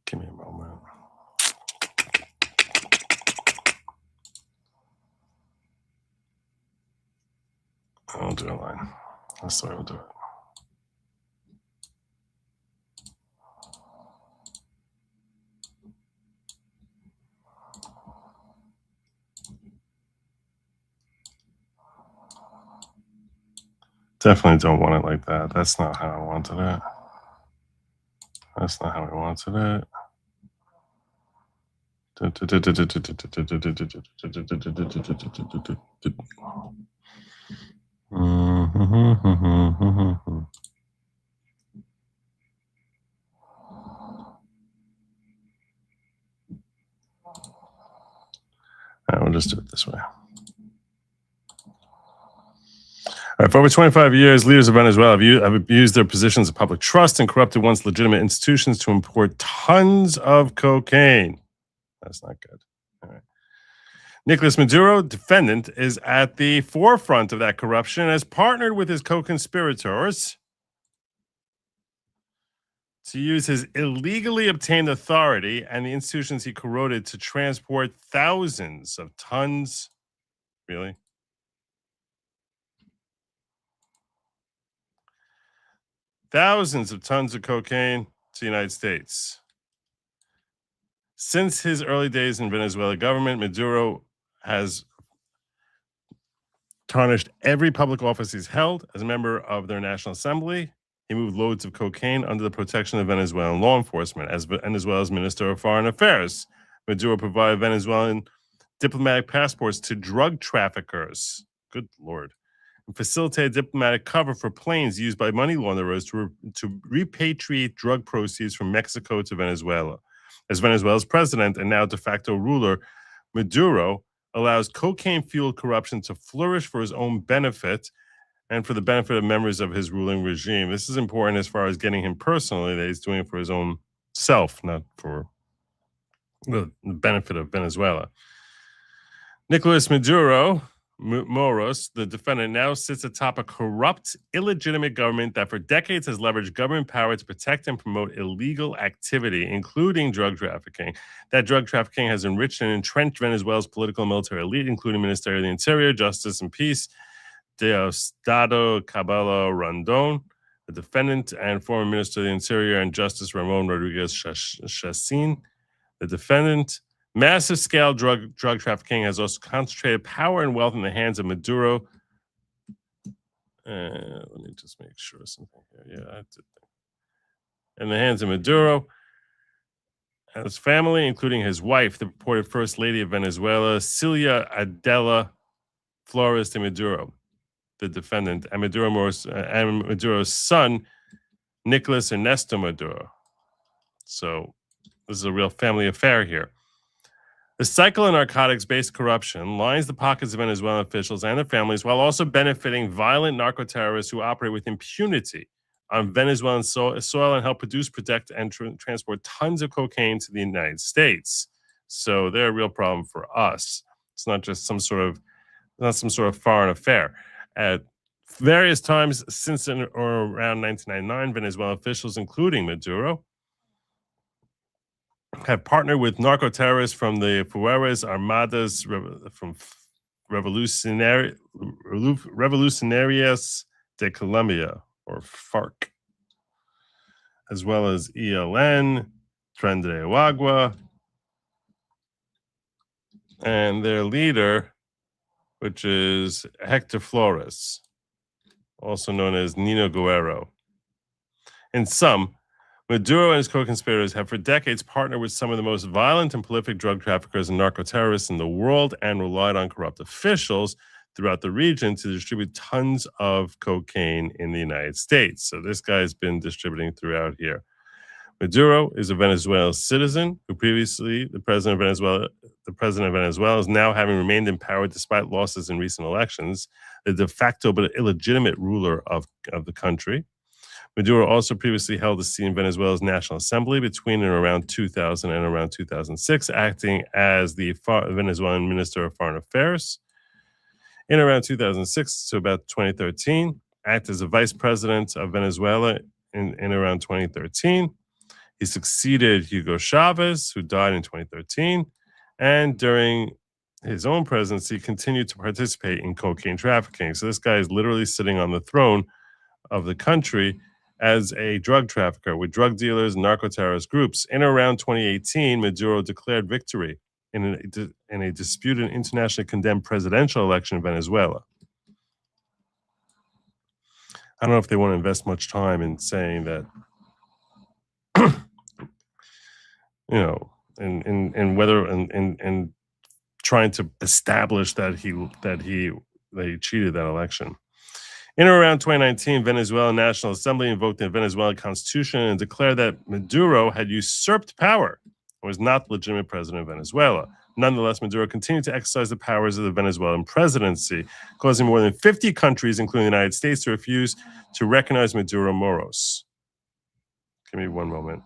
Give me a moment. I'll do a line. That's the way we'll do it. Definitely don't want it like that. That's not how I wanted it. That's not how I wanted it. We'll just do it this way. All right, for over 25 years, leaders of Venezuela have abused their positions of public trust and corrupted once legitimate institutions to import tons of cocaine. That's not good. All right. Nicolás Maduro, defendant, is at the forefront of that corruption and has partnered with his co-conspirators to use his illegally obtained authority and the institutions he corroded to transport thousands of tons. Really? Thousands of tons of cocaine to the United States. Since his early days in Venezuela government, Maduro has tarnished every public office he's held. As a member of their National Assembly, he moved loads of cocaine under the protection of Venezuelan law enforcement, as well as Minister of Foreign Affairs. Maduro provided Venezuelan diplomatic passports to drug traffickers. Good Lord. And facilitated diplomatic cover for planes used by money launderers to repatriate drug proceeds from Mexico to Venezuela. As Venezuela's president and now de facto ruler, Maduro allows cocaine-fueled corruption to flourish for his own benefit and for the benefit of members of his ruling regime. This is important as far as getting him personally, that he's doing it for his own self, not for the benefit of Venezuela. Nicolás Maduro, Moros, the defendant, now sits atop a corrupt, illegitimate government that for decades has leveraged government power to protect and promote illegal activity, including drug trafficking. That drug trafficking has enriched and entrenched Venezuela's political and military elite, including Minister of the Interior, Justice and Peace, Diosdado Cabello Rondon, the defendant, and former Minister of the Interior and Justice Ramon Rodriguez Chacin. The defendant, massive-scale drug trafficking has also concentrated power and wealth in the hands of Maduro. Let me just make sure something here. Yeah, I did that. In the hands of Maduro and his family, including his wife, the purported First Lady of Venezuela, Celia Adela Flores de Maduro, the defendant, and Maduro's son, Nicolas Ernesto Maduro. So this is a real family affair here. The cycle of narcotics-based corruption lines the pockets of Venezuelan officials and their families while also benefiting violent narco-terrorists who operate with impunity on Venezuelan soil and help produce, protect, and transport tons of cocaine to the United States. So they're a real problem for us. It's not just some sort of foreign affair. At various times since or around 1999, Venezuelan officials, including Maduro, have partnered with narco-terrorists from the Fuerzas Armadas from Revolucionarias de Colombia, or FARC, as well as ELN, Tren de Agua, and their leader, which is Hector Flores, also known as Nino Guerrero. In sum, Maduro and his co-conspirators have for decades partnered with some of the most violent and prolific drug traffickers and narco-terrorists in the world and relied on corrupt officials throughout the region to distribute tons of cocaine in the United States. So this guy's been distributing throughout here. Maduro is a Venezuelan citizen who previously the president of Venezuela is now having remained in power despite losses in recent elections, the de facto but illegitimate ruler of the country. Maduro also previously held a seat in Venezuela's National Assembly between and around 2000 and around 2006, acting as the Venezuelan Minister of Foreign Affairs. In around 2006 to about 2013, acted as a vice president of Venezuela in around 2013. He succeeded Hugo Chavez, who died in 2013, and during his own presidency, continued to participate in cocaine trafficking. So this guy is literally sitting on the throne of the country as a drug trafficker with drug dealers and narco-terrorist groups. In around 2018, Maduro declared victory in a disputed, internationally condemned presidential election in Venezuela. I don't know if they want to invest much time in saying that, in whether and trying to establish that they cheated that election. In or around 2019, Venezuelan National Assembly invoked the Venezuelan Constitution and declared that Maduro had usurped power and was not the legitimate president of Venezuela. Nonetheless, Maduro continued to exercise the powers of the Venezuelan presidency, causing more than 50 countries, including the United States, to refuse to recognize Maduro Moros. Give me one moment.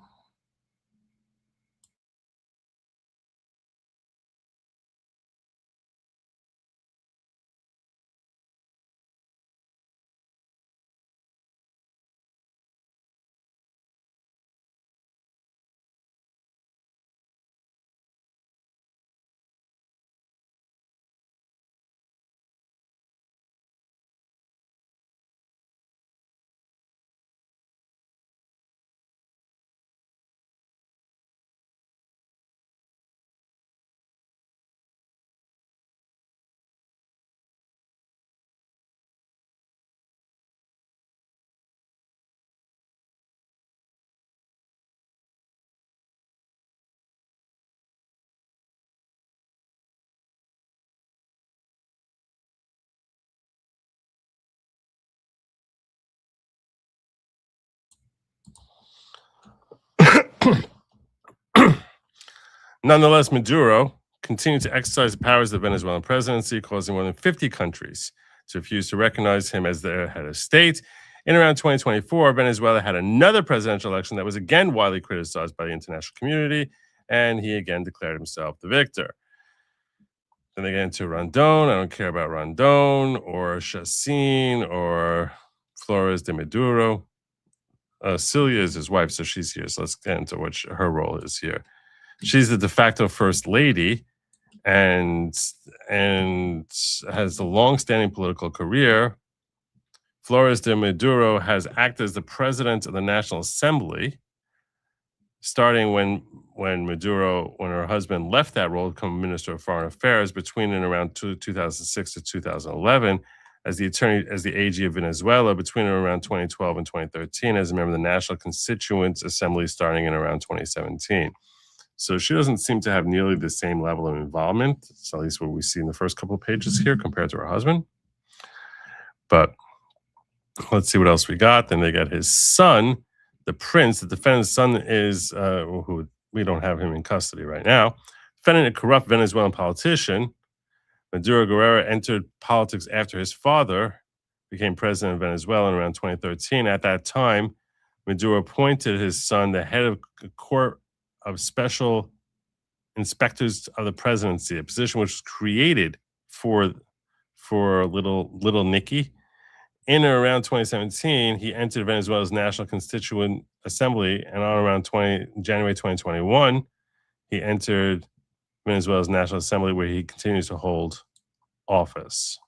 Nonetheless, Maduro continued to exercise the powers of the Venezuelan presidency, causing more than 50 countries to refuse to recognize him as their head of state. In around 2024, Venezuela had another presidential election that was again widely criticized by the international community, and he again declared himself the victor. Then they get into Rondon. I don't care about Rondon or Chacín or Flores de Maduro. Celia is his wife, so she's here. So let's get into what her role is here. She's the de facto first lady and has a long-standing political career. Flores de Maduro has acted as the president of the National Assembly, starting when her husband left that role to become Minister of Foreign Affairs between and around 2006 to 2011, as the AG of Venezuela between and around 2012 and 2013, as a member of the National Constituent Assembly starting in around 2017. So she doesn't seem to have nearly the same level of involvement. It's at least what we see in the first couple of pages here compared to her husband. But let's see what else we got. Then they got his son, the prince. The defendant's son is, who we don't have him in custody right now, defendant, a corrupt Venezuelan politician. Maduro Guerrero entered politics after his father became president of Venezuela in around 2013. At that time, Maduro appointed his son the head of the Court of Special Inspectors of the Presidency, a position which was created for little Nicky. In or around 2017, he entered Venezuela's National Constituent Assembly, and on around January 2021, he entered Venezuela's National Assembly, where he continues to hold office.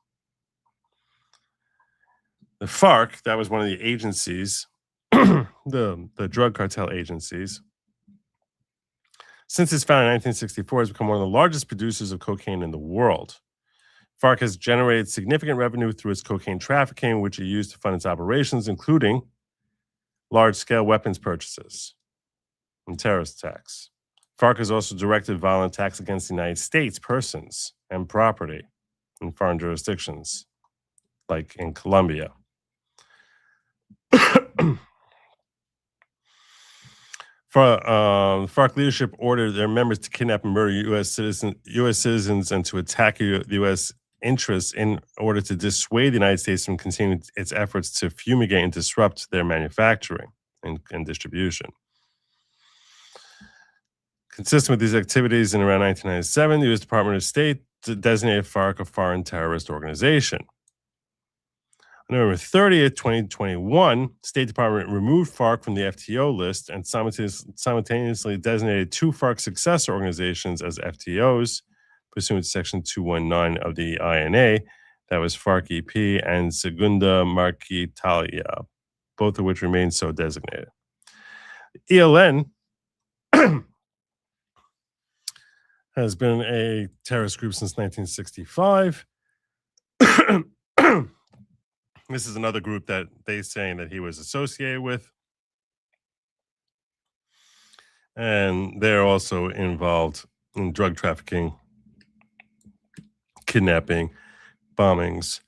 The FARC, that was one of the agencies, the drug cartel agencies, since its founding in 1964, has become one of the largest producers of cocaine in the world. FARC has generated significant revenue through its cocaine trafficking, which it used to fund its operations, including large-scale weapons purchases and terrorist attacks. FARC has also directed violent attacks against the United States, persons, and property in foreign jurisdictions, like in Colombia. FARC leadership ordered their members to kidnap and murder U.S. citizens and to attack the U.S. interests in order to dissuade the United States from continuing its efforts to fumigate and disrupt their manufacturing and distribution. Consistent with these activities, in around 1997, the U.S. Department of State designated FARC a foreign terrorist organization. On November 30th, 2021, State Department removed FARC from the FTO list and simultaneously designated two FARC successor organizations as FTOs, pursuant to Section 219 of the INA. That was FARC-EP and Segunda Marquitalia, both of which remain so designated. ELN has been a terrorist group since 1965. This is another group that they're saying that he was associated with. And they're also involved in drug trafficking, kidnapping, bombings.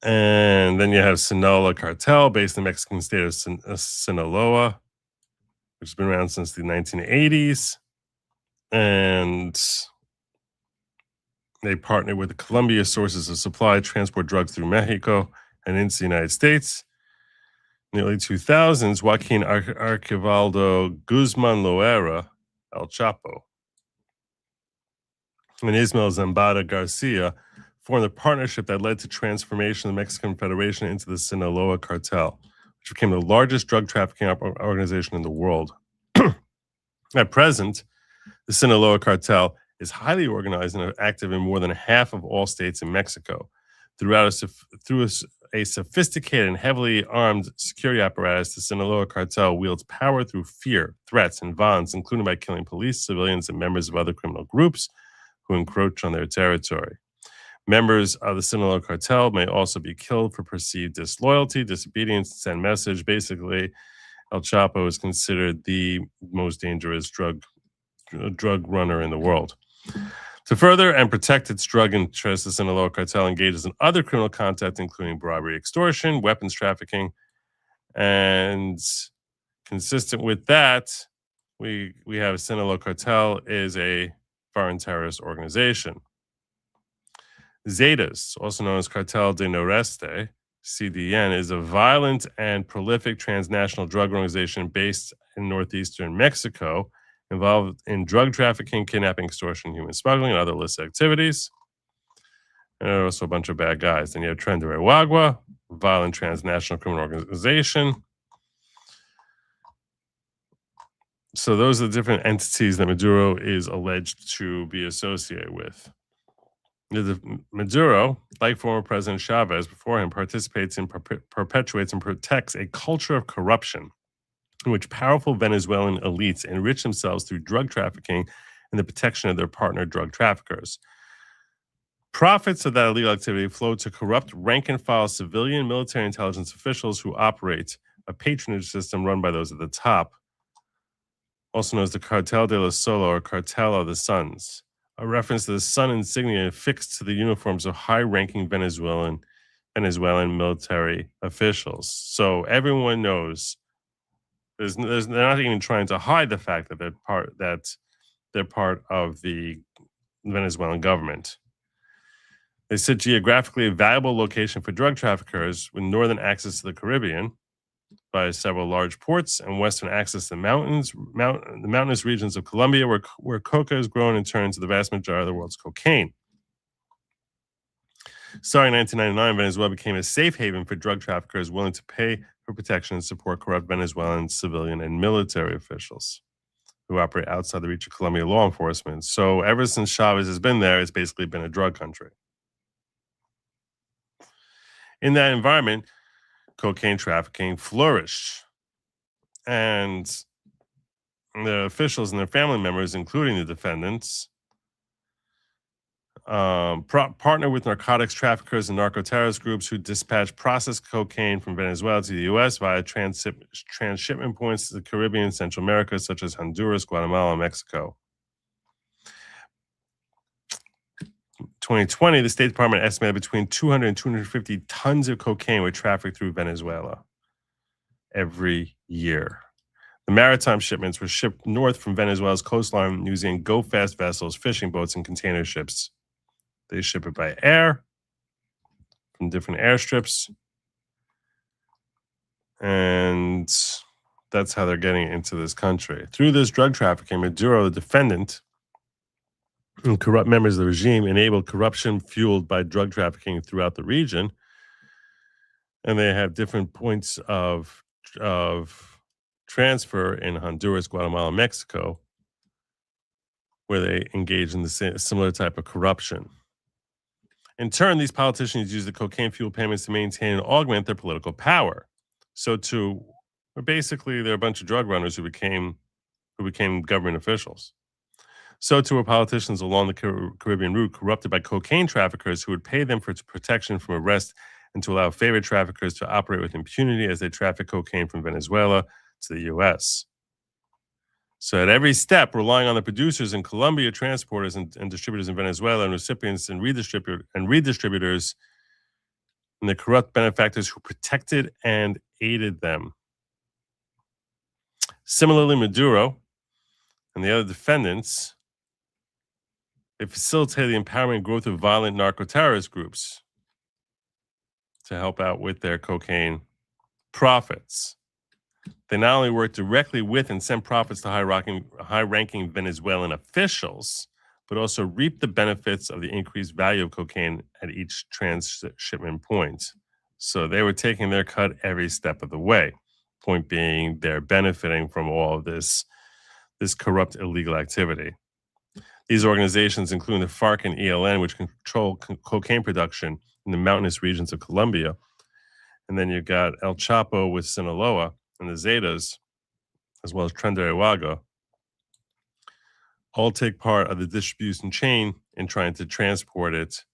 And then you have Sinaloa Cartel, based in the Mexican state of Sinaloa, which has been around since the 1980s. And they partnered with the Colombia sources of supply, transport drugs through Mexico and into the United States. In the early 2000s, Joaquin Archivaldo Guzman Loera, El Chapo, and Ismael Zambada Garcia formed a partnership that led to transformation of the Mexican Federation into the Sinaloa Cartel, which became the largest drug trafficking organization in the world. At present, the Sinaloa Cartel is highly organized and active in more than half of all states in Mexico. Through a sophisticated and heavily armed security apparatus, the Sinaloa Cartel wields power through fear, threats, and violence, including by killing police, civilians, and members of other criminal groups who encroach on their territory. Members of the Sinaloa Cartel may also be killed for perceived disloyalty, disobedience, and send message. Basically, El Chapo is considered the most dangerous drug runner in the world. To further and protect its drug interests, the Sinaloa Cartel engages in other criminal conduct, including bribery, extortion, weapons trafficking, and consistent with that, we have Sinaloa Cartel is a foreign terrorist organization. Zetas, also known as Cartel de Noreste, CDN, is a violent and prolific transnational drug organization based in northeastern Mexico, involved in drug trafficking, kidnapping, extortion, human smuggling, and other illicit activities. And there are also a bunch of bad guys. Then you have Tren de Aragua, violent transnational criminal organization. So those are the different entities that Maduro is alleged to be associated with. Maduro, like former President Chavez before him, participates in, perpetuates, and protects a culture of corruption in which powerful Venezuelan elites enrich themselves through drug trafficking and the protection of their partner drug traffickers. Profits of that illegal activity flow to corrupt rank-and-file civilian military intelligence officials who operate a patronage system run by those at the top, also known as the Cartel de los Solos, or Cartel of the Suns, a reference to the sun insignia affixed to the uniforms of high-ranking Venezuelan military officials. So everyone knows they're not even trying to hide the fact that they're part of the Venezuelan government. They sit geographically a valuable location for drug traffickers with northern access to the Caribbean by several large ports and western access to the mountainous regions of Colombia, where coca is grown and turned to the vast majority of the world's cocaine. Starting in 1999, Venezuela became a safe haven for drug traffickers willing to pay for protection and support corrupt Venezuelan civilian and military officials who operate outside the reach of Colombian law enforcement. So ever since Chavez has been there, it's basically been a drug country. In that environment, cocaine trafficking flourished. And the officials and their family members, including the defendants, partner with narcotics traffickers and narco-terrorist groups who dispatch processed cocaine from Venezuela to the U.S. via transshipment points to the Caribbean and Central America, such as Honduras, Guatemala, and Mexico. 2020, the State Department estimated between 200 and 250 tons of cocaine were trafficked through Venezuela every year. The maritime shipments were shipped north from Venezuela's coastline using go-fast vessels, fishing boats, and container ships. They ship it by air from different airstrips. And that's how they're getting into this country. Through this drug trafficking, Maduro, the defendant, and corrupt members of the regime enabled corruption fueled by drug trafficking throughout the region. And they have different points of transfer in Honduras, Guatemala, and Mexico, where they engage in the similar type of corruption. In turn, these politicians use the cocaine fuel payments to maintain and augment their political power. So basically, they're a bunch of drug runners who became government officials. So too were politicians along the Caribbean route corrupted by cocaine traffickers who would pay them for protection from arrest and to allow favored traffickers to operate with impunity as they traffic cocaine from Venezuela to the U.S. So at every step, relying on the producers in Colombia, transporters and distributors in Venezuela, and recipients and redistributors, and the corrupt benefactors who protected and aided them. Similarly, Maduro and the other defendants, they facilitated the empowerment and growth of violent narco-terrorist groups to help out with their cocaine profits. They not only work directly with and send profits to high-ranking Venezuelan officials, but also reap the benefits of the increased value of cocaine at each transshipment point. So they were taking their cut every step of the way. Point being, they're benefiting from all of this corrupt illegal activity. These organizations, including the FARC and ELN, which control cocaine production in the mountainous regions of Colombia. And then you've got El Chapo with Sinaloa and the Zetas, as well as Tren de Aragua, all take part of the distribution chain in trying to transport it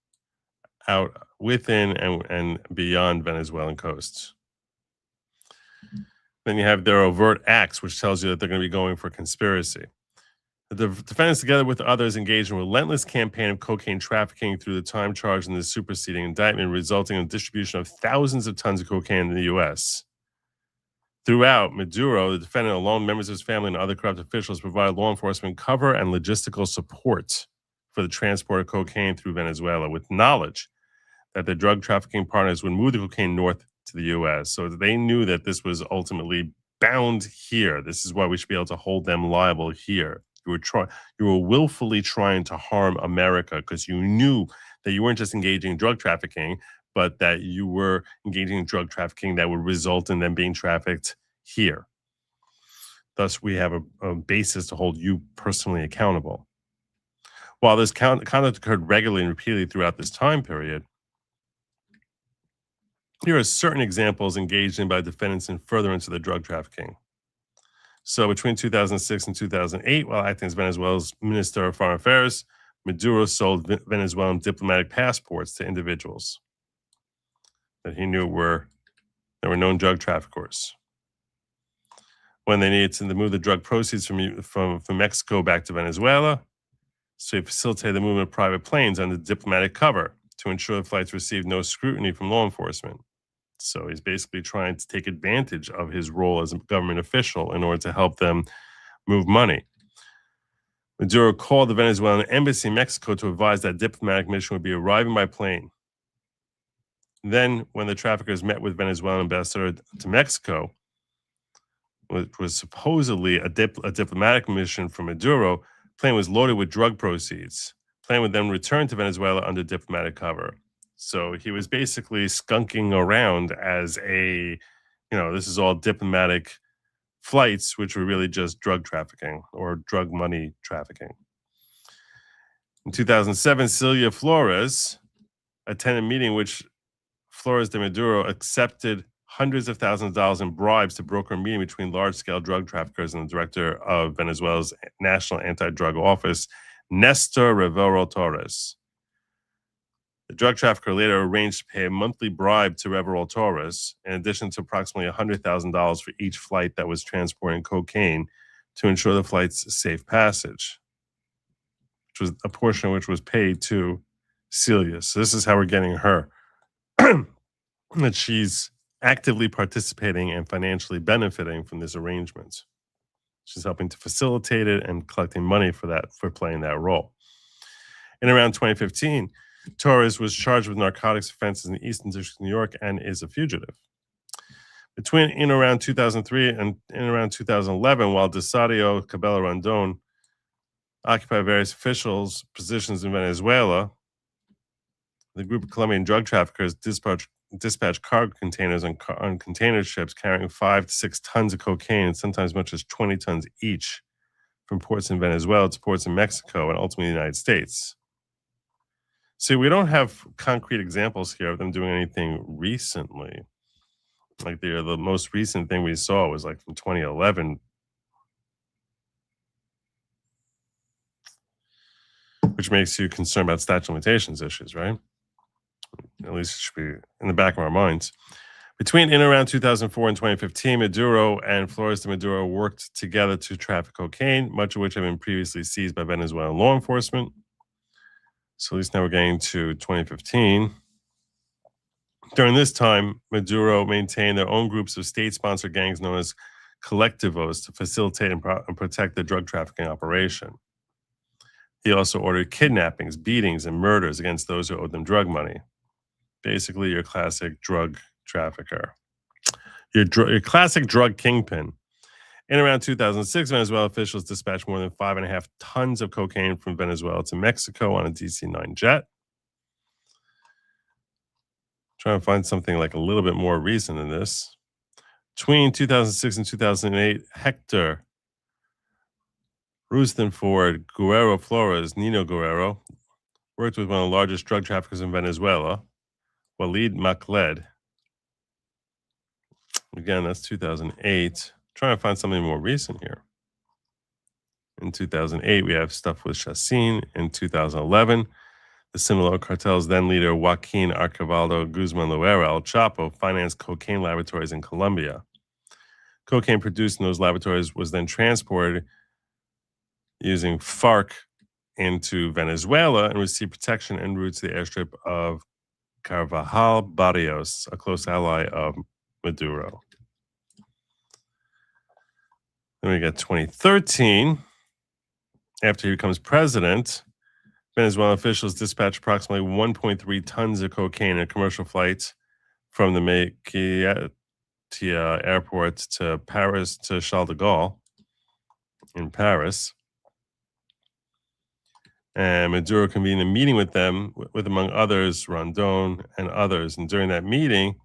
out within and beyond Venezuelan coasts. Then you have their overt acts, which tells you that they're going to be going for conspiracy. The defendants, together with others, engaged in a relentless campaign of cocaine trafficking through the time charged in the superseding indictment, resulting in the distribution of thousands of tons of cocaine in the U.S. Throughout, Maduro, the defendant, along with members of his family and other corrupt officials, provided law enforcement cover and logistical support for the transport of cocaine through Venezuela, with knowledge that the drug trafficking partners would move the cocaine north to the U.S. So they knew that this was ultimately bound here. This is why we should be able to hold them liable here. You were willfully trying to harm America because you knew that you weren't just engaging in drug trafficking, but that you were engaging in drug trafficking that would result in them being trafficked here. Thus, we have a basis to hold you personally accountable. While this conduct occurred regularly and repeatedly throughout this time period, here are certain examples engaged in by defendants in furtherance of the drug trafficking. So between 2006 and 2008, while acting as Venezuela's Minister of Foreign Affairs, Maduro sold Venezuelan diplomatic passports to individuals that he knew were known drug traffickers. When they needed to move the drug proceeds from Mexico back to Venezuela, so he facilitated the movement of private planes under diplomatic cover to ensure the flights received no scrutiny from law enforcement. So he's basically trying to take advantage of his role as a government official in order to help them move money. Maduro called the Venezuelan embassy in Mexico to advise that diplomatic mission would be arriving by plane. Then, when the traffickers met with Venezuelan ambassador to Mexico, which was supposedly a diplomatic mission from Maduro, plane was loaded with drug proceeds. Plane would then return to Venezuela under diplomatic cover. So he was basically skunking around as this is all diplomatic flights, which were really just drug trafficking or drug money trafficking. In 2007, Celia Flores attended a meeting which Flores de Maduro accepted hundreds of thousands of dollars in bribes to broker a meeting between large-scale drug traffickers and the director of Venezuela's National Anti-Drug Office, Nestor Rivero Torres. The drug trafficker later arranged to pay a monthly bribe to Rivero Torres, in addition to approximately $100,000 for each flight that was transporting cocaine to ensure the flight's safe passage, which was a portion of which was paid to Celia. So this is how we're getting her. That she's actively participating and financially benefiting from this arrangement. She's helping to facilitate it and collecting money for playing that role. In around 2015, Torres was charged with narcotics offenses in the Eastern District of New York and is a fugitive. In around 2003 and in around 2011, while Desario Cabello Rondon occupied various officials' positions in Venezuela, the group of Colombian drug traffickers dispatched cargo containers on container ships carrying 5 to 6 tons of cocaine and sometimes as much as 20 tons each from ports in Venezuela to ports in Mexico and ultimately the United States. See, we don't have concrete examples here of them doing anything recently. Like the most recent thing we saw was like from 2011, which makes you concerned about statute of limitations issues, right? At least it should be in the back of our minds. Between in around 2004 and 2015, Maduro and Flores de Maduro worked together to traffic cocaine, much of which had been previously seized by Venezuelan law enforcement. So at least now we're getting to 2015. During this time, Maduro maintained their own groups of state-sponsored gangs known as collectivos to facilitate and protect the drug trafficking operation. He also ordered kidnappings, beatings, and murders against those who owed them drug money. Basically, your classic drug trafficker. Your classic drug kingpin. In around 2006, Venezuela officials dispatched more than 5.5 tons of cocaine from Venezuela to Mexico on a DC-9 jet. Trying to find something like a little bit more recent than this. Between 2006 and 2008, Hector Rustenford Guerrero Flores, Nino Guerrero, worked with one of the largest drug traffickers in Venezuela, Walid Makled. Again, that's 2008. Trying to find something more recent here. In 2008, we have stuff with Chacin. In 2011, the Sinaloa cartel's then leader, Joaquin Archibaldo Guzman Loera, El Chapo, financed cocaine laboratories in Colombia. Cocaine produced in those laboratories was then transported using FARC into Venezuela and received protection en route to the airstrip of Carvajal Barrios, a close ally of Maduro. Then we got 2013. After he becomes president, Venezuelan officials dispatched approximately 1.3 tons of cocaine in a commercial flight from the Maiquetía airport to Paris to Charles de Gaulle in Paris. And Maduro convened a meeting with them, with among others, Rondon and others. And during that meeting,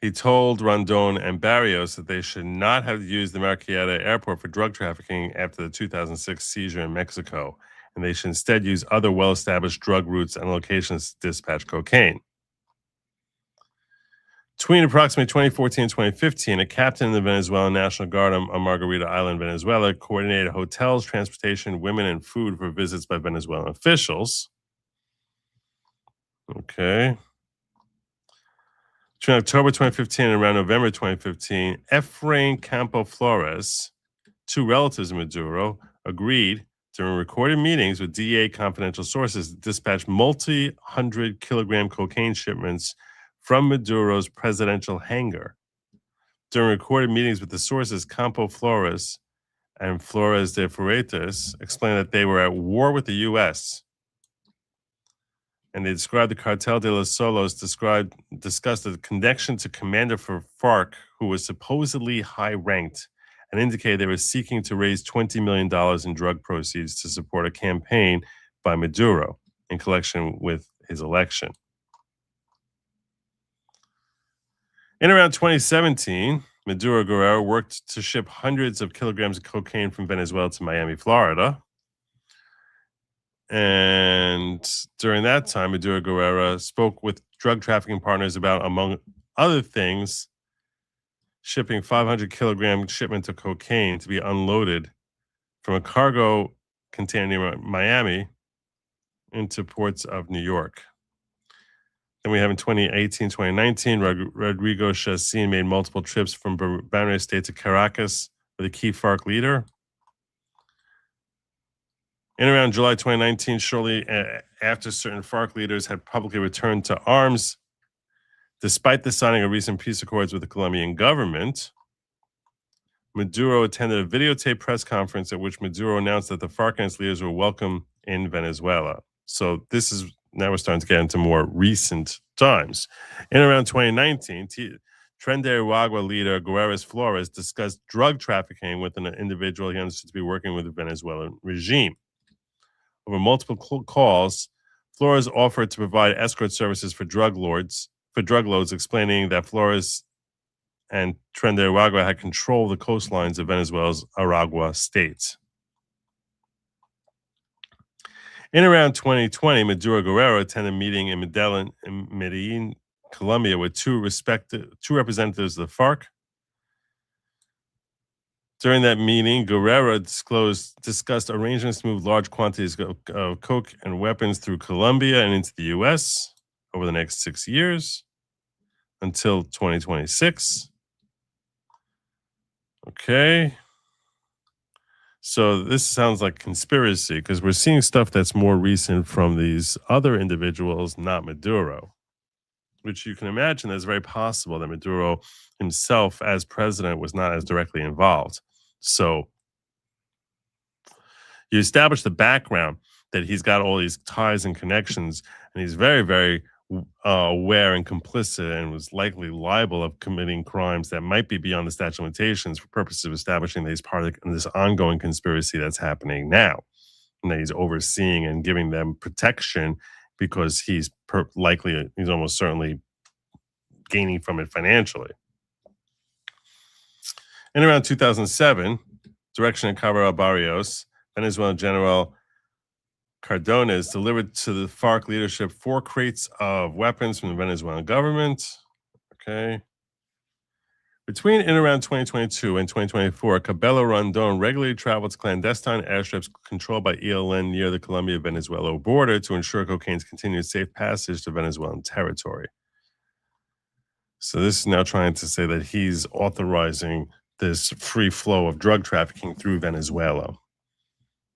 he told Rondon and Barrios that they should not have used the Maiquetía airport for drug trafficking after the 2006 seizure in Mexico, and they should instead use other well-established drug routes and locations to dispatch cocaine. Between approximately 2014 and 2015, a captain in the Venezuelan National Guard on Margarita Island, Venezuela, coordinated hotels, transportation, women, and food for visits by Venezuelan officials. Okay. Between October 2015 and around November 2015, Efrain Campo Flores, two relatives of Maduro, agreed during recorded meetings with DEA confidential sources to dispatch multi-hundred-kilogram cocaine shipments from Maduro's presidential hangar. During recorded meetings with the sources, Campo Flores and Flores de Freitas explained that they were at war with the U.S., and they described the Cartel de los Solos, discussed the connection to commander for FARC, who was supposedly high-ranked, and indicated they were seeking to raise $20 million in drug proceeds to support a campaign by Maduro in connection with his election. In around 2017, Maduro Guerrero worked to ship hundreds of kilograms of cocaine from Venezuela to Miami, Florida. And during that time, Maduro Guerrero spoke with drug trafficking partners about, among other things, shipping 500-kilogram shipment of cocaine to be unloaded from a cargo container near Miami into ports of New York. Then we have in 2018, 2019, Rodrigo Chacin made multiple trips from Banner State to Caracas with a key FARC leader. In around July 2019, shortly after certain FARC leaders had publicly returned to arms, despite the signing of recent peace accords with the Colombian government, Maduro attended a videotaped press conference at which Maduro announced that the FARC and its leaders were welcome in Venezuela. So this is, now we're starting to get into more recent times. In around 2019, Tren de Aragua leader Guerreras Flores discussed drug trafficking with an individual he understood to be working with the Venezuelan regime. Over multiple calls, Flores offered to provide escort services for drug loads, explaining that Flores and Tren de Aragua had control of the coastlines of Venezuela's Aragua state. In around 2020, Maduro Guerrero attended a meeting in Medellin, Colombia, with two representatives of the FARC. During that meeting, Guerrero discussed arrangements to move large quantities of coke and weapons through Colombia and into the U.S. over the next 6 years until 2026. Okay. So this sounds like conspiracy because we're seeing stuff that's more recent from these other individuals, not Maduro, which you can imagine is very possible that Maduro himself as president was not as directly involved. So you establish the background that he's got all these ties and connections, and he's very, very aware and complicit and was likely liable of committing crimes that might be beyond the statute of limitations for purposes of establishing that he's part of this ongoing conspiracy that's happening now, and that he's overseeing and giving them protection because he's almost certainly gaining from it financially. In around 2007, direction of Cabral Barrios, Venezuelan General Cardones delivered to the FARC leadership 4 crates of weapons from the Venezuelan government. Okay. Between and around 2022 and 2024, Cabello Rondon regularly traveled to clandestine airstrips controlled by ELN near the Colombia-Venezuela border to ensure cocaine's continued safe passage to Venezuelan territory. So this is now trying to say that he's authorizing this free flow of drug trafficking through Venezuela,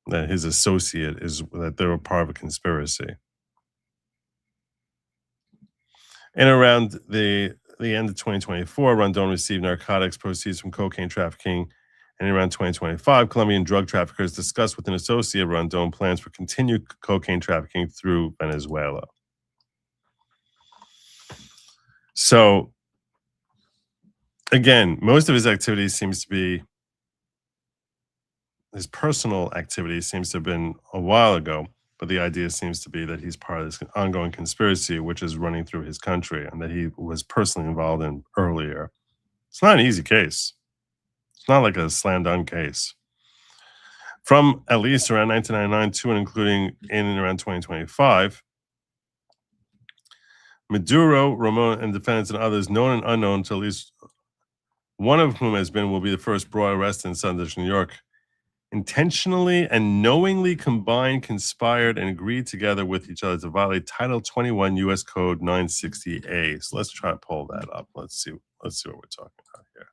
that his associate that they were part of a conspiracy. And around the the end of 2024, Rondon received narcotics proceeds from cocaine trafficking. And around 2025, Colombian drug traffickers discussed with an associate of Rondon plans for continued cocaine trafficking through Venezuela. So, again, most of his activities seems to be, his personal activity seems to have been a while ago, but the idea seems to be that he's part of this ongoing conspiracy, which is running through his country, and that he was personally involved in earlier. It's not an easy case. It's not like a slam dunk case. From at least around 1999 to and including in and around 2025, Maduro, Ramon, and defendants and others, known and unknown, to at least one of whom will be the first broad arrest in Southern District, New York, intentionally and knowingly combined, conspired, and agreed together with each other to violate Title 21 U.S. Code 960A. So let's try to pull that up. Let's see what we're talking about here.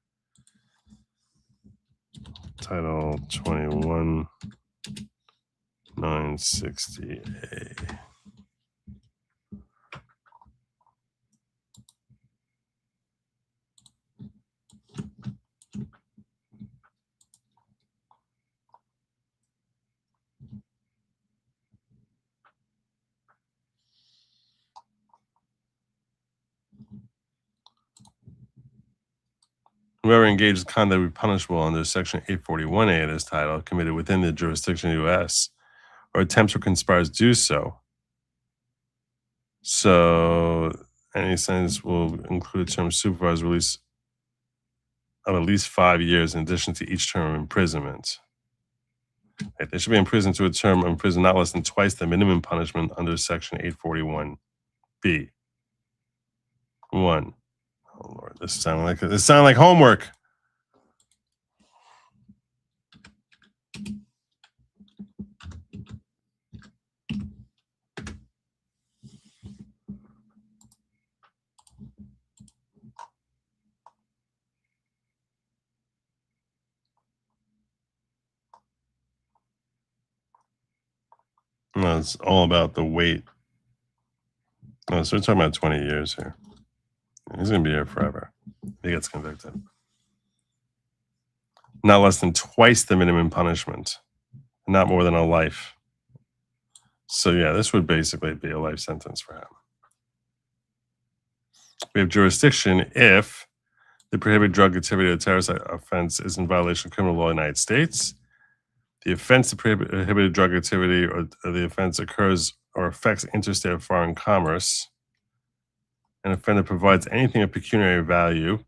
Title 21 960A. Whoever engages in conduct will be punishable under Section 841A of this title, committed within the jurisdiction of the U.S., or attempts or conspires to do so. So, any sentence will include a term of supervised release of at least 5 years in addition to each term of imprisonment. Right, they should be imprisoned to a term of imprisonment not less than twice the minimum punishment under Section 841B. 1. Oh Lord, this sounds like homework. No, it's all about the weight. No, so we're talking about 20 years here. He's going to be here forever. He gets convicted. Not less than twice the minimum punishment. Not more than a life. So yeah, this would basically be a life sentence for him. We have jurisdiction if the prohibited drug activity or terrorist offense is in violation of criminal law in the United States. The offense of prohibited drug activity or the offense occurs or affects interstate or foreign commerce. An offender provides anything of pecuniary value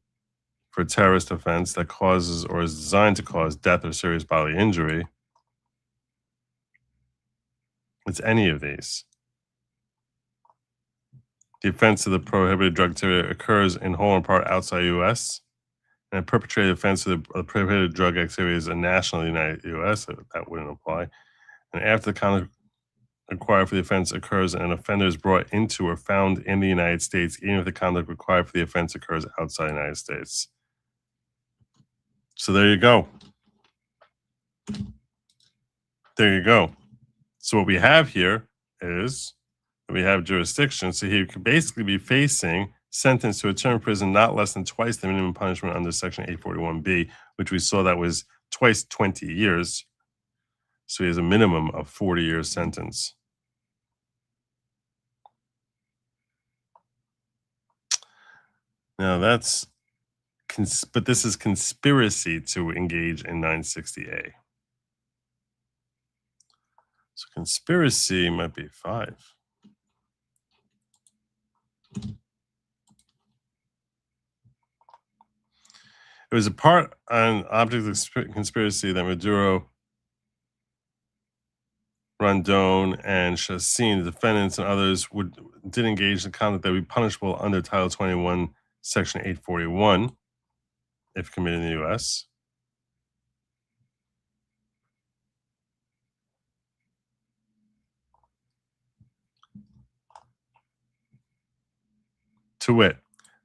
for a terrorist offense that causes or is designed to cause death or serious bodily injury. It's any of these. The offense of the prohibited drug activity occurs in whole or part outside the U.S. And a perpetrated offense of the prohibited drug activity is a national of the United U.S. That wouldn't apply. And after the conduct required for the offense occurs and an offender is brought into or found in the United States, even if the conduct required for the offense occurs outside the United States. So there you go. There you go. So what we have here is we have jurisdiction. So he could basically be facing sentenced to a term in prison not less than twice the minimum punishment under Section 841B, which we saw that was twice 20 years. So he has a minimum of 40-year sentence. Now that's, but this is conspiracy to engage in 960A. So conspiracy might be 5. It was a part on object of conspiracy that Maduro, Rondon, and Chassin, the defendants and others, did engage in conduct that would be punishable under Title 21, Section 841, if committed in the U.S. To wit,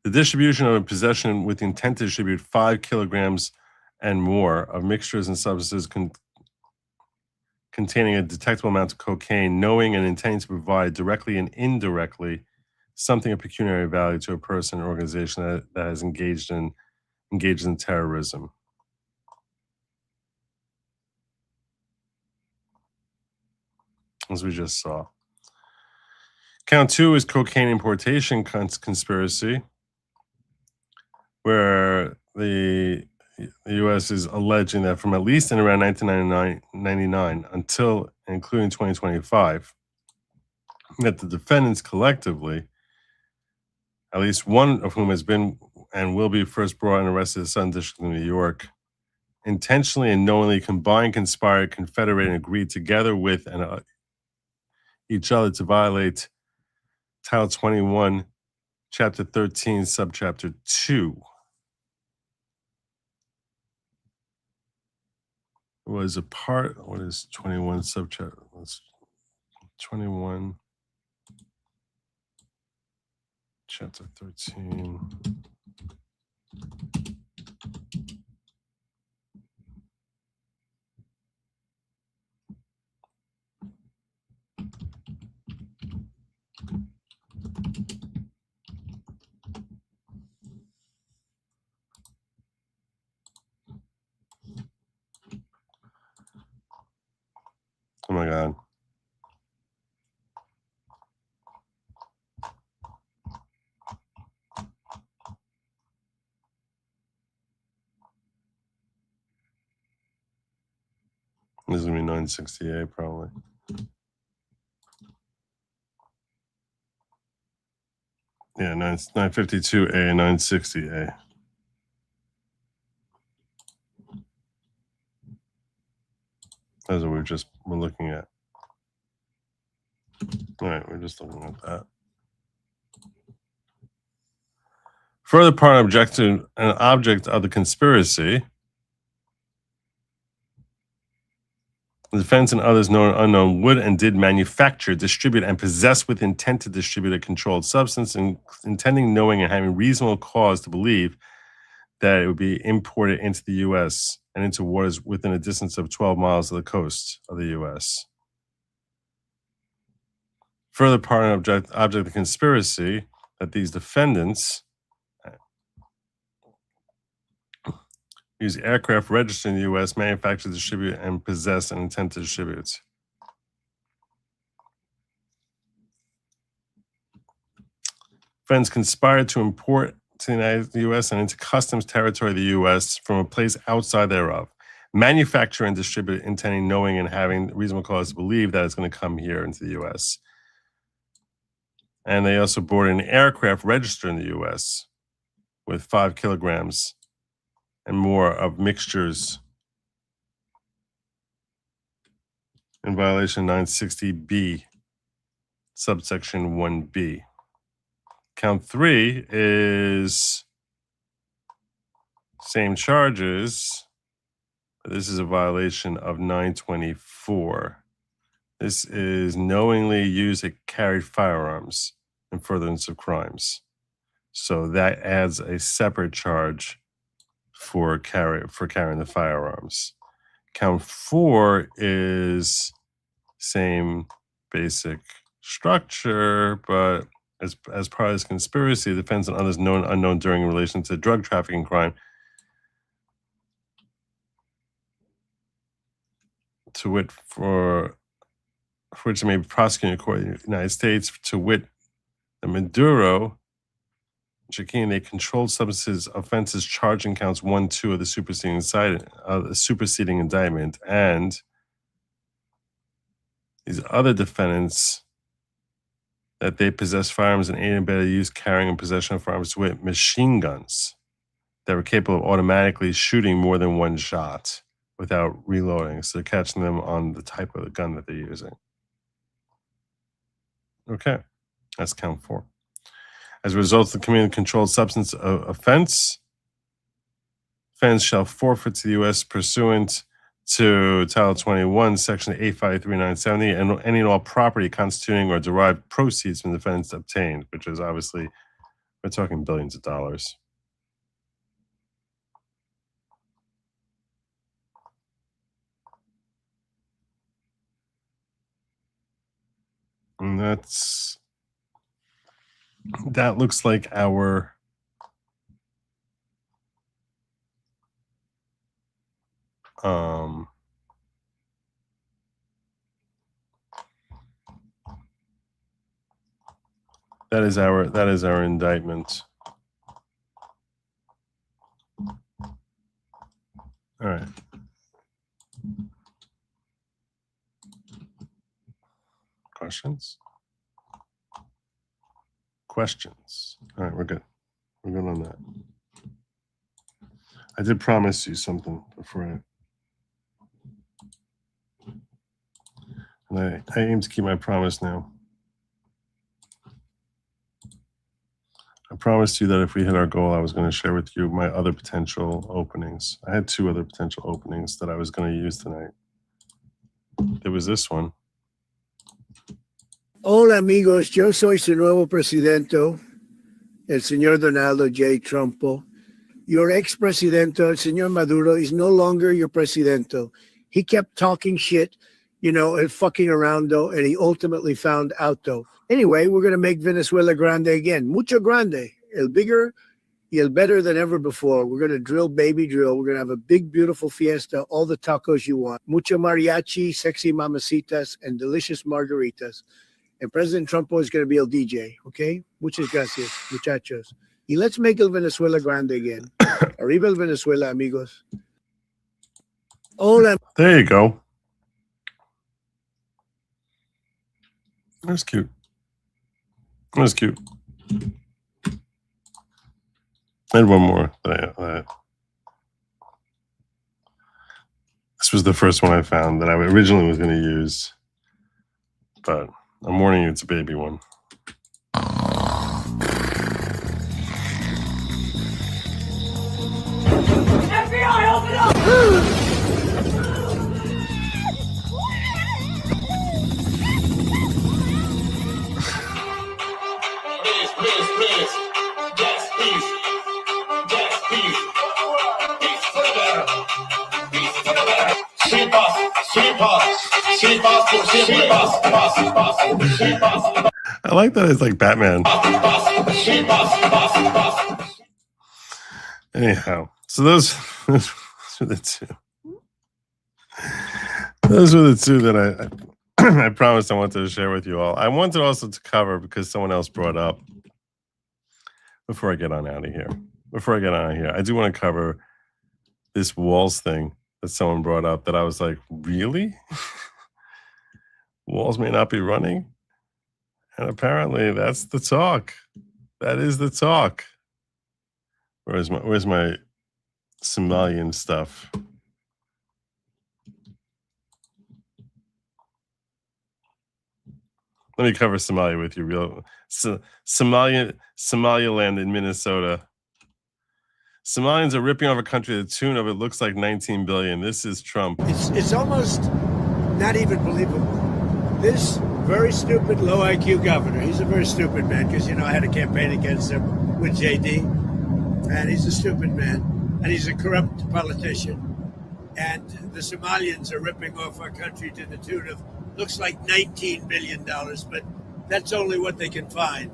the distribution or possession with the intent to distribute 5 kilograms and more of mixtures and substances containing a detectable amount of cocaine, knowing and intending to provide directly and indirectly something of pecuniary value to a person or organization that has engaged in terrorism. As we just saw. Count 2 is cocaine importation conspiracy, where the U.S. is alleging that from at least in around 1999 until and including 2025, that the defendants collectively, at least one of whom has been and will be first brought and arrested in the Southern District of New York, intentionally and knowingly combined, conspired, confederated, and agreed together with each other to violate Title 21, Chapter 13, Subchapter 2. Was a part, what is 21 subchapter? 21, Chapter 13. Oh my God. This is going to be 968 probably. Yeah, 952A, 960A. That's what we're looking at. All right, we're just looking at that. Further part an object of the conspiracy. The defense and others known or unknown would and did manufacture, distribute, and possess with intent to distribute a controlled substance, intending, knowing, and having reasonable cause to believe that it would be imported into the U.S. and into waters within a distance of 12 miles of the coast of the U.S. Further part and object of the conspiracy that these defendants use aircraft registered in the U.S., manufacture, distribute, and possess and intend to distribute. Friends conspired to import to the U.S. and into customs territory of the U.S. from a place outside thereof. Manufacture and distribute, intending, knowing, and having reasonable cause to believe that it's going to come here into the U.S. And they also boarded an aircraft registered in the U.S. with 5 kilograms and more of mixtures in violation 960B, subsection 1B. Count 3 is same charges. This is a violation of 924. This is knowingly used or carried firearms in furtherance of crimes. So that adds a separate charge for carrying the firearms. Count 4 is same basic structure, but as part of this conspiracy, the defense and others known and unknown during relation to drug trafficking crime, to wit for which may be prosecuted in the court of the United States, to wit the Maduro, Joaquin, they controlled substances offenses charging counts 1, 2 of the superseding indictment, and these other defendants that they possess firearms and aid and abetted use, carrying, and possession of firearms with machine guns that were capable of automatically shooting more than one shot without reloading. So they're catching them on the type of the gun that they're using. Okay, that's count 4. As a result of the community-controlled substance offense, offense shall forfeit to the U.S. pursuant to Title 21, Section 853970, and any and all property constituting or derived proceeds from the defendants obtained, which is obviously, we're talking billions of dollars. And that's That looks like our that is our indictment. All right. Questions? Questions. All right, we're good. We're good on that. I did promise you something before I aim to keep my promise now. I promised you that if we hit our goal, I was going to share with you my other potential openings. I had 2 other potential openings that I was going to use tonight. There was this one. Hola amigos, yo soy su nuevo presidente, el señor Donaldo J. Trumpo. Your ex-presidente, el señor Maduro, is no longer your presidente. He kept talking shit, you know, and fucking around, though, and he ultimately found out, though. Anyway, we're going to make Venezuela grande again. Mucho grande. El bigger y el better than ever before. We're going to drill, baby drill. We're going to have a big, beautiful fiesta, all the tacos you want. Mucho mariachi, sexy mamacitas, and delicious margaritas. And President Trump is going to be el DJ, okay? Muchas gracias, muchachos. Y let's make el Venezuela grande again. Arriba el Venezuela, amigos. Hola. There you go. That's cute. That's cute. And one more. This was the first one I found that I originally was going to use, but I'm warning you, it's a baby one. FBI, open up! Please. Yes, please. Yes, please. Peace for the better. Peace for the better. Sweet boss. I like that it's like Batman. Anyhow, so those were the 2. Those were the 2 that I promised I wanted to share with you all. I wanted also to cover, because someone else brought up, before I get on out of here, I do want to cover this walls thing that someone brought up that I was like, really? Walls may not be running? And apparently that's the talk. That is the talk. Where's my Somalian stuff? Let me cover Somalia with you. Somaliland in Minnesota. Somalians are ripping off a country to the tune of, it looks like, $19 billion. This is Trump. It's almost not even believable. This very stupid, low IQ governor, he's a very stupid man, because, you know, I had a campaign against him with JD, and he's a stupid man, and he's a corrupt politician. And the Somalians are ripping off our country to the tune of, looks like $19 billion, but that's only what they can find.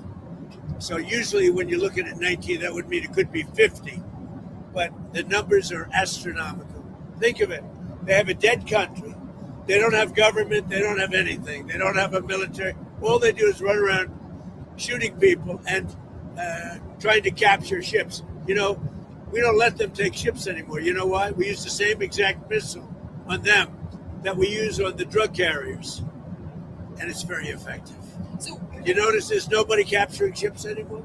So usually when you're looking at 19, that would mean it could be 50. But the numbers are astronomical. Think of it. They have a dead country. They don't have government. They don't have anything. They don't have a military. All they do is run around shooting people and trying to capture ships. You know, we don't let them take ships anymore. You know why? We use the same exact missile on them that we use on the drug carriers. And it's very effective. So you notice there's nobody capturing ships anymore?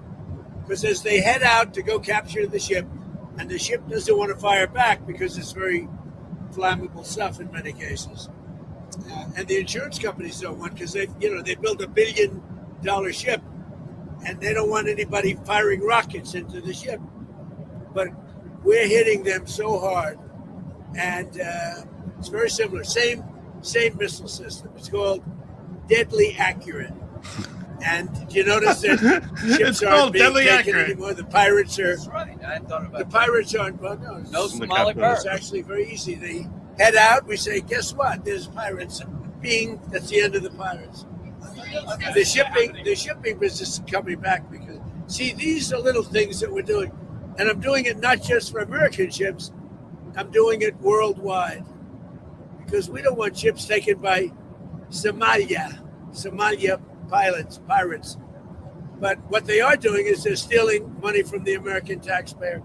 Because as they head out to go capture the ship, and the ship doesn't want to fire back because it's very flammable stuff in many cases. And the insurance companies don't want, because they build $1 billion ship, and they don't want anybody firing rockets into the ship. But we're hitting them so hard, and it's very similar. Same missile system. It's called Deadly Accurate. And you notice that ships aren't being taken anymore. The pirates are. That's right. I thought about the pirates aren't. Well, no Somali pirates. It's actually very easy. They head out. We say, guess what? There's pirates. That's the end of the pirates. The shipping business is coming back because, see, these are little things that we're doing. And I'm doing it not just for American ships, I'm doing it worldwide. Because we don't want ships taken by Somalia pirates. But what they are doing is they're stealing money from the American taxpayer.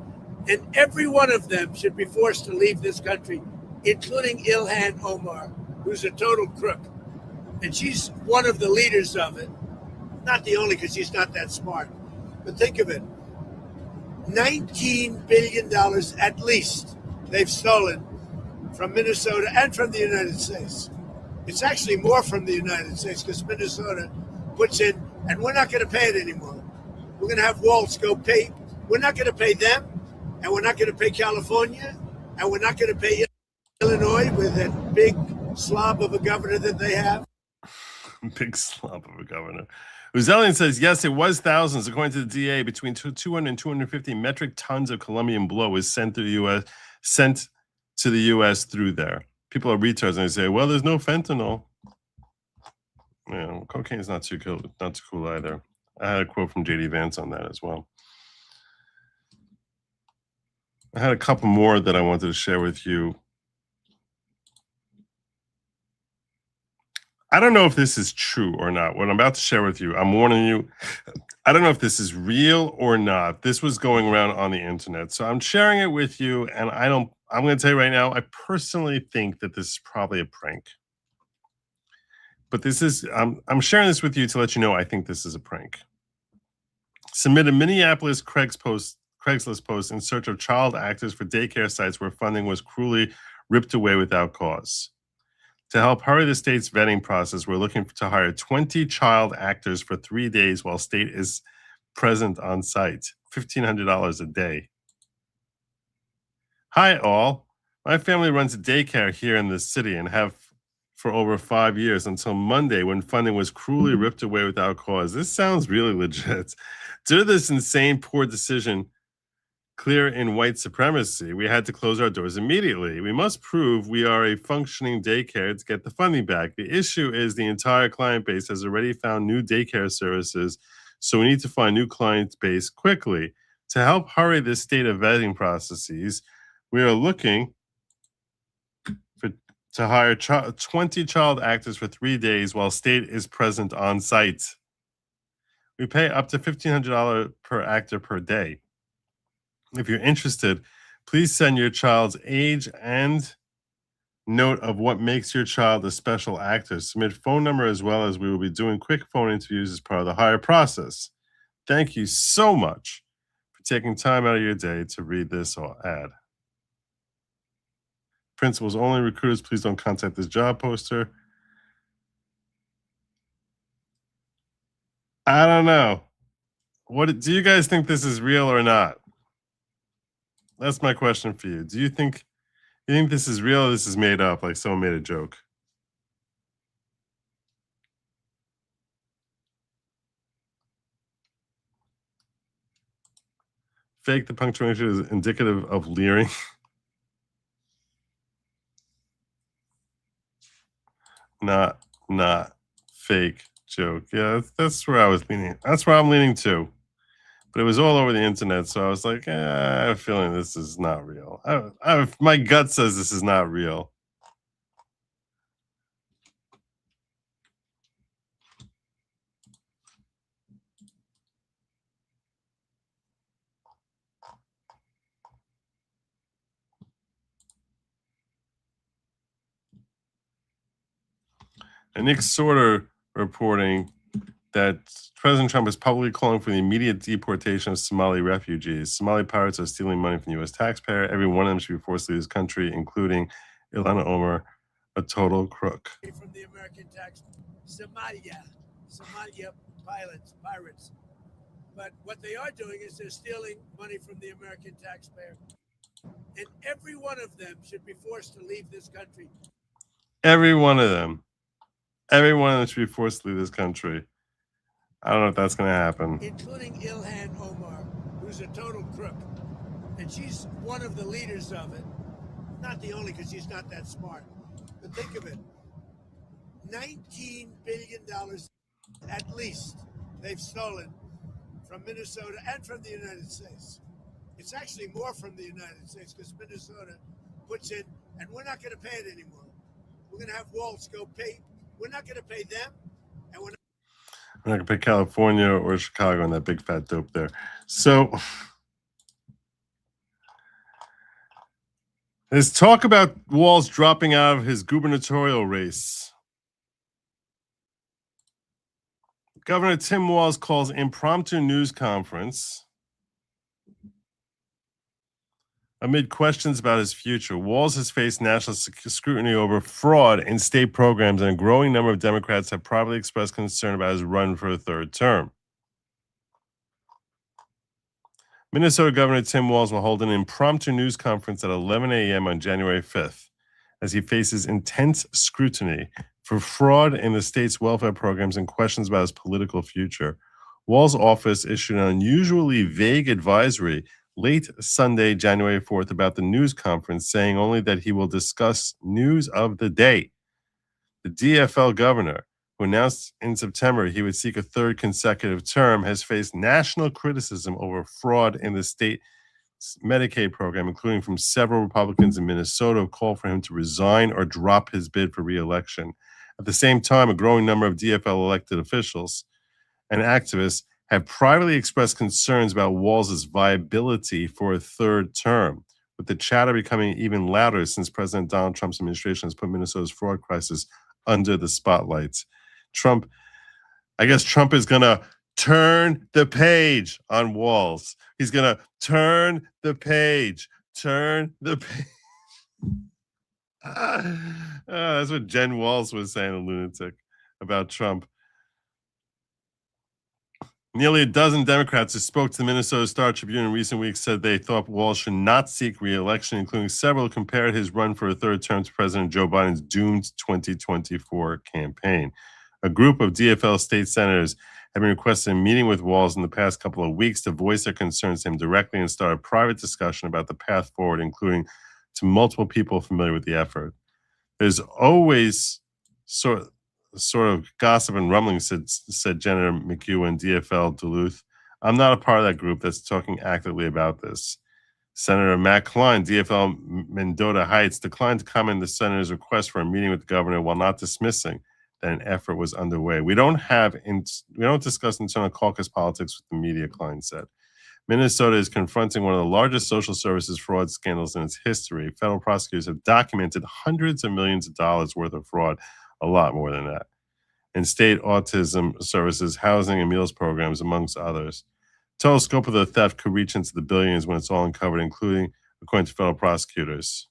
And every one of them should be forced to leave this country, including Ilhan Omar, who's a total crook. And she's one of the leaders of it. Not the only, because she's not that smart. But think of it. $19 billion at least they've stolen from Minnesota and from the United States. It's actually more from the United States because Minnesota puts in, and we're not going to pay it anymore. We're going to have Waltz go pay. We're not going to pay them, and we're not going to pay California, and we're not going to pay Illinois with that big slob of a governor that they have. Big slob of a governor. Uzelian says, yes, it was thousands. According to the DA, between 200 and 250 metric tons of Colombian blow was sent to the U.S. through there. People are retards and they say, well, there's no fentanyl. Yeah, cocaine's not too cool either. I had a quote from J.D. Vance on that as well. I had a couple more that I wanted to share with you. I don't know if this is true or not. What I'm about to share with you, I'm warning you, I don't know if this is real or not. This was going around on the internet. So I'm sharing it with you, and I'm going to tell you right now, I personally think that this is probably a prank. But this is, I'm sharing this with you to let you know I think this is a prank. Submit a Minneapolis Craigslist post in search of child actors for daycare sites where funding was cruelly ripped away without cause. To help hurry the state's vetting process, we're looking to hire 20 child actors for 3 days while state is present on site. $1,500 a day. Hi, all. My family runs a daycare here in the city and have for over 5 years until Monday when funding was cruelly ripped away without cause. This sounds really legit. Due to this insane, poor decision, clear in white supremacy, we had to close our doors immediately. We must prove we are a functioning daycare to get the funding back. The issue is the entire client base has already found new daycare services, so we need to find new client base quickly. To help hurry this state of vetting processes, we are looking to hire 20 child actors for 3 days while state is present on site. We pay up to $1,500 per actor per day. If you're interested, please send your child's age and note of what makes your child a special actor. Submit phone number as well, as we will be doing quick phone interviews as part of the hire process. Thank you so much for taking time out of your day to read this ad. Principals only. Recruiters, please don't contact this job poster. I don't know. What do you guys think this is real or not? That's my question for you. Do you think this is real or this is made up, like someone made a joke? Fake the punctuation is indicative of leering. Not fake joke. Yeah, that's where I was leaning. That's where I'm leaning to. But it was all over the internet, so I was like, I have a feeling this is not real. My gut says this is not real. And Nick Sorter reporting that President Trump is publicly calling for the immediate deportation of Somali refugees. Somali pirates are stealing money from the U.S. taxpayer. Every one of them should be forced to leave this country, including Ilhan Omar, a total crook. From the American taxpayer, Somalia pirates. But what they are doing is they're stealing money from the American taxpayer. And every one of them should be forced to leave this country. Every one of them. Every one of them should be forced to leave this country. I don't know if that's going to happen. Including Ilhan Omar, who's a total crook. And she's one of the leaders of it. Not the only, because she's not that smart. But think of it. $19 billion. At least they've stolen from Minnesota and from the United States. It's actually more from the United States because Minnesota puts in, and we're not going to pay it anymore. We're going to have Waltz go pay. We're not going to pay them, and we're I'm not going to pay California or Chicago on that big fat dope there. So there's talk about Walz dropping out of his gubernatorial race. Governor Tim Walz calls impromptu news conference amid questions about his future. Walz has faced national scrutiny over fraud in state programs, and a growing number of Democrats have privately expressed concern about his run for a third term. Minnesota Governor Tim Walz will hold an impromptu news conference at 11 a.m. on January 5th as he faces intense scrutiny for fraud in the state's welfare programs and questions about his political future. Walz's office issued an unusually vague advisory late Sunday, January 4th, about the news conference, saying only that he will discuss news of the day. The DFL governor, who announced in September he would seek a third consecutive term, has faced national criticism over fraud in the state's Medicaid program, including from several Republicans in Minnesota who called for him to resign or drop his bid for re-election. At the same time, a growing number of DFL elected officials and activists have privately expressed concerns about Walz's viability for a third term, with the chatter becoming even louder since President Donald Trump's administration has put Minnesota's fraud crisis under the spotlight. I guess Trump is going to turn the page on Walz. He's going to turn the page. That's what Jen Walz was saying, a lunatic, about Trump. Nearly a dozen Democrats who spoke to the Minnesota Star Tribune in recent weeks said they thought Walz should not seek re-election, including several who compared his run for a third term to President Joe Biden's doomed 2024 campaign. A group of DFL state senators have been requesting a meeting with Walz in the past couple of weeks to voice their concerns to him directly and start a private discussion about the path forward, including to multiple people familiar with the effort. There's always sort of gossip and rumbling, said Jennifer McEwen, DFL Duluth. I'm not a part of that group that's talking actively about this. Senator Matt Klein, DFL Mendota Heights, declined to comment on the senator's request for a meeting with the governor while not dismissing that an effort was underway. We don't discuss internal caucus politics with the media, Klein said. Minnesota is confronting one of the largest social services fraud scandals in its history. Federal prosecutors have documented hundreds of millions of dollars worth of fraud, a lot more than that, in state autism services, housing, and meals programs, amongst others. Total scope of the theft could reach into the billions when it's all uncovered, including, according to federal prosecutors.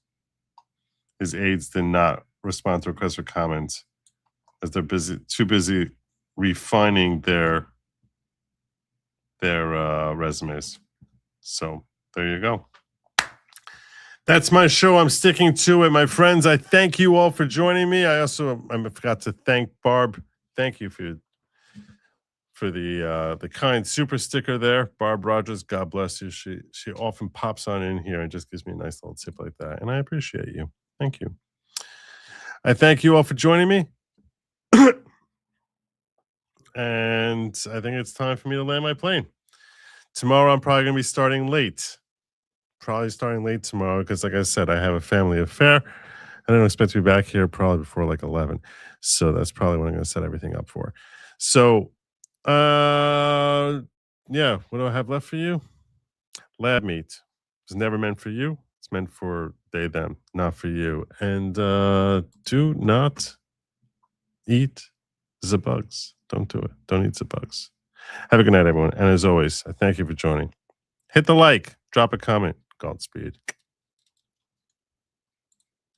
His aides did not respond to requests for comment as they're too busy refining their resumes. So there you go. That's my show. I'm sticking to it, my friends. I thank you all for joining me. I forgot to thank Barb. Thank you for the kind super sticker there, Barb Rogers. God bless you. She often pops on in here and just gives me a nice little tip like that, and I appreciate you. Thank you. I thank you all for joining me. And I think it's time for me to land my plane. Tomorrow, I'm probably going to be starting late. Tomorrow because, like I said, I have a family affair. I don't expect to be back here probably before like 11. So that's probably what I'm going to set everything up for. So, yeah, what do I have left for you? Lab meat. It's never meant for you. It's meant for they, them, not for you. And do not eat the bugs. Don't do it. Don't eat the bugs. Have a good night, everyone. And as always, I thank you for joining. Hit the like. Drop a comment. Godspeed.